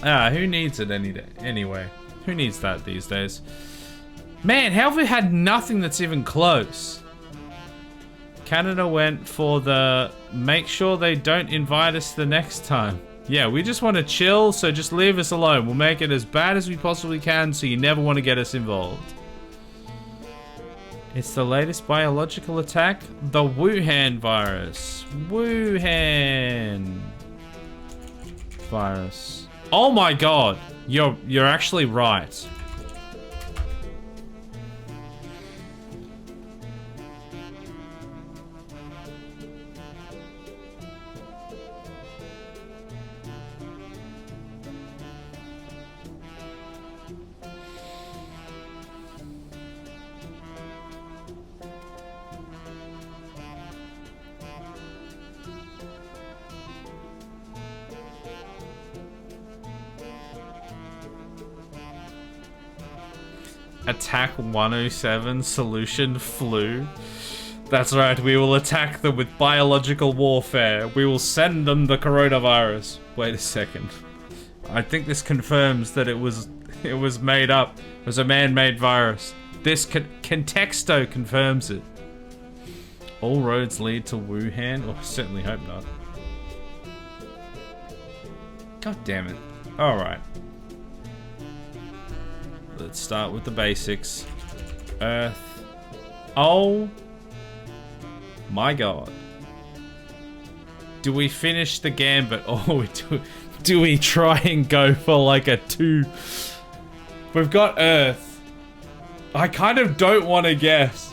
Who needs it anyway? Who needs that these days? Man, how have we had nothing that's even close? Canada went for the make sure they don't invite us the next time. Yeah, we just want to chill, so just leave us alone. We'll make it as bad as we possibly can, so you never want to get us involved. It's the latest biological attack, the Wuhan virus. Wuhan virus. Oh my god, you're actually right. Attack 107, solution flu. That's right, we will attack them with biological warfare. We will send them the coronavirus. Wait a second. I think this confirms that it was made up. It was a man-made virus. This contexto confirms it. All roads lead to Wuhan? Oh, I certainly hope not. God damn it. Alright. Let's start with the basics. Earth. Oh my god. Do we finish the gambit or do we try and go for like a 2? We've got Earth. I kind of don't want to guess.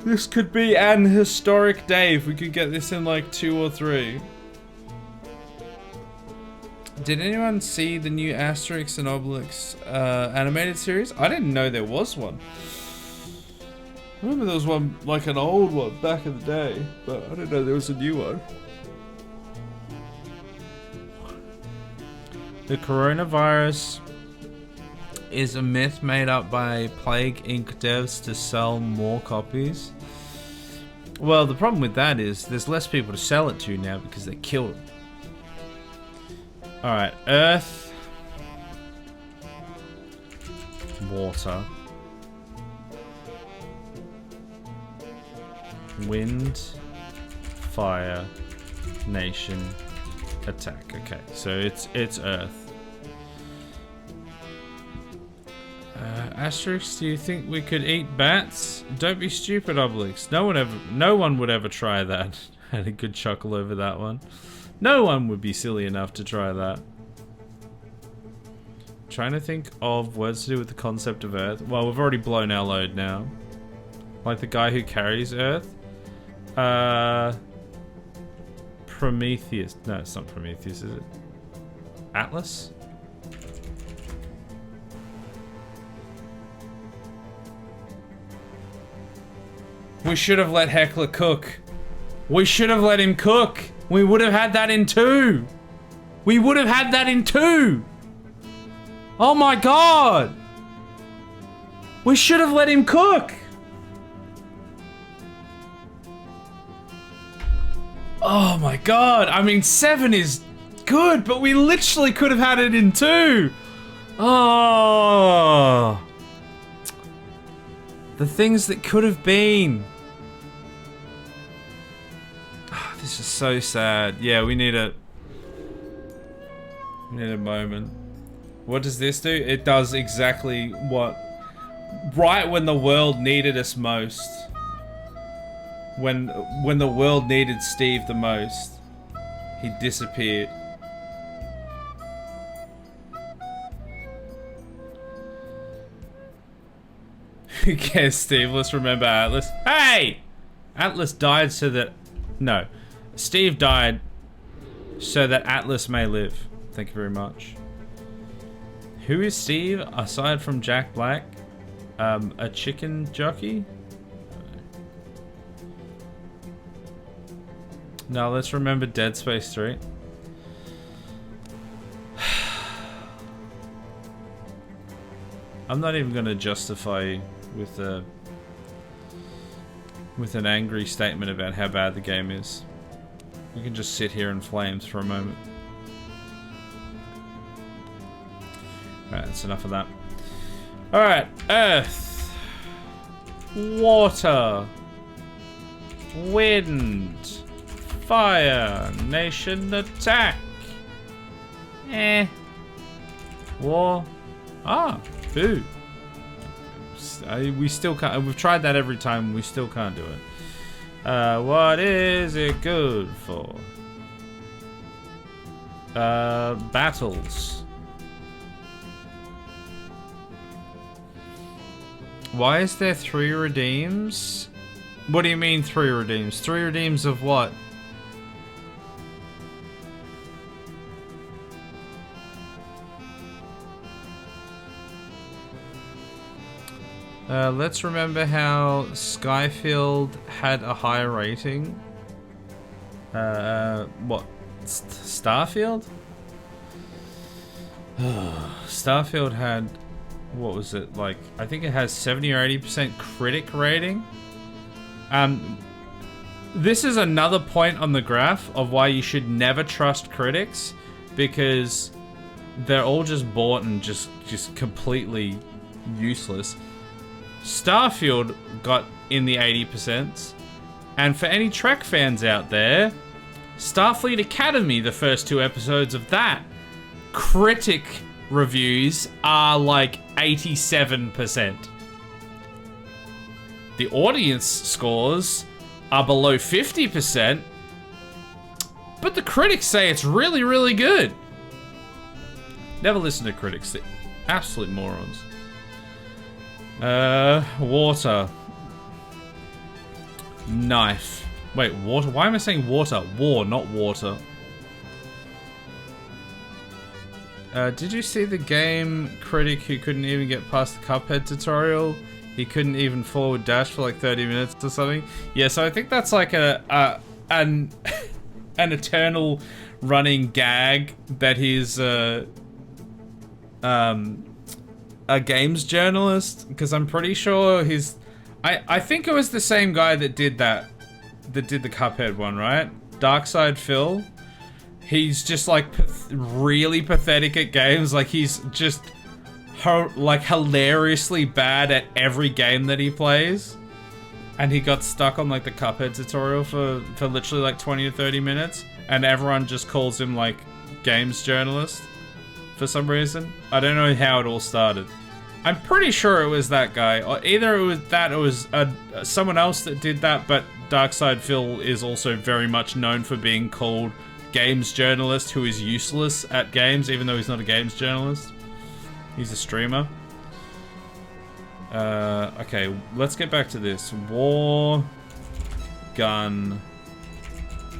This could be an historic day if we could get this in like 2 or 3. Did anyone see the new Asterix and Obelix animated series? I didn't know there was one. I remember there was one, like an old one back in the day, but I didn't know there was a new one. The coronavirus is a myth made up by Plague Inc. devs to sell more copies. Well, the problem with that is there's less people to sell it to now because they killed them. Alright, Earth. Water. Wind. Fire. Nation. Attack. Okay, so it's Earth. Asterix, do you think we could eat bats? Don't be stupid, Obelix. No one would ever try that. Had a good chuckle over that one. No one would be silly enough to try that. Trying to think of words to do with the concept of Earth. Well, we've already blown our load now. Like the guy who carries Earth. Prometheus. No, it's not Prometheus, is it? Atlas? We should have let Heckler cook. We should have let him cook. We would have had that in 2. We would have had that in 2. Oh my god. We should have let him cook. Oh my god. I mean, 7 is good, but we literally could have had it in 2. Oh. The things that could have been. Oh, this is so sad. Yeah, we need a moment. What does this do? It does exactly what... Right when the world needed us most. When the world needed Steve the most. He disappeared. Who cares, Steve? Let's remember Atlas. Hey! Atlas died so that... No. Steve died so that Atlas may live. Thank you very much. Who is Steve, aside from Jack Black? A chicken jockey? No, let's remember Dead Space 3. I'm not even going to justify with an angry statement about how bad the game is. We can just sit here in flames for a moment. Alright, that's enough of that. Alright, Earth. Water. Wind. Fire. Nation attack. War. Ah, food. We still can't. We've tried that every time. We still can't do it. What is it good for? Battles. Why is there 3 redeems? What do you mean 3 redeems? 3 redeems of what? Let's remember how Skyfield had a high rating. What? Starfield? Starfield had... What was it? Like, I think it has 70 or 80% critic rating. This is another point on the graph of why you should never trust critics. Because they're all just bought and just completely useless. Starfield got in the 80%. And for any Trek fans out there, Starfleet Academy, the first 2 episodes of that, critic reviews are like 87%. The audience scores are below 50%, but the critics say it's really, really good. Never listen to critics, they're absolute morons. Water. Knife. Wait, water? Why am I saying water? War, not water. Did you see the game critic who couldn't even get past the Cuphead tutorial? He couldn't even forward dash for like 30 minutes or something. Yeah, so I think that's like an eternal running gag that he's a games journalist, because I'm pretty sure he's I think it was the same guy that did the Cuphead one, right? Darkside Phil. He's just like really pathetic at games. Like he's just like hilariously bad at every game that he plays. And he got stuck on like the Cuphead tutorial for literally like 20 to 30 minutes. And everyone just calls him like games journalist for some reason. I don't know how it all started. I'm pretty sure it was that guy. Or either it was that or it was someone else that did that, but Darkside Phil is also very much known for being called games journalist who is useless at games, even though he's not a games journalist. He's a streamer. Okay, let's get back to this. War, gun,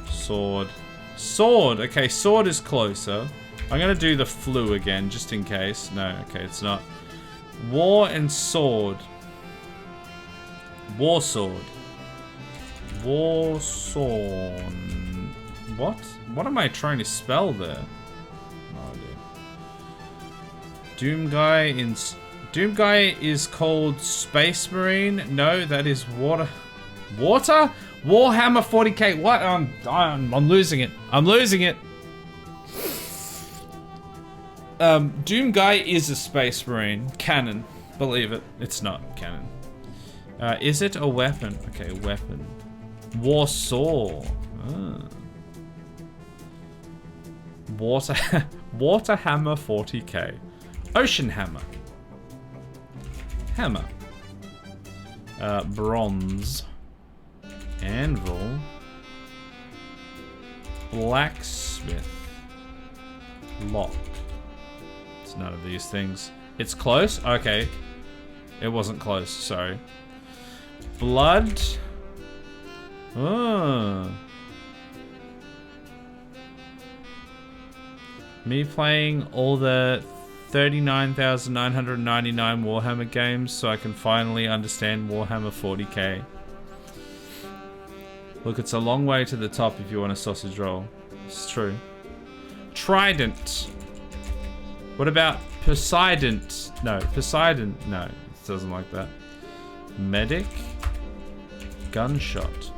sword. Sword! Okay, sword is closer. I'm gonna do the flu again, just in case. No, okay, it's not. War and sword. War sword. War sword. What? What am I trying to spell there? No idea. Doom Guy is called Space Marine. No, that is water. Water? Warhammer 40k. What? I'm losing it. I'm losing it. Doom Guy is a Space Marine. Canon. Believe it. It's not canon. Is it a weapon? Okay, weapon. Warsaw. Water Hammer 40k. Ocean Hammer. Hammer. Bronze. Anvil. Blacksmith. Lock. It's none of these things. It's close? Okay. It wasn't close, sorry. Blood. Oh. Me playing all the 39,999 Warhammer games so I can finally understand Warhammer 40k. Look, it's a long way to the top if you want a sausage roll. It's true. Trident. What about Poseidon? No, Poseidon. No, it doesn't like that. Medic. Gunshot.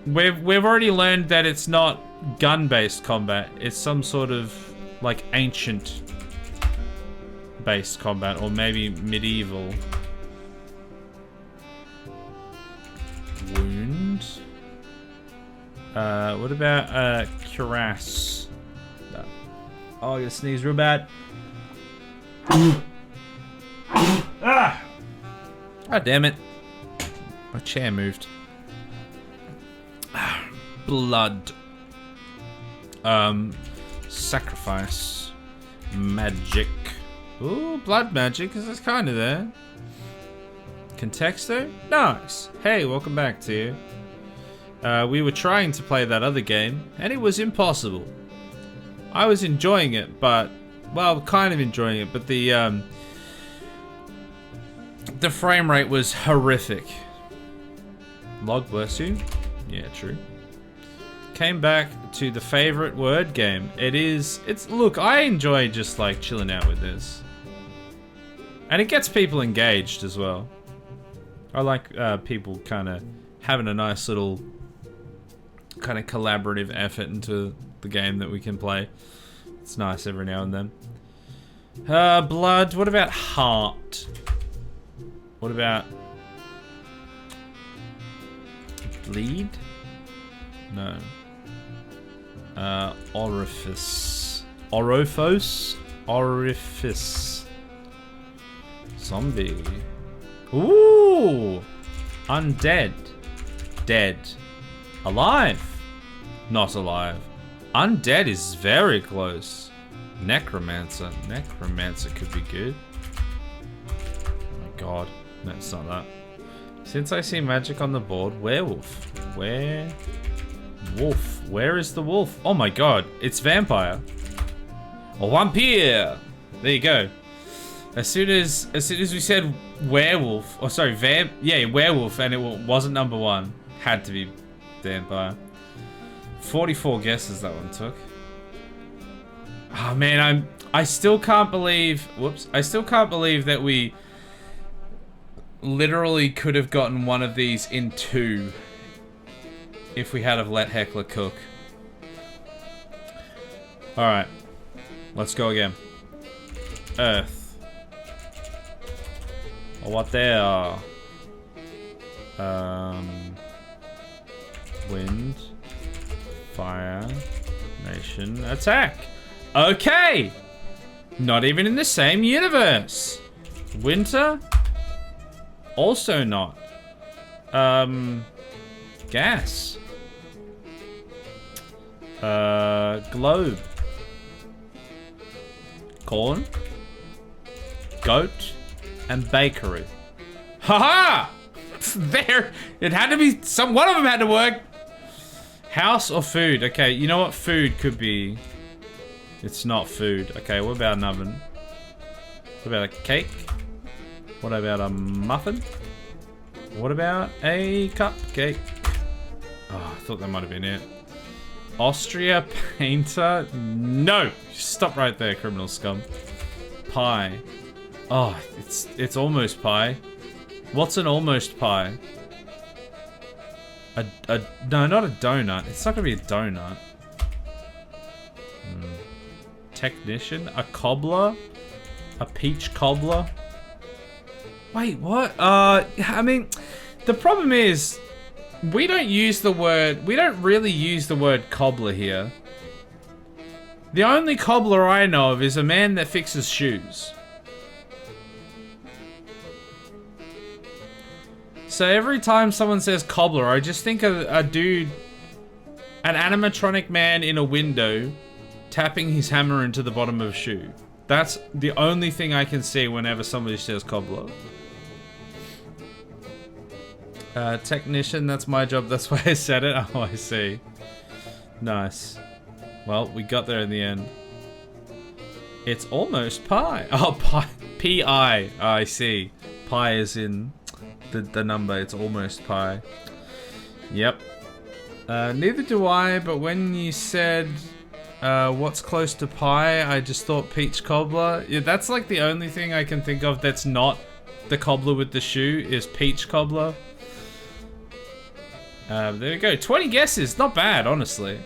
We've already learned that it's not gun-based combat. It's some sort of like ancient based combat, or maybe medieval. Wound. What about cuirass? No. Oh, you sneeze real bad. Ah! God damn it. My chair moved. Blood. Sacrifice. Magic. Ooh, blood magic, because it's kind of there. Contexto? Nice. Hey, welcome back to you. We were trying to play that other game, and it was impossible. I was enjoying it, but... well, kind of enjoying it, but the frame rate was horrific. Log bless you. Yeah, true. Came back to the favorite word game. Look, I enjoy just like chilling out with this. And it gets people engaged as well. I like people kind of having a nice little kind of collaborative effort into the game that we can play. It's nice every now and then. Blood. What about heart? What about bleed? No. Orifice. Orophos? Orifice. Zombie. Ooh! Undead. Dead. Alive. Not alive. Undead is very close. Necromancer. Necromancer could be good. Oh my god. No, it's not that. Since I see magic on the board, werewolf. Where? Wolf. Where is the wolf? Oh my god. It's vampire. Or vampire. There you go. As soon as we said werewolf, or sorry, werewolf, and it wasn't number one, had to be vampire. 44 guesses that one took. Oh man, I still can't believe, whoops, I still can't believe that we literally could have gotten one of these in 2 if we had have let Heckler cook. Alright, let's go again. Earth. What there? Wind. Fire. Nation. Attack. Okay! Not even in the same universe. Winter? Also not. Gas. Globe. Corn. Goat. And bakery. Haha! There! It had to be one of them had to work. House or food? Okay, you know what food could be? It's not food. Okay, what about an oven? What about a cake? What about a muffin? What about a cupcake? Oh, I thought that might have been it. Austria painter? No! Stop right there, criminal scum. Pie. Oh, it's almost pie. What's an almost pie? No, not a donut. It's not gonna be a donut. Technician? A cobbler? A peach cobbler? Wait, what? I mean, the problem is, we don't really use the word cobbler here. The only cobbler I know of is a man that fixes shoes. So every time someone says cobbler, I just think of a dude, an animatronic man in a window, tapping his hammer into the bottom of a shoe. That's the only thing I can see whenever somebody says cobbler. Technician, that's my job, that's why I said it. Oh, I see. Nice. Well, we got there in the end. It's almost pie. Oh, pie. P-I. Oh, I see. Pi is in the number. It's almost pi. Yep. Neither do I, but when you said what's close to pie, I just thought peach cobbler. Yeah, that's like the only thing I can think of that's not the cobbler with the shoe is peach cobbler. There we go. 20 guesses. Not bad, honestly.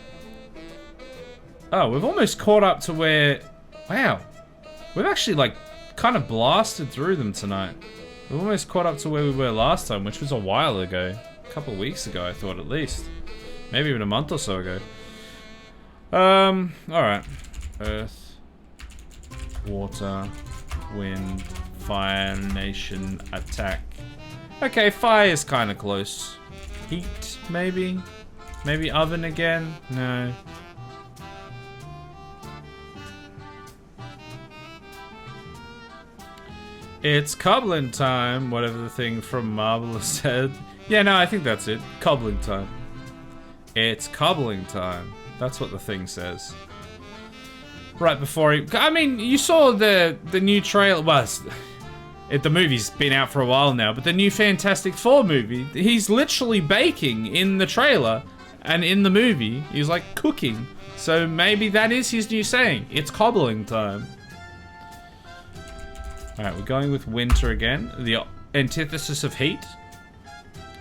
Oh, we've almost caught up to where... Wow. We've actually, like, kind of blasted through them tonight. We've almost caught up to where we were last time, which was a while ago. A couple of weeks ago, I thought, at least. Maybe even a month or so ago. Alright. Earth. Water. Wind. Fire. Nation. Attack. Okay, fire is kind of close. Heat, maybe? Maybe oven again? No. It's cobbling time, whatever the thing from Marvelous said. Yeah, no, I think that's it. Cobbling time. It's cobbling time. That's what the thing says. Right before he... I mean, you saw the new trailer... Well, the movie's been out for a while now, but the new Fantastic Four movie, he's literally baking in the trailer, and in the movie, he's like cooking. So maybe that is his new saying. It's cobbling time. Alright, we're going with winter again. The antithesis of heat.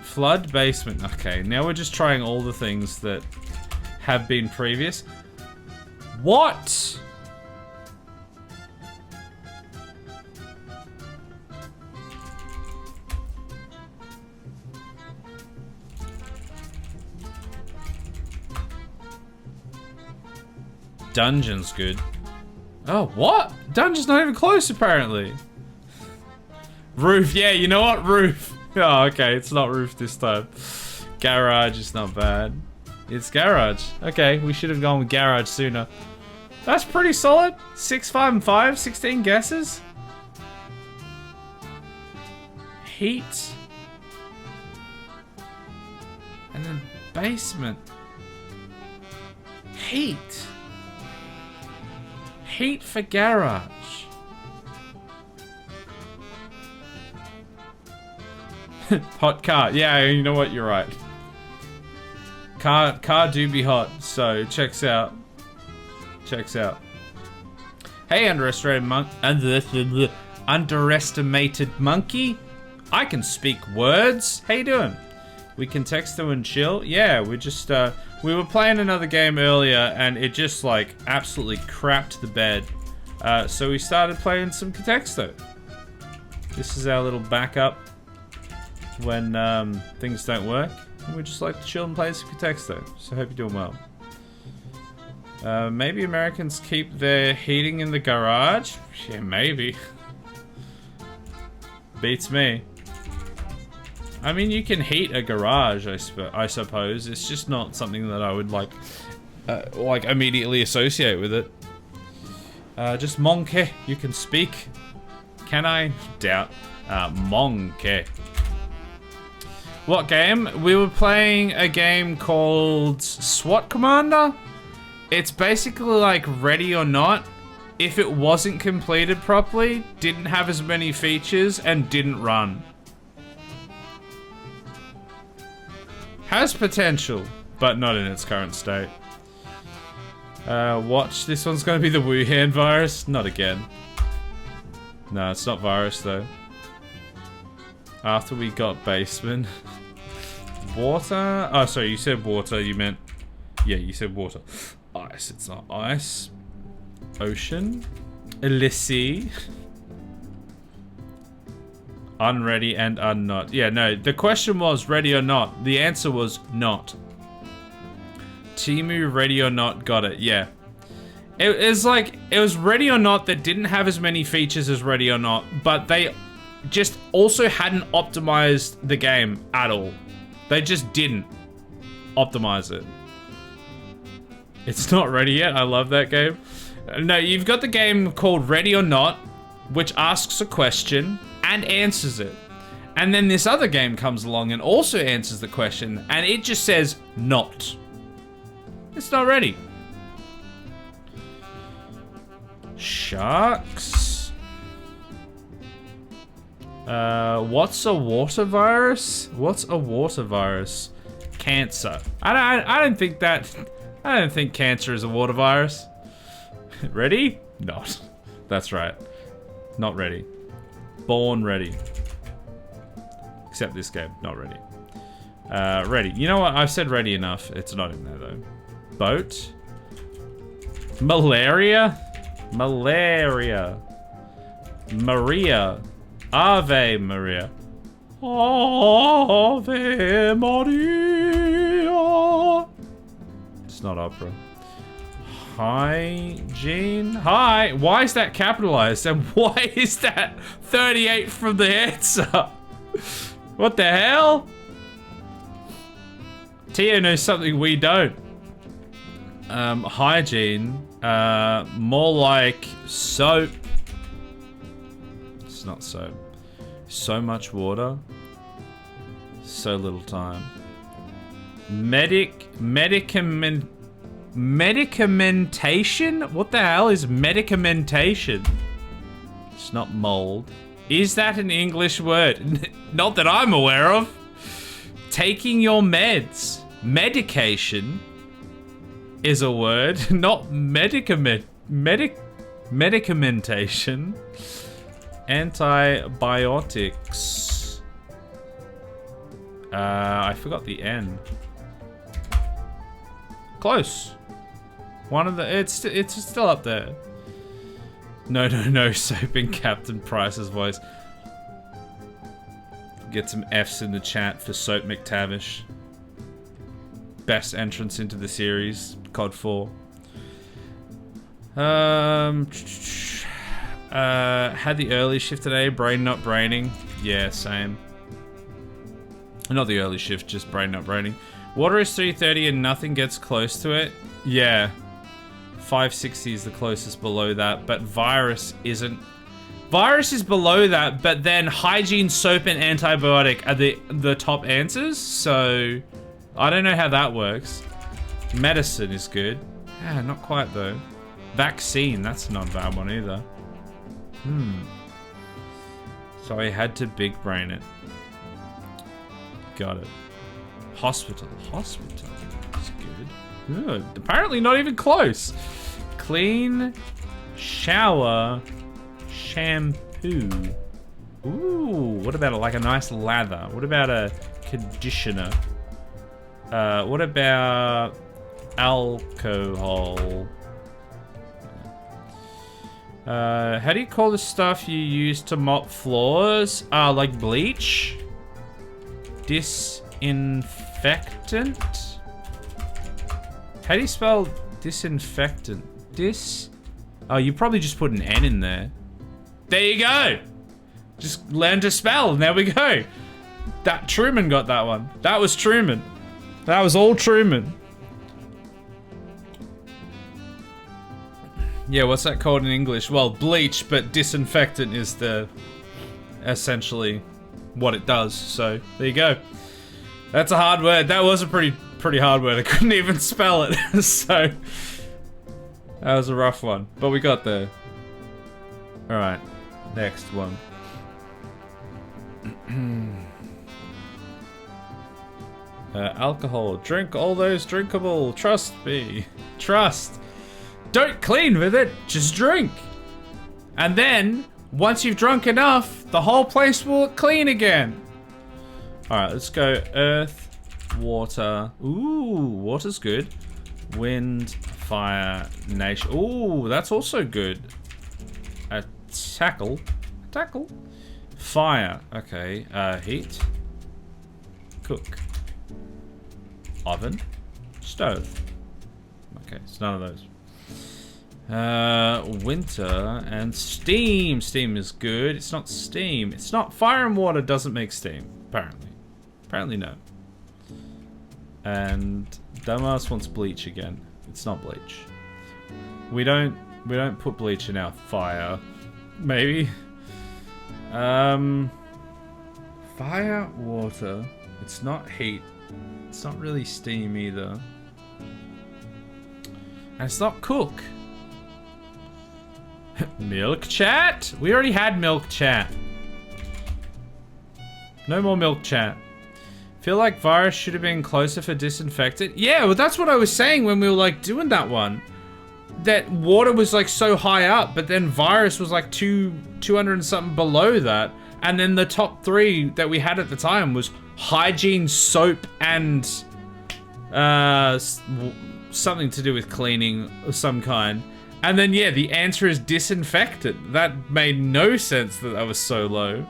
Flood, basement. Okay, now we're just trying all the things that have been previous. What? Dungeon's good. Oh, what? Dungeon's not even close, apparently. Roof, yeah, you know what? Roof. Oh, okay, it's not roof this time. Garage is not bad. It's garage. Okay, we should have gone with garage sooner. That's pretty solid. 6, 5, and 5, 16 guesses. Heat. And then basement. Heat. Heat for garage. Hot car. Yeah, you know what? You're right. Car do be hot. So checks out. Checks out. Hey, underestimated monkey. I can speak words. How you doing? We can text them and chill. Yeah, we just we were playing another game earlier and it just like absolutely crapped the bed. So we started playing some Contexto. This is our little backup when things don't work. And we just like to chill and play some Contexto. So I hope you're doing well. Maybe Americans keep their heating in the garage? Yeah, maybe. Beats me. I mean, you can heat a garage, I suppose. It's just not something that I would like immediately associate with it. Just monkey, you can speak. Can I? Doubt. Monkey. What game? We were playing a game called Swat Commander. It's basically like Ready or Not. If it wasn't completed properly, didn't have as many features, and didn't run. Has potential, but not in its current state. Watch, this one's gonna be the Wuhan virus. Not again. No, it's not virus though. After we got basement. Water? Oh, sorry, you said water, you meant... Yeah, you said water. Ice, it's not ice. Ocean. Elysee. Unready and unnot. Yeah, no, the question was ready or not. The answer was not. Timu, ready or not, got it, yeah. It was like, it was ready or not that didn't have as many features as ready or not, but they just also hadn't optimized the game at all. They just didn't optimize it. It's not ready yet, I love that game. No, you've got the game called Ready or Not, which asks a question and answers it. And then this other game comes along and also answers the question, and it just says not. It's not ready. Sharks. What's a water virus? What's a water virus? Cancer. I don't think cancer is a water virus. Ready? Not. That's right. Not ready. Born ready. Except this game, not ready. Ready. You know what? I've said ready enough. It's not in there though. Boat. Malaria. Malaria. Maria. Ave Maria. Ave Maria. It's not opera. Hygiene. Hi. Why is that capitalized? And why is that 38 from the answer? What the hell? Tio knows something we don't. Hygiene. More like soap. It's not soap. So much water. So little time. Medicamentation? What the hell is medicamentation? It's not mold. Is that an English word? Not that I'm aware of. Taking your meds. Medication is a word, not medicamentation. Antibiotics. I forgot the N. Close. One of the it's still up there. No, soap in Captain Price's voice. Get some F's in the chat for Soap Had the early shift today, brain not braining. Yeah, same. Not the early shift, just brain not braining. Water is 330 and nothing gets close to it. Yeah. 560 is the closest below that, but virus isn't. Virus is below that, but then hygiene, soap, and antibiotic are the top answers, so I don't know how that works. Medicine is good. Yeah, not quite though. Vaccine, that's not a bad one either. So I had to big brain it. Got it. Hospital. Hospital. That's good. Good. Apparently not even close. Clean. Shower. Shampoo. Ooh, what about like a nice lather? What about a conditioner? What about alcohol? How do you call the stuff you use to mop floors? Like bleach? Disinfectant? How do you spell disinfectant? Oh, you probably just put an N in there. There you go. Just learn to spell. There we go. That Truman got that one. That was Truman. That was all Truman. Yeah, what's that called in English? Well, bleach, but disinfectant is the essentially what it does. So there you go. That's a hard word. That was a pretty hard word. I couldn't even spell it. So that was a rough one, but we got there. All right, next one. Alcohol. Drink all those drinkable. Trust me. Trust. Don't clean with it. Just drink. And then, once you've drunk enough, the whole place will look clean again. Alright, let's go. Earth, water. Ooh, water's good. Wind, fire, nation. Ooh, that's also good. A tackle. Tackle. Fire. Okay. Heat. Cook. Oven. Stove. Okay, it's none of those. Winter and steam. Steam is good. It's not steam. It's not fire and water doesn't make steam. Apparently. Apparently no. And dumbass wants bleach again. It's not bleach. We don't put bleach in our fire. Maybe. Fire, water. It's not heat. It's not really steam either. And it's not cook. Milk chat? We already had milk chat. No more milk chat. Feel like virus should have been closer for disinfectant. Yeah, well that's what I was saying when we were like doing that one. That water was like so high up, but then virus was like 200 and something below that. And then the top three that we had at the time was hygiene, soap, and something to do with cleaning of some kind. And then, yeah, the answer is disinfectant. That made no sense that that was so low.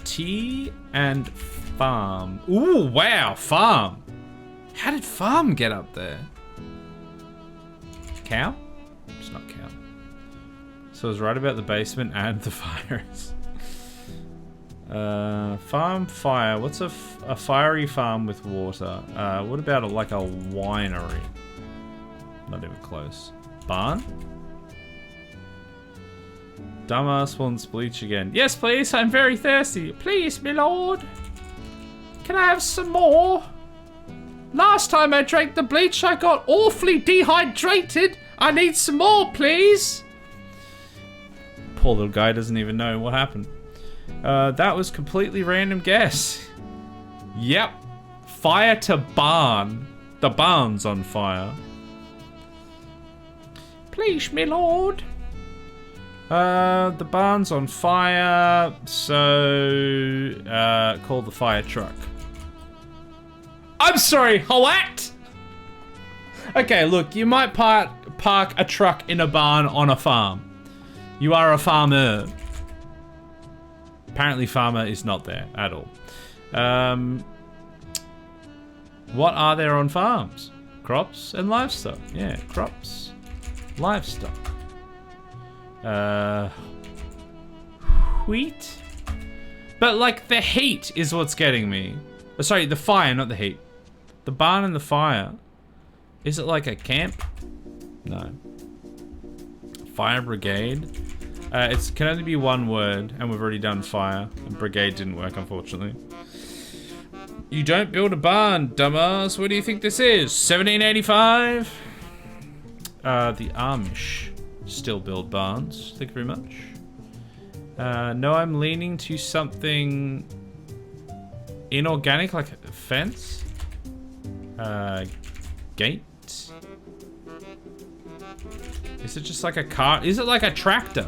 Tea and farm. Ooh, wow, farm. How did farm get up there? Cow? It's not cow. So I was right about the basement and the virus. Farm, fire. What's a fiery farm with water? What about like a winery? Not even close. Barn? Dumbass wants bleach again. Yes, please. I'm very thirsty. Please, my lord. Can I have some more? Last time I drank the bleach, I got awfully dehydrated. I need some more, please. Poor little guy doesn't even know what happened. That was completely random guess. Yep. Fire to barn. The barn's on fire. Please, my lord. The barn's on fire, so call the fire truck. I'm sorry, what? Okay, look, you might park a truck in a barn on a farm. You are a farmer. Apparently farmer is not there at all. What are there on farms? Crops and livestock. Yeah, crops, livestock. Wheat? But like the heat is what's getting me. Oh, sorry, the fire, not the heat. The barn and the fire. Is it like a camp? No. Fire brigade. It can only be one word, and we've already done fire. And brigade didn't work, unfortunately. You don't build a barn, dumbass. What do you think this is? 1785? The Amish still build barns. Thank you very much. No, I'm leaning to something inorganic, like a fence. Gate. Is it just like a car? Is it like a tractor?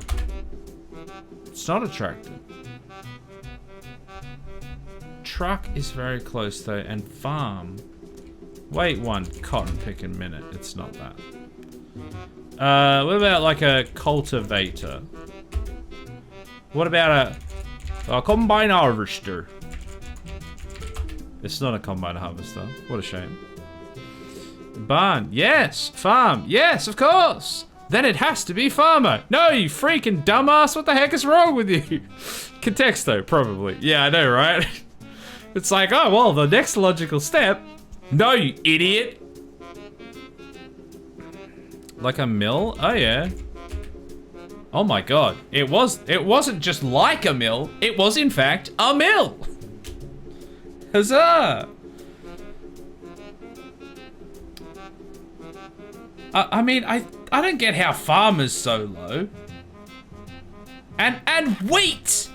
It's not a tractor. Truck is very close though, and farm. Wait one cotton picking minute. It's not that. What about like a cultivator? What about a combine harvester? It's not a combine harvester. What a shame. Barn, yes. Farm, yes, of course. Then it has to be farmer. No, you freaking dumbass. What the heck is wrong with you? Context though, probably. Yeah, I know, right? It's like, oh, well, the next logical step. No, you idiot. Like a mill? Oh, yeah. Oh my god. It wasn't just like a mill. It was, in fact, a mill. Huzzah. I mean, I don't get how farmers so low. And wheat!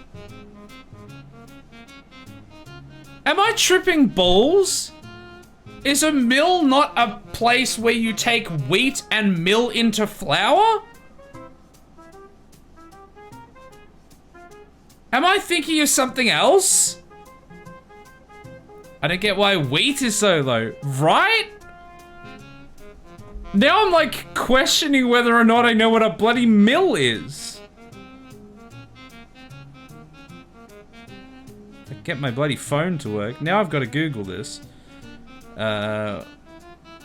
Am I tripping balls? Is a mill not a place where you take wheat and mill into flour? Am I thinking of something else? I don't get why wheat is so low, right? Now I'm like questioning whether or not I know what a bloody mill is. I get my bloody phone to work. Now I've got to Google this.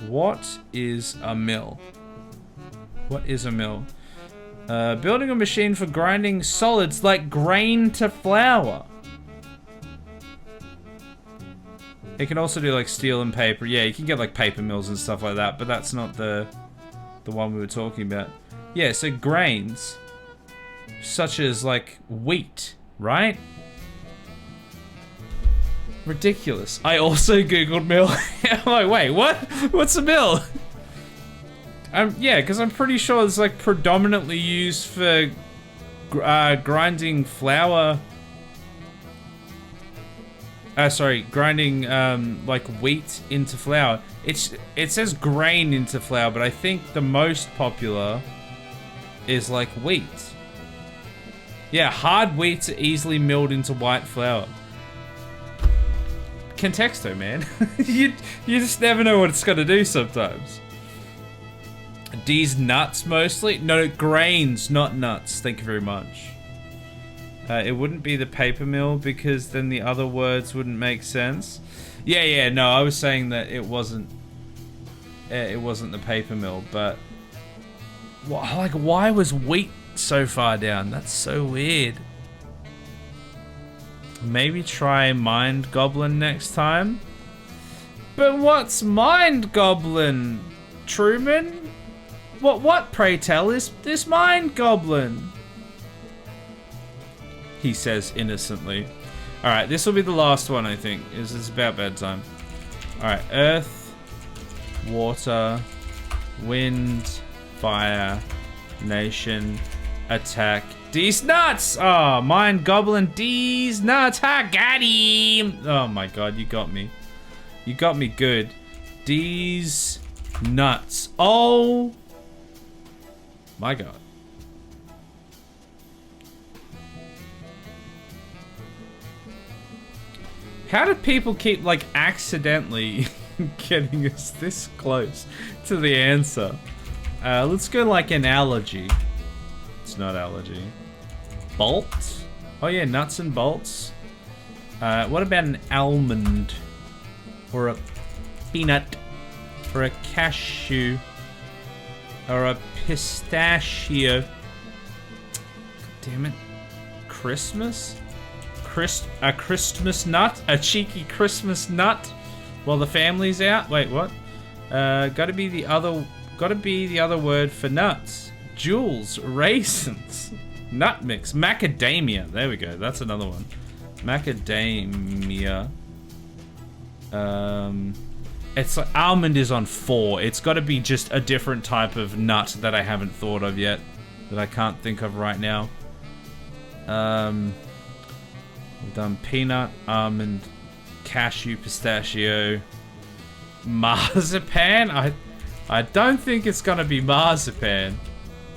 What is a mill? What is a mill? Building a machine for grinding solids like grain to flour. It can also do like steel and paper. Yeah, you can get like paper mills and stuff like that, but that's not the one we were talking about. Yeah, so grains such as like wheat, right? Ridiculous. I also googled mill. I'm like, wait, what? What's a mill? Yeah, because I'm pretty sure it's like predominantly used for grinding flour. Sorry, grinding like wheat into flour. It says grain into flour, but I think the most popular is like wheat. Yeah, hard wheats are easily milled into white flour. Contexto, man. you just never know what it's gonna do sometimes. These nuts mostly? No, grains, not nuts. Thank you very much. It wouldn't be the paper mill because then the other words wouldn't make sense. Yeah, no, I was saying that it wasn't the paper mill, but like why was wheat so far down? That's so weird. Maybe try Mind Goblin next time. But what's Mind Goblin, Truman? What pray tell is this Mind Goblin? He says innocently. Alright, this will be the last one, I think. It's about bedtime. Alright, earth, water, wind, fire, nation, attack. These nuts! Oh, Mind Goblin, these nuts. Ha, got him! Oh my god, you got me. You got me good. These nuts. Oh my god. How do people keep, like, accidentally getting us this close to the answer? Let's go, like, an allergy. It's not allergy. Bolt? Oh, yeah, nuts and bolts. What about an almond? Or a peanut? For a cashew. Or a pistachio. God damn it. Christmas? A Christmas nut? A cheeky Christmas nut? While the family's out? Wait, what? Gotta be the other word for nuts. Jewels, raisins, nut mix, macadamia. There we go. That's another one. Macadamia. It's like almond is on 4. It's got to be just a different type of nut that I haven't thought of yet, that I can't think of right now. We've done peanut, almond, cashew, pistachio, marzipan. I don't think it's gonna be marzipan,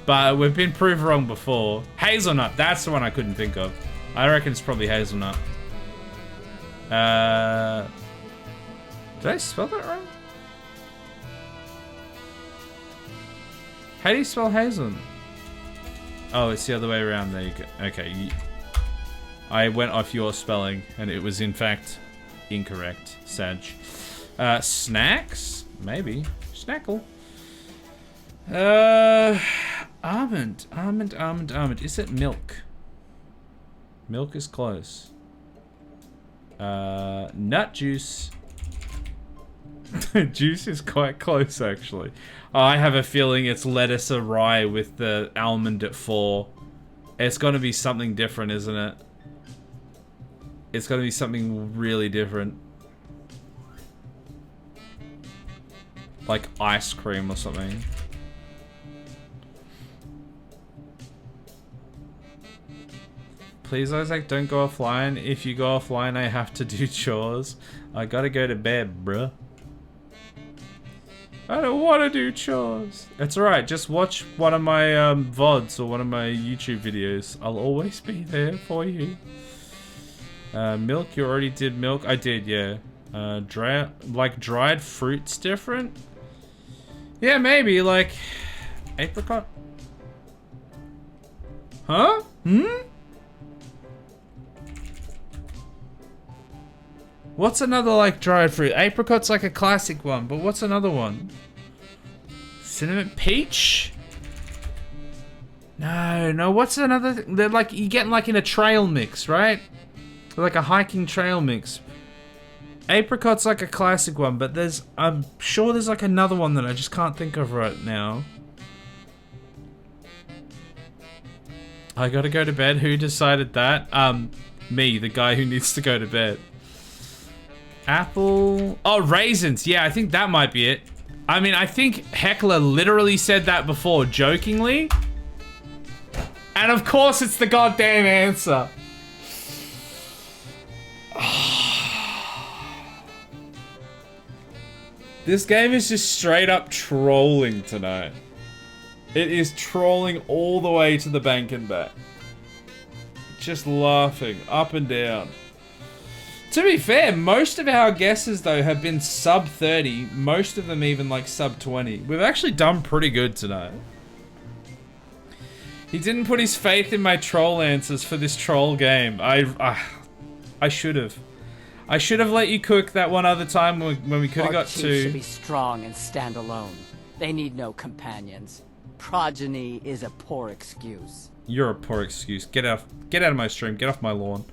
but we've been proved wrong before. Hazelnut. That's the one I couldn't think of. I reckon it's probably hazelnut. Did I spell that wrong? How do you spell hazelnut? Oh, it's the other way around. There you go. Okay. I went off your spelling, and it was in fact incorrect. Sag. Snacks? Maybe. Snackle. Almond. Is it milk? Milk is close. Nut juice. Juice is quite close, actually. I have a feeling it's lettuce or rye with the almond at 4. It's gonna be something different, isn't it? It's gonna be something really different. Like ice cream or something. Please, Isaac, don't go offline. If you go offline, I have to do chores. I gotta go to bed, bruh. I don't want to do chores. It's alright, just watch one of my VODs or one of my YouTube videos. I'll always be there for you. Milk, you already did milk? I did, yeah. Dried fruits different? Yeah, maybe, like... apricot? Huh? What's another, like, dried fruit? Apricot's like a classic one, but what's another one? Cinnamon? Peach? No, what's another thing? They're like, you get like in a trail mix, right? Like a hiking trail mix. Apricot's like a classic one, but I'm sure there's like another one that I just can't think of right now. I gotta go to bed. Who decided that? Me, the guy who needs to go to bed. Apple. Oh, raisins. Yeah, I think that might be it. I mean, I think Heckler literally said that before, jokingly. And of course, it's the goddamn answer. This game is just straight up trolling tonight. It is trolling all the way to the bank and back. Just laughing up and down. To be fair, most of our guesses, though, have been sub 30. Most of them even, like, sub 20. We've actually done pretty good tonight. He didn't put his faith in my troll answers for this troll game. I should have. I should have let you cook that one other time when we could have got two. Should be strong and stand alone. They need no companions. Progeny is a poor excuse. You're a poor excuse. Get out of my stream. Get off my lawn.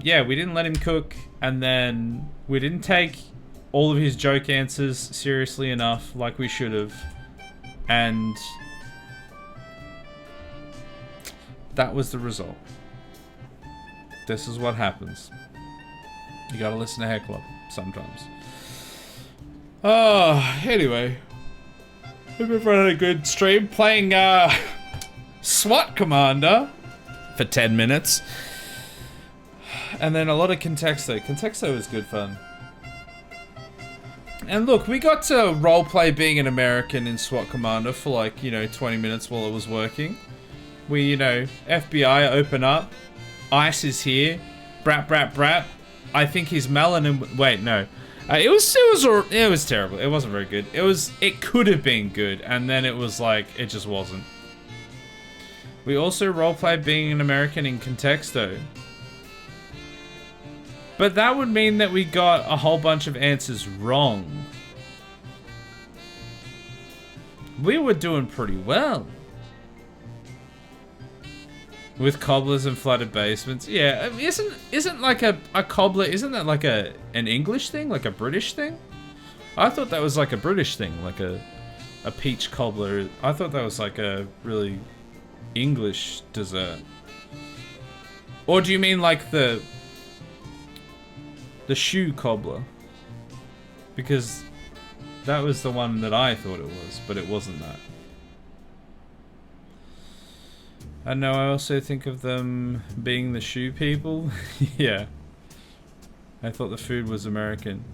Yeah, we didn't let him cook, and then we didn't take all of his joke answers seriously enough, like we should have, and that was the result. This is what happens. You gotta listen to Heckler sometimes. Oh, anyway. Hope everyone had a good stream playing SWAT Commander for 10 minutes. And then a lot of Contexto. Contexto was good fun. And look, we got to roleplay being an American in SWAT Commander for like, 20 minutes while it was working. We, FBI open up. ICE is here. Brat, brat, brat. I think he's melanin. Wait, no. It was terrible. It wasn't very good. It could have been good, and then it was like, it just wasn't. We also roleplayed being an American in Contexto. But that would mean that we got a whole bunch of answers wrong. we were doing pretty well. With cobblers and flooded basements. Yeah, isn't like a cobbler, isn't that like an English thing? Like a British thing? I thought that was like a British thing, like a peach cobbler. I thought that was like a really English dessert. Or do you mean like the shoe cobbler? Because that was the one that I thought it was, but it wasn't that. I know, I also think of them being the shoe people. Yeah. I thought the food was American.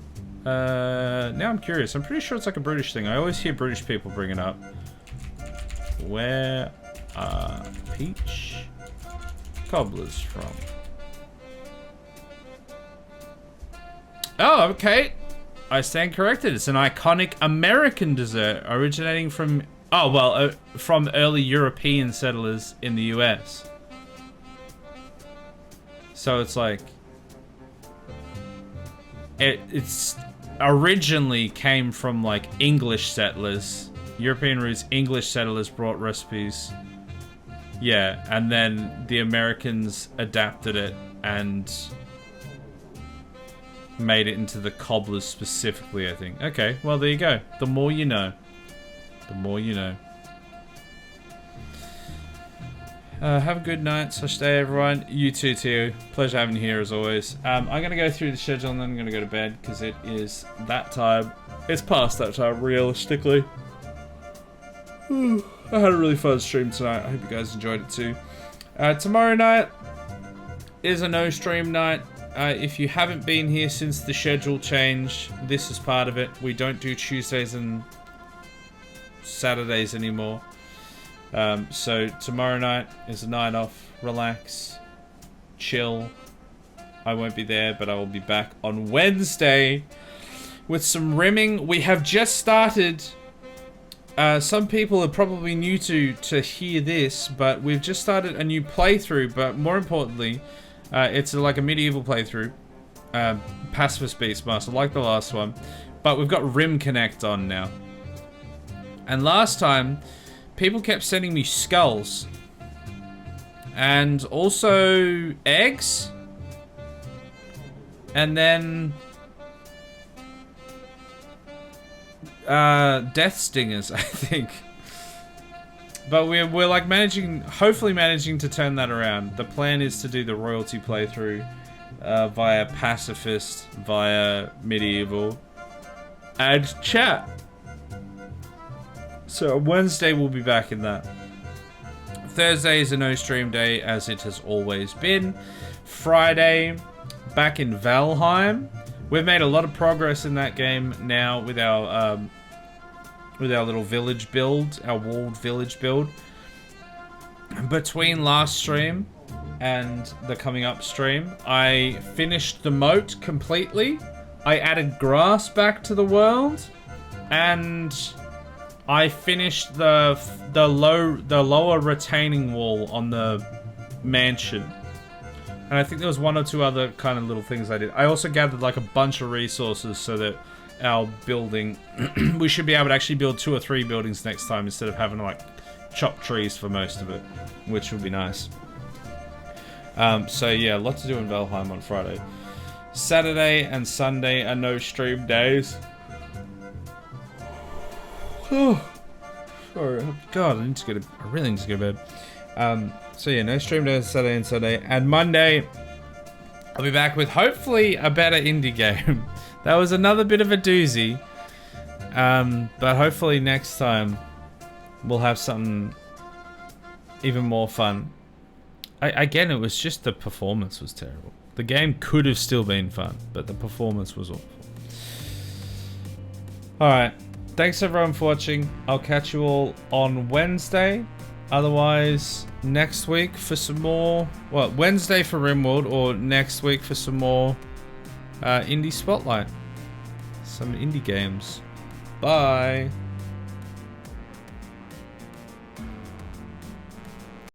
Now I'm curious. I'm pretty sure it's like a British thing. I always hear British people bring it up. Where are peach cobblers from? Oh, okay. I stand corrected. It's an iconic American dessert originating from... Oh, well, from early European settlers in the US. So it's like... It's originally came from like English settlers. European roots, English settlers brought recipes. Yeah, and then the Americans adapted it and made it into the cobblers specifically, I think. Okay, well there you go. The more you know. The more you know. Have a good night, / day, everyone. You too, Tio. Pleasure having you here as always. I'm going to go through the schedule and then I'm going to go to bed because it is that time. It's past that time, realistically. I had a really fun stream tonight. I hope you guys enjoyed it too. Tomorrow night is a no stream night. If you haven't been here since the schedule change, this is part of it. We don't do Tuesdays and Saturdays anymore. So tomorrow night is a night off, relax, chill. I won't be there, but I will be back on Wednesday with some rimming. We have just started. Some people are probably new to hear this, but we've just started a new playthrough. But more importantly, it's like a medieval playthrough, Pacifist Beastmaster, like the last one. But we've got Rim Connect on now. And last time, people kept sending me skulls. And also eggs. And then death stingers, I think. But we're like hopefully managing to turn that around. The plan is to do the royalty playthrough via Pacifist, via medieval, and chat. So Wednesday we'll be back in that. Thursday is a no stream day, as it has always been. Friday, back in Valheim. We've made a lot of progress in that game now with our little village build, our walled village build. Between last stream and the coming up stream, I finished the moat completely. I added grass back to the world, and I finished the lower retaining wall on the mansion. And I think there was one or two other kind of little things I did. I also gathered like a bunch of resources so that our building, we should be able to actually build 2 or 3 buildings next time instead of having to like chop trees for most of it, which would be nice. So yeah, a lot to do in Valheim on Friday. Saturday and Sunday are no stream days. Oh, sorry. God, I really need to go to bed. So yeah, no stream days Saturday and Sunday. And Monday, I'll be back with hopefully a better indie game. That was another bit of a doozy. But hopefully next time we'll have something even more fun. Again, it was just the performance was terrible. The game could have still been fun, but the performance was awful. Alright. Thanks everyone for watching. I'll catch you all on Wednesday. Otherwise, next week for some more... Well, Wednesday for RimWorld, or next week for some more indie spotlight. Some indie games. Bye.